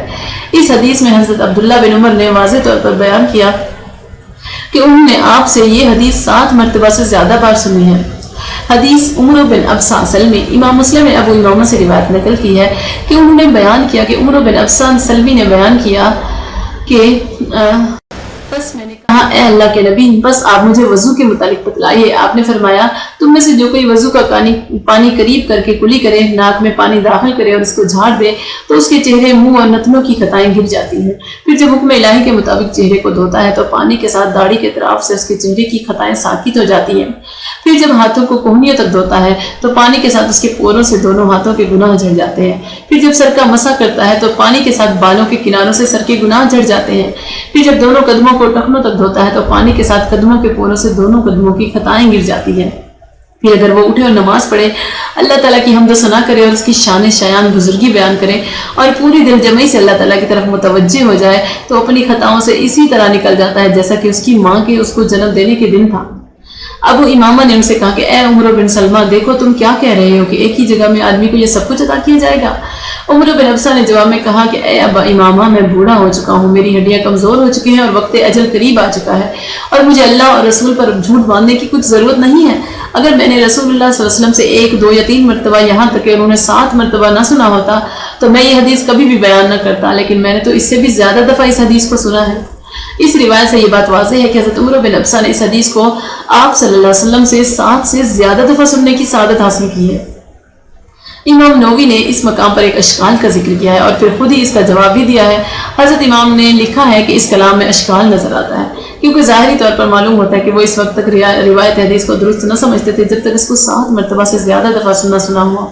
Speaker 1: اس حدیث میں حضرت عبداللہ بن عمر نے واضح طور پر بیان کیا کہ انہوں نے آپ سے یہ حدیث 7 مرتبہ سے زیادہ بار سنی ہے۔ حدیث عمر بن ابسا سلمی، امام مسلم نے ابو امامہ سے روایت نقل کی ہے کہ انہوں نے بیان کیا کہ عمر بن ابسا سلمی نے بیان کیا کہ بس میں نے کہا اے اللہ کے نبی بس آپ مجھے وضو کے متعلق بتلائیے۔ آپ نے فرمایا تم میں سے جو کوئی وضو کا پانی قریب کر کے کلی کرے، ناک میں پانی داخل کرے اور اس کو جھاڑ دے تو اس کے چہرے، منہ اور نتنوں کی خطائیں گر جاتی ہیں۔ پھر جب حکم الہی کے مطابق چہرے کو دھوتا ہے تو پانی کے ساتھ داڑھی کے اطراف سے اس کے چہرے کی خطائیں ساکت ہو جاتی ہیں۔ پھر جب ہاتھوں کو کوہنیوں تک دھوتا ہے تو پانی کے ساتھ اس کے پوروں سے دونوں ہاتھوں کے گناہ جھڑ جاتے ہیں۔ پھر جب سر کا مسح کرتا ہے تو پانی کے ساتھ بالوں کے کناروں سے سر کے گناہ جھڑ جاتے ہیں۔ پھر جب دونوں قدموں کو ٹخنوں تک دھوتا ہے تو پانی کے ساتھ قدموں کے پوروں سے دونوں قدموں کی خطائیں گر جاتی ہیں۔ پھر اگر وہ اٹھے اور نماز پڑھے، اللہ تعالیٰ کی حمد و ثنا کرے اور اس کی شان شایان بزرگی بیان کرے اور پوری دل جمعی سے اللہ تعالیٰ کی طرف متوجہ ہو جائے تو اپنی خطاؤں سے اسی طرح نکل جاتا ہے جیسا کہ اس کی ماں کے اس کو جنم دینے کے دن تھا۔ ابو امامہ نے ان سے کہا کہ اے عمر بن سلمہ دیکھو تم کیا کہہ رہے ہو کہ ایک ہی جگہ میں آدمی کو یہ سب کچھ عطا کیا جائے گا؟ عمر بن حفصہ نے جواب میں کہا کہ اے ابا امامہ میں بوڑھا ہو چکا ہوں، میری ہڈیاں کمزور ہو چکی ہیں اور وقت اجل قریب آ چکا ہے اور مجھے اللہ اور رسول پر جھوٹ باندھنے کی کچھ ضرورت نہیں ہے۔ اگر میں نے رسول اللہ صلی اللہ علیہ وسلم سے 1، 2 یا 3 مرتبہ یہاں تک کہ انہوں نے 7 مرتبہ نہ سنا ہوتا تو میں یہ حدیث کبھی بھی بیان نہ کرتا، لیکن میں نے تو اس سے بھی زیادہ دفعہ اس حدیث کو سنا ہے۔ اس روایت سے یہ بات واضح ہے کہ حضرت عمر بن حفصہ نے اس حدیث کو آپ صلی اللہ علیہ وسلم سے 7 سے زیادہ دفعہ سننے کی سعادت حاصل کی ہے۔ امام نووی نے اس مقام پر ایک اشکال کا ذکر کیا ہے اور پھر خود ہی اس کا جواب بھی دیا ہے۔ حضرت امام نے لکھا ہے کہ اس کلام میں اشکال نظر آتا ہے کیونکہ ظاہری طور پر معلوم ہوتا ہے کہ وہ اس وقت تک روایت حدیث کو درست نہ سمجھتے تھے جب تک اس کو 7 مرتبہ سے زیادہ دفعہ سنا ہوا۔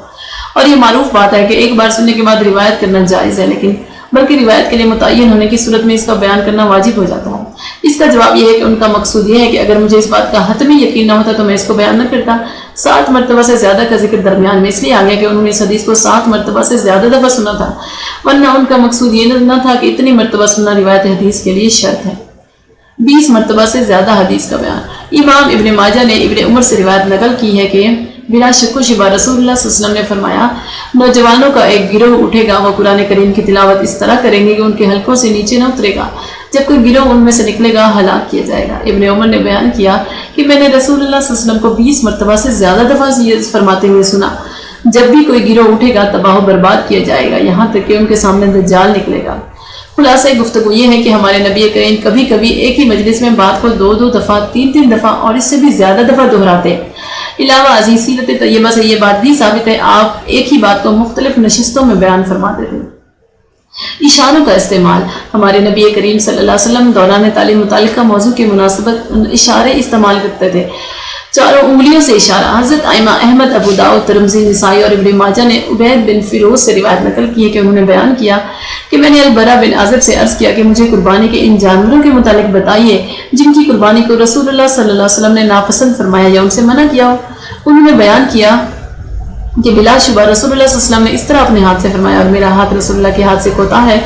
Speaker 1: اور یہ معروف بات ہے کہ ایک بار سننے کے بعد روایت کرنا جائز ہے، لیکن بلکہ روایت کے لیے متعین ہونے کی صورت میں اس کا بیان کرنا واجب ہو جاتا ہے۔ اس کا جواب یہ ہے کہ ان کا مقصود یہ ہے کہ اگر مجھے اس بات کا حتمی یقین نہ ہوتا تو میں اس کو بیان نہ کرتا۔ 7 مرتبہ سے زیادہ کا ذکر درمیان میں اس لیے آ گیا کہ انہوں نے اس حدیث کو 7 مرتبہ سے زیادہ دفعہ سنا تھا، ورنہ ان کا مقصود یہ نہ تھا کہ اتنی مرتبہ سننا روایت حدیث کے لیے شرط ہے۔ 20 مرتبہ سے زیادہ حدیث کا بیان۔ امام ابن ماجہ نے ابن عمر سے روایت نقل کی ہے کہ بلا شک و شبہ رسول اللہ صلی اللہ علیہ وسلم نے فرمایا نوجوانوں کا ایک گروہ اٹھے گا، وہ قرآن کریم کی تلاوت اس طرح کریں گے کہ ان کے حلقوں سے نیچے نہ اترے گا، جب کوئی گروہ ان میں سے نکلے گا ہلاک کیا جائے گا۔ ابن عمر نے بیان کیا کہ میں نے رسول اللہ صلی اللہ علیہ وسلم کو 20 مرتبہ سے زیادہ دفعہ یہ فرماتے ہوئے سنا، جب بھی کوئی گروہ اٹھے گا تباہ و برباد کیا جائے گا یہاں تک کہ ان کے سامنے دجال نکلے گا۔ خلاصہ گفتگو یہ ہے کہ ہمارے نبی کریم کبھی کبھی ایک ہی مجلس میں بات کو 2 دفعہ، 3 دفعہ اور اس سے بھی زیادہ دفعہ دہراتے۔ علاوہ عزیز سیرت طیبہ سے یہ بات بھی ثابت ہے آپ ایک ہی بات کو مختلف نشستوں میں بیان فرماتے تھے۔ اشاروں کا استعمال۔ ہمارے نبی کریم صلی اللہ علیہ وسلم دوران تعلیم متعلقہ موضوع کی مناسبت اشارے استعمال کرتے تھے۔ 4 انگلیوں سے اشارہ۔ حضرت ائمہ احمد، ابو داؤد، ترمذی، نسائی اور ابن ماجہ نے عبید بن فیروز سے روایت نقل کی ہے کہ انہوں نے بیان کیا کہ میں نے البرا بن عازب سے عرض کیا کہ مجھے قربانی کے ان جانوروں کے متعلق بتائیے جن کی قربانی کو رسول اللہ صلی اللہ علیہ وسلم نے ناپسند فرمایا یا ان سے منع کیا ہو۔ انہوں نے بیان کیا کہ بلا شبہ رسول اللہ صلی اللہ علیہ وسلم نے اس طرح اپنے ہاتھ سے فرمایا اور میرا ہاتھ رسول اللہ کے ہاتھ سے کوتا ہے۔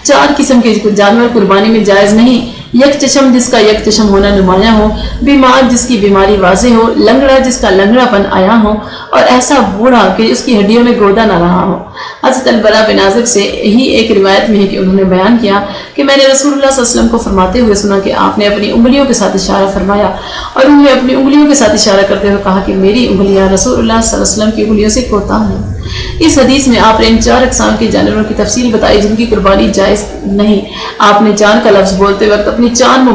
Speaker 1: 4 قسم کے جانور قربانی میں جائز نہیں: یک چشم جس کا یک چشم ہونا نمایاں ہو، بیمار جس کی بیماری واضح ہو، لنگڑا جس کا لنگڑا پن آیا ہو، اور ایسا بوڑھا کہ اس کی ہڈیوں میں گودا نہ رہا ہو۔ حضرت البرا بن عازب سے ہی ایک روایت میں ہے کہ انہوں نے بیان کیا کہ میں نے رسول اللہ صلی اللہ علیہ وسلم کو فرماتے ہوئے سنا کہ آپ نے اپنی انگلیوں کے ساتھ اشارہ فرمایا اور انہوں نے اپنی انگلیوں کے ساتھ اشارہ کرتے ہوئے کہا کہ میری انگلیاں رسول اللہ صلی اللہ علیہ وسلم کی انگلیوں سے کوتا ہیں۔ اس حدیث میں آپ نے ان 4 اقسام کے جانوروں کی تفصیل بتائی جن کی قربانی جائز نہیں۔ آپ نے چاند کا لفظ بولتے وقت اپنی چاند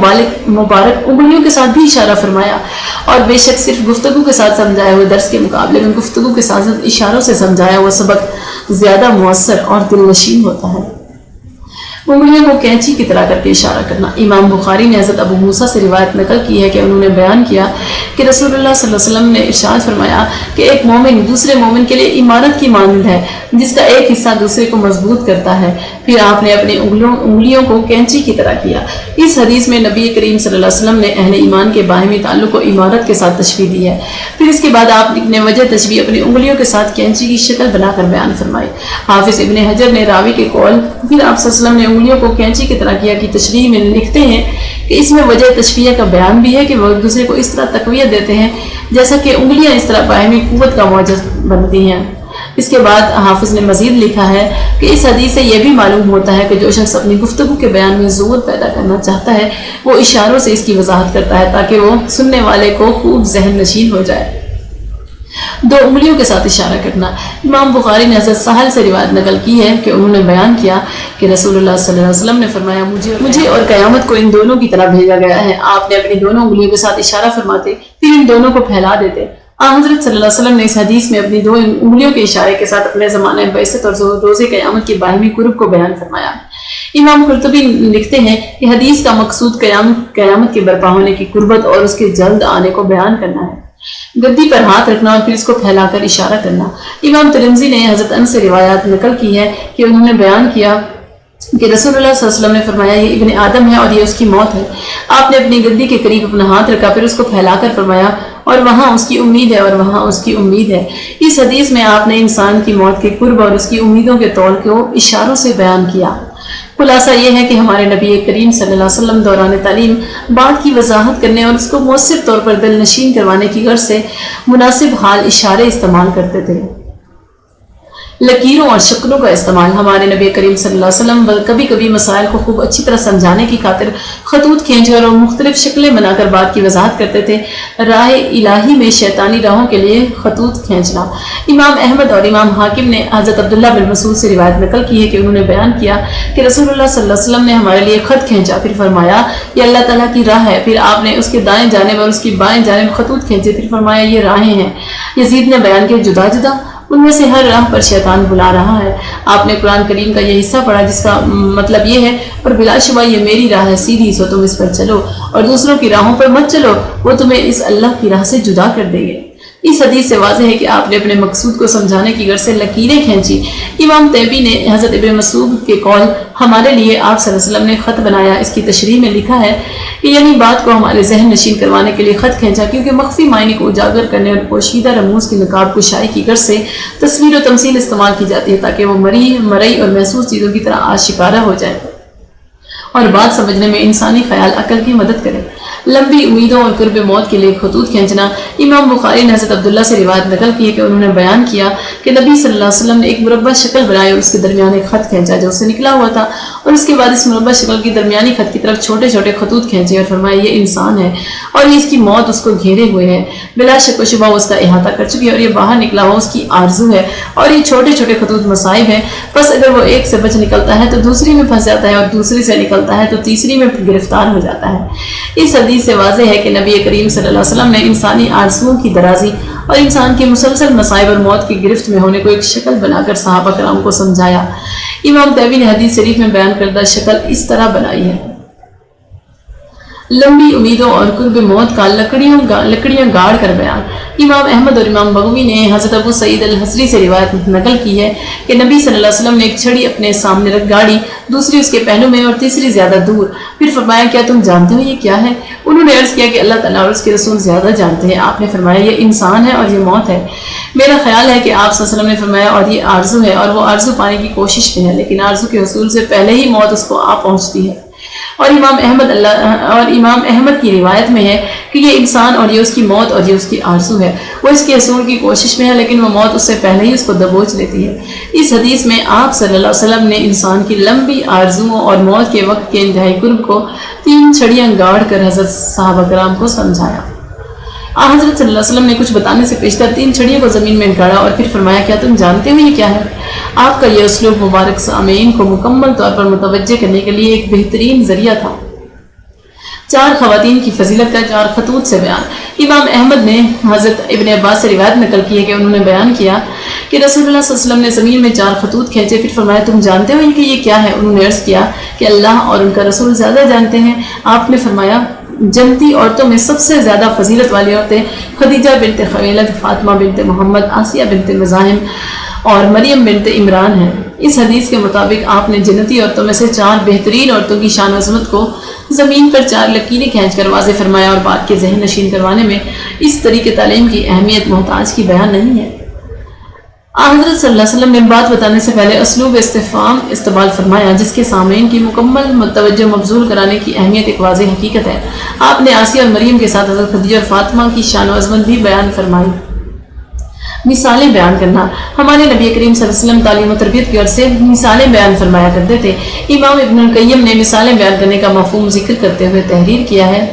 Speaker 1: مبارک انگلیوں کے ساتھ بھی اشارہ فرمایا، اور بے شک صرف گفتگو کے ساتھ سمجھائے ہوئے درس کے مقابلے میں گفتگو کے ساتھ اشاروں سے سمجھایا ہوا سبق زیادہ مؤثر اور دل نشین ہوتا ہے۔ انگلیوں کو کینچی کی طرح کر کے اشارہ کرنا۔ امام بخاری نے حضرت ابو موسیٰ سے روایت نقل کی ہے کہ انہوں نے بیان کیا کہ رسول اللہ صلی اللہ علیہ وسلم نے ارشاد فرمایا کہ ایک مومن دوسرے مومن کے لیے عمارت کی مانند ہے جس کا ایک حصہ دوسرے کو مضبوط کرتا ہے۔ پھر آپ نے اپنی انگلیوں کو کینچی کی طرح کیا۔ اس حدیث میں نبی کریم صلی اللہ علیہ وسلم نے اہل ایمان کے باہمی تعلق کو عمارت کے ساتھ تشبیہ دی ہے۔ پھر اس کے بعد آپ نے وجہ تشبیہ اپنی انگلیوں کے ساتھ کینچی کی شکل بنا کر بیان فرمائی۔ حافظ ابن حجر نے راوی کے قول پھر آپ صلی اللہ علیہ وسلم نے انگلیوں کو کینچی کی طرح کیا کی تشریح میں لکھتے ہیں کہ اس میں وجہ تشبیہ کا بیان بھی ہے کہ وہ ایک دوسرے کو اس طرح تقویت دیتے ہیں جیسا کہ انگلیاں اس طرح باہمی قوت کا موجب بنتی ہیں۔ اس کے بعد حافظ نے مزید لکھا ہے کہ اس حدیث سے یہ بھی معلوم ہوتا ہے کہ جو شخص اپنی گفتگو کے بیان میں زور پیدا کرنا چاہتا ہے وہ اشاروں سے اس کی وضاحت کرتا ہے تاکہ وہ سننے والے کو خوب ذہن نشین ہو جائے۔ دو انگلیوں کے ساتھ اشارہ کرنا۔ امام بخاری نے حضرت سہل سے روایت نقل کی ہے کہ انہوں نے بیان کیا کہ رسول اللہ صلی اللہ علیہ وسلم نے فرمایا مجھے اور قیامت کو ان دونوں کی طرح بھیجا گیا ہے۔ آپ نے اپنی دونوں انگلیوں کے ساتھ اشارہ فرماتے پھر ان دونوں کو پھیلا دیتے۔ حضرت صلی اللہ علیہ وسلم نے اس حدیث میں اپنی دو انگلیوں کے اشارے کے ساتھ اپنے زمانہ بعثت اور روز قیامت کی باہمی قرب کو بیان فرمایا۔ امام قرطبی لکھتے ہیں کہ حدیث کا مقصود قیامت کے برپا ہونے کی قربت اور اس کے جلد آنے کو بیان کرنا ہے، گدی پر ہاتھ رکھنا اور پھر اس کو پھیلا کر اشارہ کرنا۔ امام ترمذی نے حضرت انس سے روایات نقل کی ہے کہ انہوں نے بیان کیا کہ رسول اللہ صلی اللہ علیہ وسلم نے فرمایا یہ ابن آدم ہے اور یہ اس کی موت ہے۔ آپ نے اپنی گدی کے قریب اپنا ہاتھ رکھا پھر اس کو پھیلا کر فرمایا اور وہاں اس کی امید ہے اور وہاں اس کی امید ہے۔ اس حدیث میں آپ نے انسان کی موت کے قرب اور اس کی امیدوں کے طول کو اشاروں سے بیان کیا۔ خلاصہ یہ ہے کہ ہمارے نبی کریم صلی اللہ علیہ وسلم دوران تعلیم بات کی وضاحت کرنے اور اس کو مؤثر طور پر دل نشین کروانے کی غرض سے مناسب حال اشارے استعمال کرتے تھے۔ لکیروں اور شکلوں کا استعمال۔ ہمارے نبی کریم صلی اللہ علیہ وسلم کبھی کبھی مسائل کو خوب اچھی طرح سمجھانے کی خاطر خطوط کھینچ کر اور مختلف شکلیں بنا کر بات کی وضاحت کرتے تھے۔ راہ الہی میں شیطانی راہوں کے لیے خطوط کھینچنا۔ امام احمد اور امام حاکم نے حضرت عبداللہ بن مسعود سے روایت نقل کی ہے کہ انہوں نے بیان کیا کہ رسول اللہ صلی اللہ علیہ وسلم نے ہمارے لیے خط کھینچا، پھر فرمایا یہ اللہ تعالیٰ کی راہ ہے۔ پھر آپ نے اس کے دائیں جانب اور اس کی بائیں جانب خطوط کھینچے، پھر فرمایا یہ راہیں ہیں۔ یزید نے بیان کیا جدا جدا، ان میں سے ہر راہ پر شیطان بلا رہا ہے۔ آپ نے قرآن کریم کا یہ حصہ پڑھا جس کا مطلب یہ ہے اور بلا شبہ یہ میری راہ ہے سیدھی، سو تم اس پر چلو اور دوسروں کی راہوں پر مت چلو، وہ تمہیں اس اللہ کی راہ سے جدا کر دیں گے۔ اس حدیث سے واضح ہے کہ آپ نے اپنے مقصود کو سمجھانے کی غرض سے لکیریں کھینچی۔ امام طیبی نے حضرت ابن مسعود کے قول ہمارے لیے آپ صلی اللہ علیہ وسلم نے خط بنایا، اس کی تشریح میں لکھا ہے کہ یعنی بات کو ہمارے ذہن نشین کروانے کے لیے خط کھینچا، کیونکہ مخفی معنی کو اجاگر کرنے اور پوشیدہ رموز کی نقاب کشائی کی غرض سے تصویر و تمثیل استعمال کی جاتی ہے تاکہ وہ مرئی اور محسوس چیزوں کی طرح آشکارا ہو جائے اور بات سمجھنے میں انسانی خیال عقل کی مدد کرے۔ لمبی امیدوں اور قرب موت کے لیے خطوط کھینچنا۔ امام بخاری نے حضرت عبداللہ سے روایت نقل کی ہے کہ انہوں نے بیان کیا کہ نبی صلی اللہ علیہ وسلم نے ایک مربع شکل بنائی اور اس کے درمیان ایک خط کھینچا جو اس سے نکلا ہوا تھا، اور اس کے بعد اس مربع شکل کی درمیانی خط کی طرف چھوٹے چھوٹے خطوط کھینچے اور فرمایا یہ انسان ہے اور یہ اس کی موت اس کو گھیرے ہوئے ہے، بلا شک و شبہ وہ اس کا احاطہ کر چکی ہے اور یہ باہر نکلا ہوا اس کی آرزو ہے، اور یہ چھوٹے چھوٹے خطوط مصائب ہیں، بس اگر وہ ایک سے بچ نکلتا ہے تو دوسری میں پھنس جاتا ہے اور دوسری سے نکلتا ہے تو تیسری میں گرفتار ہو جاتا ہے۔ اس حدیث سے واضح ہے کہ نبی کریم صلی اللہ علیہ وسلم نے انسانی آرزوؤں کی درازی اور انسان کے مسلسل مصائب اور موت کی گرفت میں ہونے کو ایک شکل بنا کر صحابہ کرام کو سمجھایا۔ امام طیبی نے حدیث شریف میں بیان کردہ شکل اس طرح بنائی ہے۔ لمبی امیدوں اور قرب موت کا لکڑیاں گاڑ کر بیان۔ امام احمد اور امام بغوی نے حضرت ابو سعید الحضری سے روایت نقل کی ہے کہ نبی صلی اللہ علیہ وسلم نے ایک چھڑی اپنے سامنے رکھ گاڑی، دوسری اس کے پہلو میں اور تیسری زیادہ دور، پھر فرمایا کیا تم جانتے ہو یہ کیا ہے؟ انہوں نے عرض کیا کہ اللہ تعالیٰ اور اس کے رسول زیادہ جانتے ہیں۔ آپ نے فرمایا یہ انسان ہے اور یہ موت ہے۔ میرا خیال ہے کہ آپ صلی اللہ علیہ وسلم نے فرمایا اور یہ آرزو ہے، اور وہ آرزو پانے کی کوشش میں ہے، لیکن آرزو کے حصول سے پہلے ہی موت اس کو آ پہنچتی ہے۔ اور امام احمد کی روایت میں ہے کہ یہ انسان اور یہ اس کی موت اور یہ اس کی آرزو ہے، وہ اس کے حصول کی کوشش میں ہے لیکن وہ موت اس سے پہلے ہی اس کو دبوچ لیتی ہے۔ اس حدیث میں آپ صلی اللہ علیہ وسلم نے انسان کی لمبی آرزوؤں اور موت کے وقت کے انتہائی قرب کو 3 چھڑیاں گاڑ کر حضرت صحابہ کرام کو سمجھایا۔ حضرت صلی اللہ علیہ وسلم نے کچھ بتانے سے پیشتر 3 چھڑیوں کو زمین میں گاڑا اور پھر فرمایا کیا تم جانتے ہو یہ کیا ہے؟ آپ کا یہ اسلوب مبارک سامعین کو مکمل طور پر متوجہ کرنے کے لیے ایک بہترین ذریعہ تھا۔ 4 خواتین کی فضیلت کا 4 خطوط سے بیان۔ امام احمد نے حضرت ابن عباس سے روایت نقل کی ہے کہ انہوں نے بیان کیا کہ رسول اللہ صلی اللہ علیہ وسلم نے زمین میں 4 خطوط کھینچے، پھر فرمایا تم جانتے ہو کہ یہ کیا ہے؟ انہوں نے عرض کیا کہ اللہ اور ان کا رسول زیادہ جانتے ہیں۔ آپ نے فرمایا جنتی عورتوں میں سب سے زیادہ فضیلت والی عورتیں خدیجہ بنت خویلد، فاطمہ بنت محمد، آسیہ بنت مزاحم اور مریم بنت عمران ہیں۔ اس حدیث کے مطابق آپ نے جنتی عورتوں میں سے 4 بہترین عورتوں کی شان و عظمت کو زمین پر 4 لکیریں کھینچ کر واضح فرمایا، اور بات کے ذہن نشین کروانے میں اس طریقے تعلیم کی اہمیت محتاج کی بیان نہیں ہے۔ حضرت صلی اللہ علیہ وسلم نے بات بتانے سے پہلے اسلوب استفہام استعمال فرمایا جس کے سامعین کی مکمل متوجہ مبذول کرانے کی اہمیت ایک واضح حقیقت ہے۔ آپ نے آسیہ اور مریم کے ساتھ حضرت خدیجہ اور فاطمہ کی شان و عظمت بھی بیان فرمائی۔ مثالیں بیان کرنا۔ ہمارے نبی کریم صلی اللہ علیہ وسلم تعلیم و تربیت کی اور سے مثالیں بیان فرمایا کرتے تھے۔ امام ابن القیم نے مثالیں بیان کرنے کا مفہوم ذکر کرتے ہوئے تحریر کیا ہے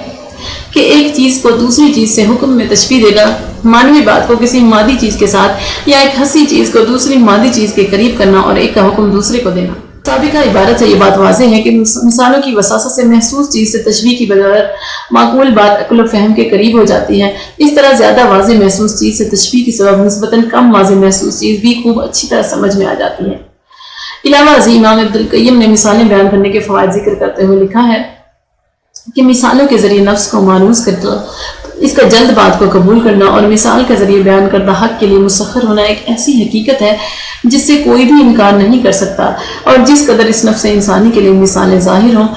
Speaker 1: کہ ایک چیز کو دوسری چیز سے حکم میں تشبیہ دینا، معنوی بات کو کسی مادی چیز کے ساتھ یا ایک حسی چیز کو دوسری مادی چیز کے قریب کرنا اور ایک کا حکم دوسرے کو دینا۔ سابقہ عبارت سے یہ بات واضح ہے کہ مثالوں کی وساست سے محسوس چیز سے تشبیہ کی بغیر معقول بات عقل و فہم کے قریب ہو جاتی ہے۔ اس طرح زیادہ واضح محسوس چیز سے تشبیہ کی سبب نسبتاً کم واضح محسوس چیز بھی خوب اچھی طرح سمجھ میں آ جاتی ہے۔ علاوہ ازیں امام ابن القیم نے مثالیں بیان کرنے کے فوائد ذکر کرتے ہوئے لکھا ہے کہ مثالوں کے ذریعے نفس کو مانوس کرنا، اس کا جلد بات کو قبول کرنا اور مثال کے ذریعے بیان کردہ حق کے لیے مسخر ہونا ایک ایسی حقیقت ہے جس سے کوئی بھی انکار نہیں کر سکتا، اور جس قدر اس نفس انسانی کے لیے مثالیں ظاہر ہوں،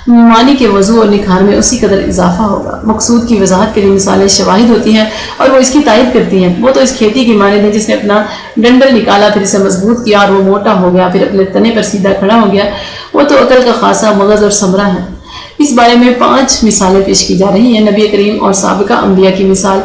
Speaker 1: معنی کے وضوح اور نکھار میں اسی قدر اضافہ ہوگا۔ مقصود کی وضاحت کے لیے مثالیں شواہد ہوتی ہیں اور وہ اس کی تائید کرتی ہیں۔ وہ تو اس کھیتی کی مانند ہے جس نے اپنا ڈنڈل نکالا، پھر اسے مضبوط کیا اور وہ موٹا ہو گیا، پھر اپنے تنے پر سیدھا کھڑا ہو گیا۔ وہ تو عقل کا خاصہ مغز اور ثمرہ ہے۔ اس بارے میں 5 مثالیں پیش کی جا رہی ہیں۔ نبی کریم اور سابقہ انبیاء کی مثال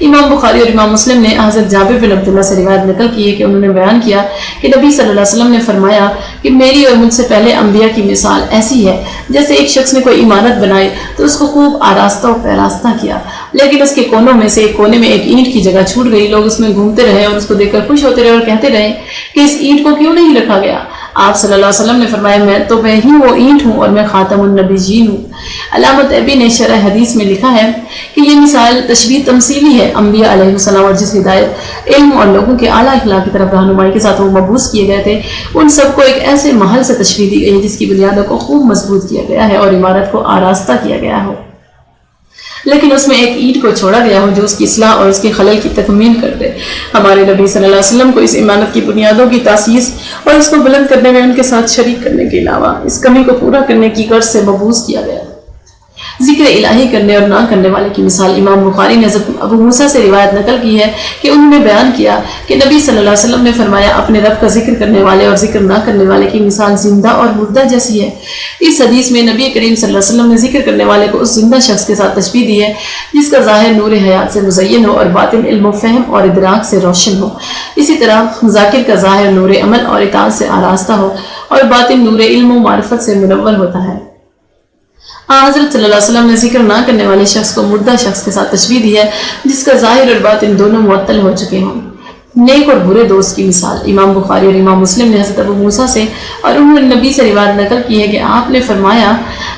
Speaker 1: امام بخاری اور امام مسلم نے حضرت جابر بن عبداللہ سے روایت نقل کی ہے کہ انہوں نے بیان کیا کہ نبی صلی اللہ علیہ وسلم نے فرمایا کہ میری اور مجھ سے پہلے انبیاء کی مثال ایسی ہے جیسے ایک شخص نے کوئی عمارت بنائی تو اس کو خوب آراستہ و پیراستہ کیا، لیکن اس کے کونوں میں سے ایک کونے میں ایک اینٹ کی جگہ چھوٹ گئی۔ لوگ اس میں گھومتے رہے اور اس کو دیکھ کر خوش ہوتے رہے اور کہتے رہے کہ اس اینٹ کو کیوں نہیں رکھا گیا۔ آپ صلی اللہ علیہ وسلم نے فرمایا میں ہی وہ اینٹ ہوں اور میں خاتم النبیین ہوں۔ علامہ طیبی نے شرح حدیث میں لکھا ہے کہ یہ مثال تشبیہ تمثیلی ہے۔ انبیاء علیہ السلام اور جس ہدایت، علم اور لوگوں کے اعلیٰ اخلاق کی طرف رہنمائی کے ساتھ وہ مبعوث کیے گئے تھے، ان سب کو ایک ایسے محل سے تشبیہ دی گئی ہے جس کی بنیادوں کو خوب مضبوط کیا گیا ہے اور عمارت کو آراستہ کیا گیا ہو، لیکن اس میں ایک اینٹ کو چھوڑا گیا ہو جو اس کی اصلاح اور اس کے خلل کی تکمیل کر دے۔ ہمارے نبی صلی اللہ علیہ وسلم کو اس عمارت کی بنیادوں کی تاسیس اور اس کو بلند کرنے میں ان کے ساتھ شریک کرنے کے علاوہ اس کمی کو پورا کرنے کی غرض سے مبعوث کیا گیا۔ ذکر الہی کرنے اور نہ کرنے والے کی مثال امام بخاری نے حضرت ابو موسیٰ سے روایت نقل کی ہے کہ انہوں نے بیان کیا کہ نبی صلی اللہ علیہ وسلم نے فرمایا اپنے رب کا ذکر کرنے والے اور ذکر نہ کرنے والے کی مثال زندہ اور مردہ جیسی ہے۔ اس حدیث میں نبی کریم صلی اللہ علیہ وسلم نے ذکر کرنے والے کو اس زندہ شخص کے ساتھ تشبیہ دی ہے جس کا ظاہر نور حیات سے مزین ہو اور باطن علم و فہم اور ادراک سے روشن ہو۔ اسی طرح ذاکر کا ظاہر نور عمل اور اطاعت سے آراستہ ہو اور باطن نور علم و معرفت سے منور ہوتا ہے۔ حضرت صلی اللہ علیہ وسلم نے ذکر نہ کرنے والے شخص کو مردہ شخص کے ساتھ تشبیہ دی ہے جس کا ظاہر اور باطن دونوں معطل ہو چکے ہوں۔ نیک اور برے دوست کی مثال امام بخاری اور امام مسلم نے حضرت ابو موسیٰ سے اور انہوں نے نبی سے روایت نقل کی ہے کہ آپ نے فرمایا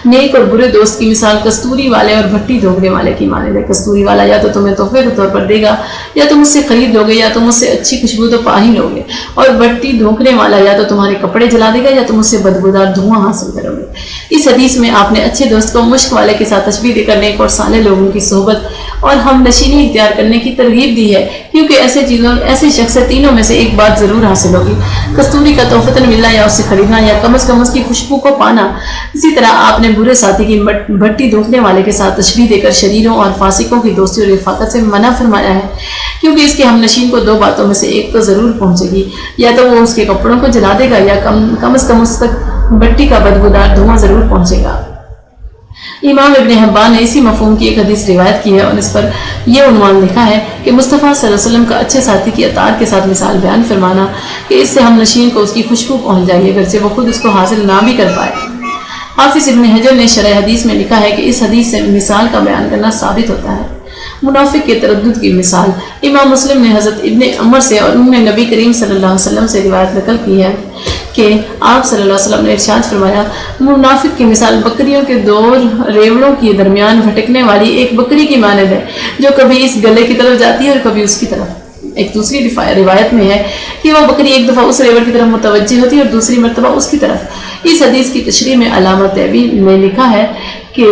Speaker 1: نیک اور برے دوست کی مثال کستوری والے اور بھٹی دھوکنے والے کی مانند ہے۔ کستوری والا یا تو تمہیں تحفے کے طور پر دے گا یا تم اس سے خرید لو گے یا تم اس سے اچھی خوشبو تو پا ہی لو گے، اور بھٹی دھوکنے والا یا تو تمہارے کپڑے جلا دے گا یا تم اس سے بدبودار دھواں حاصل کرو گے۔ اس حدیث میں آپ نے اچھے دوست کو مشک والے کے ساتھ تشبیہ دے کر نیک اور صالح لوگوں کی صحبت اور ہم نشینی اختیار کرنے کی ترغیب دی ہے، کیونکہ ایسے شخص سے تینوں میں سے ایک بات ضرور حاصل ہوگی، کستوری کا تحفتاً ملنا یا اس سے خریدنا یا کم از کم اس کی خوشبو کو پانا۔ اسی طرح آپ نے برے ساتھی کی بھٹی دھوکنے والے کے ساتھ تشبیہ دے کر شریروں اور فاسقوں کی دوستی اور رفاقت سے منع فرمایا ہے، کیونکہ اس کے ہم نشین کو 2 باتوں میں سے ایک تو ضرور پہنچے گی، یا تو وہ اس کے کپڑوں کو جلا دے گا یا کم از کم اس تک بھٹی کا بدبودار دھواں ضرور پہنچے گا۔ امام ابن حبان نے اسی مفہوم کی ایک حدیث روایت کی ہے اور اس پر یہ عنوان لکھا ہے کہ مصطفیٰ صلی اللہ علیہ وسلم کا اچھے ساتھی کی اطاعت کے ساتھ مثال بیان فرمانا کہ اس سے ہم نشین کو اس کی خوشبو پہنچ جائے گی اگرچہ وہ خود اس کو حاصل نہ بھی کر پائے۔ حافظ ابن حجر نے شرح حدیث میں لکھا ہے کہ اس حدیث سے مثال کا بیان کرنا ثابت ہوتا ہے۔ منافق کے تردد کی مثال امام مسلم نے حضرت ابن عمر سے اور انہوں نے نبی کریم صلی اللہ علیہ وسلم سے روایت نقل کی ہے کہ آپ صلی اللہ علیہ وسلم نے ارشاد فرمایا منافق کی مثال بکریوں کے 2 ریوڑوں کے درمیان بھٹکنے والی ایک بکری کی مانند ہے جو کبھی اس گلے کی طرف جاتی ہے اور کبھی اس کی طرف۔ ایک دوسری روایت میں ہے کہ وہ بکری ایک دفعہ اس ریوڑ کی طرف متوجہ ہوتی ہے اور دوسری مرتبہ اس کی طرف۔ اس حدیث کی تشریح میں علامہ طیبی نے لکھا ہے کہ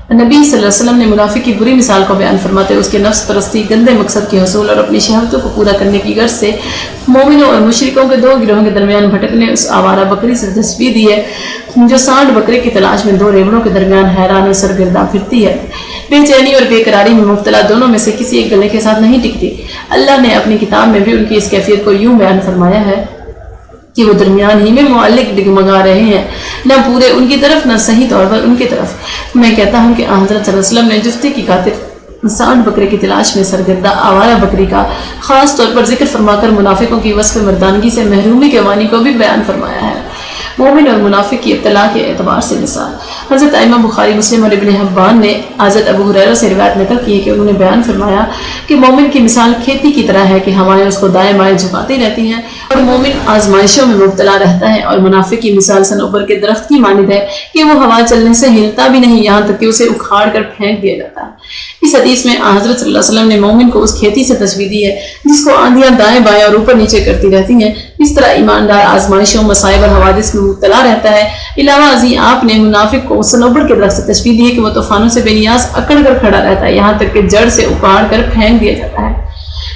Speaker 1: نبی صلی اللہ علیہ وسلم نے منافق کی بری مثال کو بیان فرماتے اس کے نفس پرستی، گندے مقصد کے حصول اور اپنی شہوتوں کو پورا کرنے کی غرض سے مومنوں اور مشرکوں کے 2 گروہوں کے درمیان بھٹکنے اس آوارہ بکری سے تشبیہ دی ہے جو سانڈ بکرے کی تلاش میں 2 ریوڑوں کے درمیان حیران و سرگرداں پھرتی ہے، بے چینی اور بے قراری میں مبتلا، دونوں میں سے کسی ایک گلے کے ساتھ نہیں ٹکتی۔ اللہ نے اپنی کتاب میں بھی ان کی اس کیفیت کو یوں بیان فرمایا ہے کہ وہ درمیان ہی میں معلق ڈگمگا رہے ہیں، نہ پورے ان کی طرف نہ صحیح طور پر ان کی طرف۔ میں کہتا ہوں کہ حضرت صلی اللہ علیہ وسلم نے جفتی کی خاطر سانڈ بکرے کی تلاش میں سرگردہ آوارہ بکری کا خاص طور پر ذکر فرما کر منافقوں کی وصف مردانگی سے محرومی کے معنی کو بھی بیان فرمایا ہے۔ مومن اور منافق کی ابتلا کے اعتبار سے مثال۔ حضرت ائمہ بخاری، مسلم اور ابن حبان نے حضرت ابو ہریرہ سے روایت نقل کی ہے کہ انہوں نے بیان فرمایا کہ مومن کی مثال کھیتی کی طرح ہے کہ ہوائیں اس کو دائیں بائیں جھکاتی رہتی ہیں اور مومن آزمائشوں میں مبتلا رہتا ہے، اور منافق کی مثال صنوبر کے درخت کی مانند ہے کہ وہ ہوا چلنے سے ہلتا بھی نہیں، یہاں تک کہ اسے اکھاڑ کر پھینک دیا جاتا ہے۔ اس حدیث میں حضرت صلی اللہ علیہ وسلم نے مومن کو اس کھیتی سے تشبیہ دی ہے جس کو آندیاں دائیں بائیں اور اوپر نیچے کرتی رہتی ہیں، اس طرح ایماندار آزمائشوں، مصائب اور حوادث میں مبتلا رہتا ہے۔ علاوہ ازیں آپ نے منافق کو صنوبر کے درخت سے تشبیہ دی ہے کہ وہ طوفانوں سے بے نیاز اکڑ کر کھڑا رہتا ہے، یہاں تک کہ جڑ سے اکھاڑ کر پھینک دیا جاتا ہے۔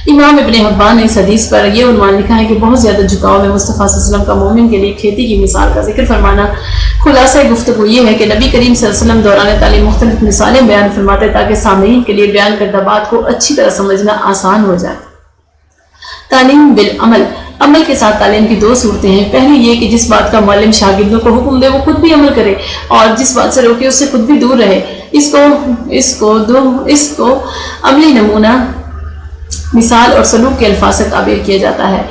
Speaker 1: امام ابن حبان نے اس حدیث پر یہ عنوان لکھا ہے کہ بہت زیادہ جھکاؤ میں مصطفیٰ صلی اللہ علیہ وسلم کا مومن کے لیے کھیتی کی مثال کا ذکر فرمانا۔ خلاصہ گفتگو یہ ہے کہ نبی کریم صلی اللہ علیہ وسلم دوران تعلیم مختلف مثالیں بیان فرماتے تاکہ سامعین کے لیے بیان کردہ بات کو اچھی طرح سمجھنا آسان ہو جائے۔ تعلیم بالعمل، عمل کے ساتھ تعلیم کی دو صورتیں ہیں۔ پہلی یہ کہ جس بات کا معلم شاگردوں کو حکم دے وہ خود بھی عمل کرے، اور جس بات سے روکے اس سے خود بھی دور رہے۔ اس کو عملی نمونہ، مثال اور سلوک کے الفاظ سے تعبیر کیا جاتا ہے،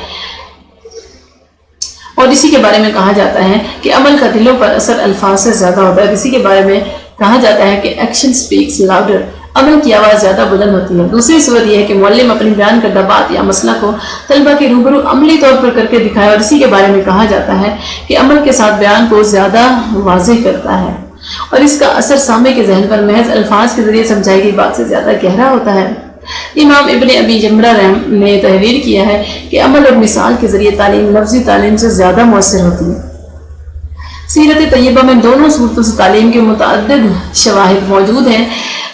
Speaker 1: اور اسی کے بارے میں کہا جاتا ہے کہ عمل کا دلوں پر اثر الفاظ سے زیادہ ہوتا ہے۔ اسی کے بارے میں کہا جاتا ہے کہ ایکشن سپیکس لاؤڈر، عمل کی آواز زیادہ بلند ہوتی ہے۔ دوسری صورت یہ ہے کہ معلم اپنی بیان کردہ بات یا مسئلہ کو طلبہ کے روبرو عملی طور پر کر کے دکھائے، اور اسی کے بارے میں کہا جاتا ہے کہ عمل کے ساتھ بیان کو زیادہ واضح کرتا ہے، اور اس کا اثر سامع کے ذہن پر محض الفاظ کے ذریعے سمجھائی گئی بات سے زیادہ گہرا ہوتا ہے۔ امام ابن ابی جمرہ نے تحریر کیا ہے کہ عمل اور مثال کے ذریعے تعلیم لفظی تعلیم سے زیادہ مؤثر ہوتی ہے۔ سیرت طیبہ میں دونوں صورتوں سے تعلیم کے متعدد شواہد موجود ہیں۔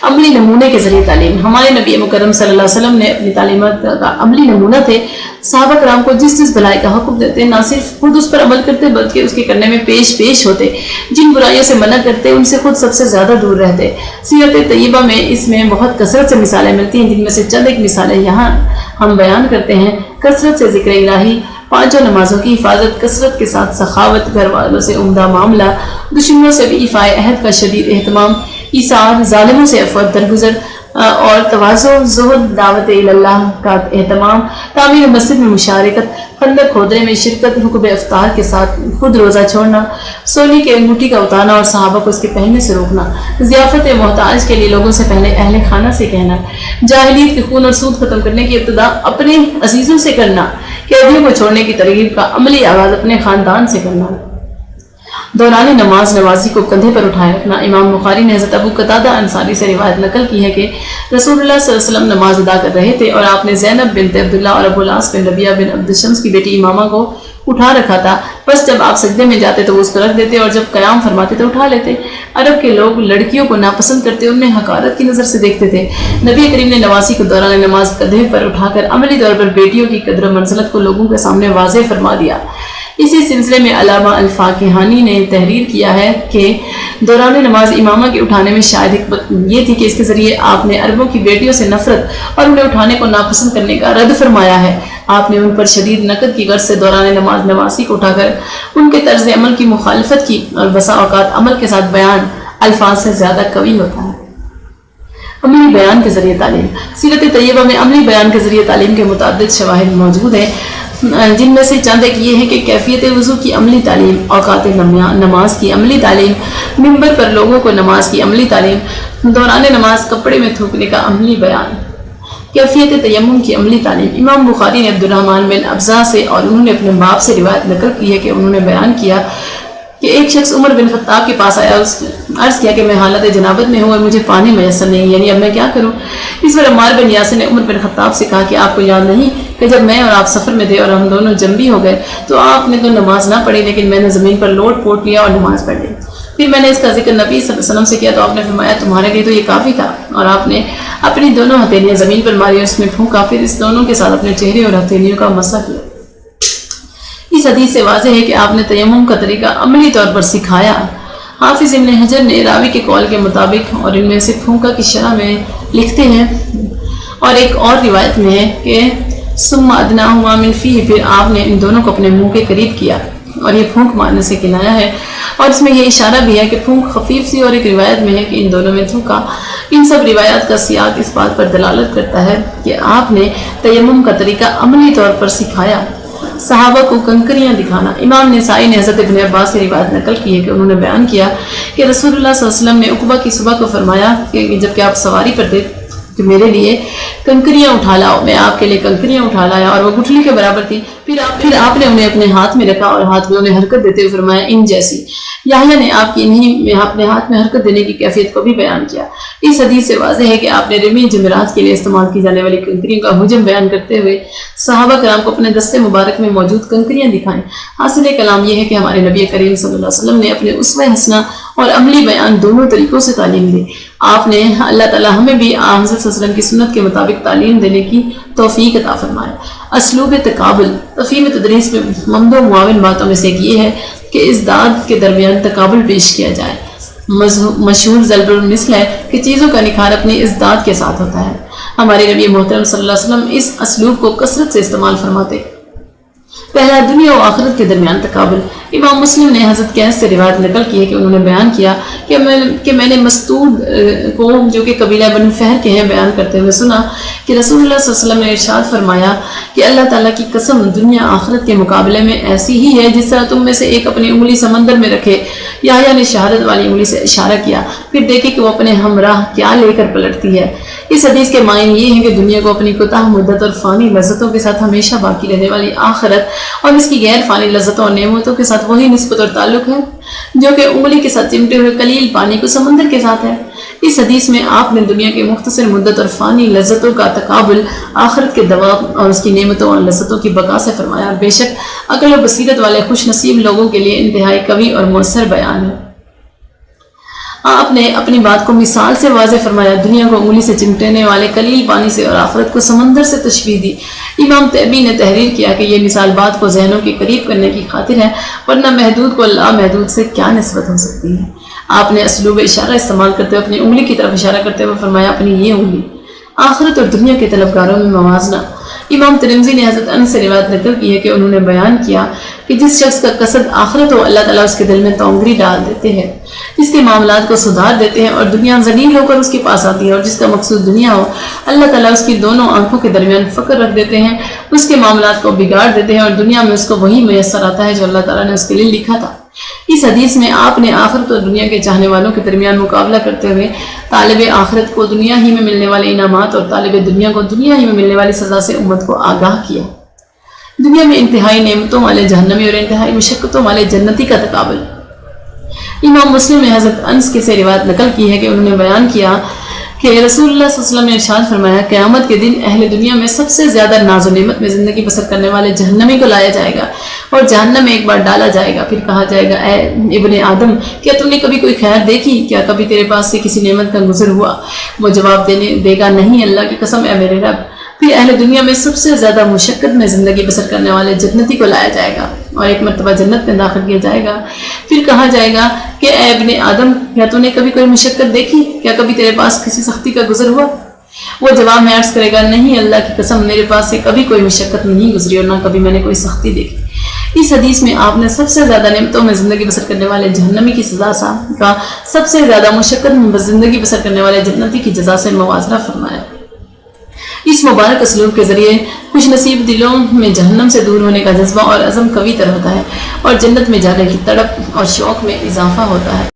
Speaker 1: عملی نمونے کے ذریعے تعلیم، ہمارے نبی مکرم صلی اللہ علیہ وسلم نے اپنی تعلیمات کا عملی نمونہ تھے۔ صحابہ کرام کو جس بھلائی کا حکم دیتے نہ صرف خود اس پر عمل کرتے بلکہ اس کے کرنے میں پیش ہوتے، جن برائیوں سے منع کرتے ان سے خود سب سے زیادہ دور رہتے۔ سیرت طیبہ میں اس میں بہت کثرت سے مثالیں ملتی ہیں، جن میں سے چند ایک مثالیں یہاں ہم بیان کرتے ہیں۔ کثرت سے ذکر الہی، پانچوں نمازوں کی حفاظت، کثرت کے ساتھ سخاوت، گھر والوں سے عمدہ معاملہ، دشمنوں سے بھی ایفائے عہد کا شدید اہتمام، ایثار، ظالموں سے عفو درگزر، اور تواضع، زہد، دعوت اللہ کا اہتمام، تعمیر مسجد میں مشارکت، خندق کھودنے میں شرکت، حکم افطار کے ساتھ خود روزہ چھوڑنا، سونے کی انگوٹھی کا اتارنا اور صحابہ کو اس کے پہننے سے روکنا، ضیافت محتاج کے لیے لوگوں سے پہلے اہل خانہ سے کہنا، جاہلیت کے خون اور سود ختم کرنے کی ابتدا اپنے عزیزوں سے کرنا، قیدیوں کو چھوڑنے کی ترغیب کا عملی آغاز اپنے خاندان سے کرنا، دوران نماز نمازی کو کندھے پر اٹھائے رکھنا۔ امام بخاری نے حضرت ابو قتادہ انصاری سے روایت نقل کی ہے کہ رسول اللہ صلی اللہ علیہ وسلم نماز ادا کر رہے تھے، اور آپ نے زینب بنت عبداللہ اور ابو العاص بن ربیعہ بن عبد الشمس کی بیٹی امامہ کو اٹھا رکھا تھا۔ بس جب آپ سجدے میں جاتے تو وہ اس کو رکھ دیتے، اور جب قیام فرماتے تو اٹھا لیتے۔ عرب کے لوگ لڑکیوں کو ناپسند کرتے، انہیں حقارت کی نظر سے دیکھتے تھے۔ نبی کریم نے نواسی کو دوران نماز کندھے پر اٹھا کر عملی طور پر بیٹیوں کی قدر و منزلت کو لوگوں کے سامنے واضح فرما دیا۔ اسی سلسلے میں علامہ الفاقہانی نے تحریر کیا ہے کہ دوران نماز امامہ کے اٹھانے میں شاید حکمت یہ تھی کہ اس کے ذریعے آپ نے عربوں کی بیٹیوں سے نفرت اور انہیں اٹھانے کو ناپسند کرنے کا رد فرمایا ہے۔ آپ نے ان پر شدید نقد کی غرض سے دوران نماز نواسی کو اٹھا کر ان کے طرز عمل کی مخالفت کی، اور بسا اوقات عمل کے ساتھ بیان الفاظ سے زیادہ قوی ہوتا ہے۔ عملی بیان کے ذریعے تعلیم، سیرت طیبہ میں عملی بیان کے ذریعے تعلیم کے متعدد شواہد موجود ہیں، جن میں سے چند ایک یہ ہے کہ کیفیت وضو کی عملی تعلیم، اوقات نماز کی عملی تعلیم، منبر پر لوگوں کو نماز کی عملی تعلیم، دوران نماز کپڑے میں تھوکنے کا عملی بیان، کیفیت تیمم کی عملی تعلیم۔ امام بخاری نے عبدالرحمن بن ابزہ سے اور انہوں نے اپنے باپ سے روایت نقل کی ہے کہ انہوں نے بیان کیا کہ ایک شخص عمر بن خطاب کے پاس آیا، عرض کیا کہ میں حالت جنابت میں ہوں اور مجھے پانی میسر نہیں، یعنی اب میں کیا کروں؟ اس پر عمار بن یاسر نے عمر بن خطاب سے کہا کہ آپ کو یاد نہیں کہ جب میں اور آپ سفر میں تھے اور ہم دونوں جنبی ہو گئے تو آپ نے تو نماز نہ پڑھی، لیکن میں نے زمین پر لوٹ پوٹ لیا اور نماز پڑھ لی۔ پھر میں نے اس کا ذکر نبی صلی اللہ علیہ وسلم سے کیا تو آپ نے فرمایا تمہارے لیے تو یہ کافی تھا، اور آپ نے اپنی دونوں ہتھیلیاں زمین پر ماری اور اس میں پھونکا، پھر اس دونوں کے ساتھ اپنے چہرے اور ہتھیلیوں کا مسح کیا۔ اس حدیث سے واضح ہے کہ آپ نے تیمم کا طریقہ عملی طور پر سکھایا۔ حافظ ابن حجر نے راوی کے قول کے مطابق اور ان میں سے پھونکا کی شرح میں لکھتے ہیں، اور ایک اور روایت میں ہے کہ ثم ادناہما من فیہ، پھر آپ نے ان دونوں کو اپنے منہ کے قریب کیا، اور یہ پھونک مارنے سے کنایا ہے، اور اس میں یہ اشارہ بھی ہے کہ پھونک خفیف سی، اور ایک روایت میں ہے کہ ان دونوں میں تھوکا۔ ان سب روایات کا سیاق اس بات پر دلالت کرتا ہے کہ آپ نے تیمم کا طریقہ عملی طور پر سکھایا۔ صحابہ کو کنکریاں دکھانا۔ امام نسائی نے حضرت ابن عباس سے روایت نقل کی ہے کہ انہوں نے بیان کیا کہ رسول اللہ صلی اللہ علیہ وسلم نے عقبہ کی صبح کو فرمایا کہ جب کہ آپ سواری پر تھے کہ میرے لیے کنکریاں اٹھا لاؤ۔ میں آپ کے لیے کنکریاں اٹھا لایا اور وہ گٹھلی کے برابر تھی۔ پھر آپ نے انہیں اپنے ہاتھ میں رکھا اور ہاتھ میں انہیں حرکت دیتے ہوئے فرمایا ان جیسی۔ یحییٰ نے آپ کی انہیں اپنے ہاتھ میں حرکت دینے کی کیفیت کو بھی بیان کیا۔ اس حدیث سے واضح ہے کہ آپ نے رمی جمرات کے لیے استعمال کی جانے والی کنکریوں کا حجم بیان کرتے ہوئے صحابہ کرام کو اپنے دستے مبارک میں موجود کنکریاں دکھائیں۔ حاصل کلام یہ ہے کہ ہمارے نبی کریم صلی اللہ علیہ وسلم نے اپنے اسوہ حسنہ اور عملی بیان دونوں طریقوں سے تعلیم دی۔ آپ نے اللہ تعالی ہمیں بھی حضرت صلی اللہ علیہ وسلم کی سنت کے مطابق تعلیم دینے کی توفیق عطا فرمائے۔ اسلوب تقابل تفہیم تدریس میں ممدو معاون باتوں میں سے ایک یہ ہے کہ ازداد کے درمیان تقابل پیش کیا جائے۔ مشہور ضرب المثل ہے کہ چیزوں کا نکھار اپنی ازداد کے ساتھ ہوتا ہے۔ ہمارے نبی محترم صلی اللہ علیہ وسلم اس اسلوب کو کثرت سے استعمال فرماتے۔ پہلا، دنیا و آخرت کے درمیان تقابل۔ امام مسلم نے حضرت قیس سے روایت نقل کی ہے کہ انہوں نے بیان کیا کہ میں نے مستود کو جو کہ قبیلہ بنو فہر کے ہیں بیان کرتے ہوئے سنا کہ رسول اللہ صلی اللہ علیہ وسلم نے ارشاد فرمایا کہ اللہ تعالیٰ کی قسم دنیا آخرت کے مقابلے میں ایسی ہی ہے جس طرح تم میں سے ایک اپنی انگلی سمندر میں رکھے۔ یحییٰ نے شہادت والی انگلی سے اشارہ کیا، پھر دیکھے کہ وہ اپنے ہمراہ کیا لے کر پلٹتی ہے۔ اس حدیث کے معنی یہ ہے کہ دنیا کو اپنی کوتاہ مدت اور فانی لذتوں کے ساتھ ہمیشہ باقی رہنے والی آخرت اور اس کی غیر فانی لذتوں اور نعمتوں کے ساتھ وہی نسبت اور تعلق ہے جو کہ انگلی کے ساتھ چمٹے ہوئے قلیل پانی کو سمندر کے ساتھ ہے۔ اس حدیث میں آپ نے دنیا کے مختصر مدت اور فانی لذتوں کا تقابل آخرت کے دوام اور اس کی نعمتوں اور لذتوں کی بقا سے فرمایا۔ بے شک عقل و بصیرت والے خوش نصیب لوگوں کے لیے انتہائی قوی اور مؤثر بیان ہے۔ آپ نے اپنی بات کو مثال سے واضح فرمایا، دنیا کو انگلی سے چمٹنے والے قلیل پانی سے اور آخرت کو سمندر سے تشبیہ دی۔ امام طبی نے تحریر کیا کہ یہ مثال بات کو ذہنوں کے قریب کرنے کی خاطر ہے، ورنہ محدود کو لامحدود سے کیا نسبت ہو سکتی ہے۔ آپ نے اسلوب اشارہ استعمال کرتے ہوئے اپنی انگلی کی طرف اشارہ کرتے ہوئے فرمایا اپنی یہ انگلی۔ آخرت اور دنیا کے طلبگاروں میں موازنہ۔ امام ترمذی نے حضرت انس سے روایت نقل کی ہے کہ انہوں نے بیان کیا کہ جس شخص کا قصد آخرت ہو اللہ تعالیٰ اس کے دل میں تونگری ڈال دیتے ہیں، اس کے معاملات کو سدھار دیتے ہیں اور دنیا ذلیل ہو کر اس کے پاس آتی ہے، اور جس کا مقصود دنیا ہو اللہ تعالیٰ اس کی دونوں آنکھوں کے درمیان فقر رکھ دیتے ہیں، اس کے معاملات کو بگاڑ دیتے ہیں اور دنیا میں اس کو وہی میسر آتا ہے جو اللہ تعالیٰ نے اس کے لیے لکھا تھا۔ اس حدیث میں آپ نے آخرت اور دنیا کے چاہنے والوں کے درمیان مقابلہ کرتے ہوئے طالب آخرت کو دنیا ہی میں ملنے والے انعامات اور طالب دنیا کو دنیا ہی میں ملنے والی سزا سے امت کو آگاہ کیا۔ دنیا میں انتہائی نعمتوں والے جہنمی اور انتہائی مشقتوں والے جنتی کا تقابل۔ امام مسلم نے حضرت انس کے سے روایت نقل کی ہے کہ انہوں نے بیان کیا کہ رسول اللہ صلی اللہ علیہ وسلم نے ارشاد فرمایا قیامت کے دن اہل دنیا میں سب سے زیادہ ناز و نعمت میں زندگی بسر کرنے والے جہنمی کو لایا جائے گا اور جہنم میں ایک بار ڈالا جائے گا، پھر کہا جائے گا اے ابن آدم کیا تم نے کبھی کوئی خیر دیکھی؟ کیا کبھی تیرے پاس سے کسی نعمت کا گزر ہوا؟ وہ جواب دے گا نہیں اللہ کی قسم اے میرے رب۔ پھر اہل دنیا میں سب سے زیادہ مشقت میں زندگی بسر کرنے والے جنتی کو لایا جائے گا اور ایک مرتبہ جنت میں داخل کیا جائے گا، پھر کہا جائے گا کہ اے ابن آدم کیا تو نے کبھی کوئی مشقت دیکھی؟ کیا کبھی تیرے پاس کسی سختی کا گزر ہوا؟ وہ جواب میں عرض کرے گا نہیں اللہ کی قسم میرے پاس سے کبھی کوئی مشقت نہیں گزری اور نہ کبھی میں نے کوئی سختی دیکھی۔ اس حدیث میں آپ نے سب سے زیادہ نعمتوں میں زندگی بسر کرنے والے جہنمی کی سزا کا سب سے زیادہ مشقت میں زندگی بسر کرنے والے جنتی کی جزا سے موازنہ فرمایا۔ اس مبارک اسلوب کے ذریعے خوش نصیب دلوں میں جہنم سے دور ہونے کا جذبہ اور عزم قوی تر ہوتا ہے اور جنت میں جانے کی تڑپ اور شوق میں اضافہ ہوتا ہے۔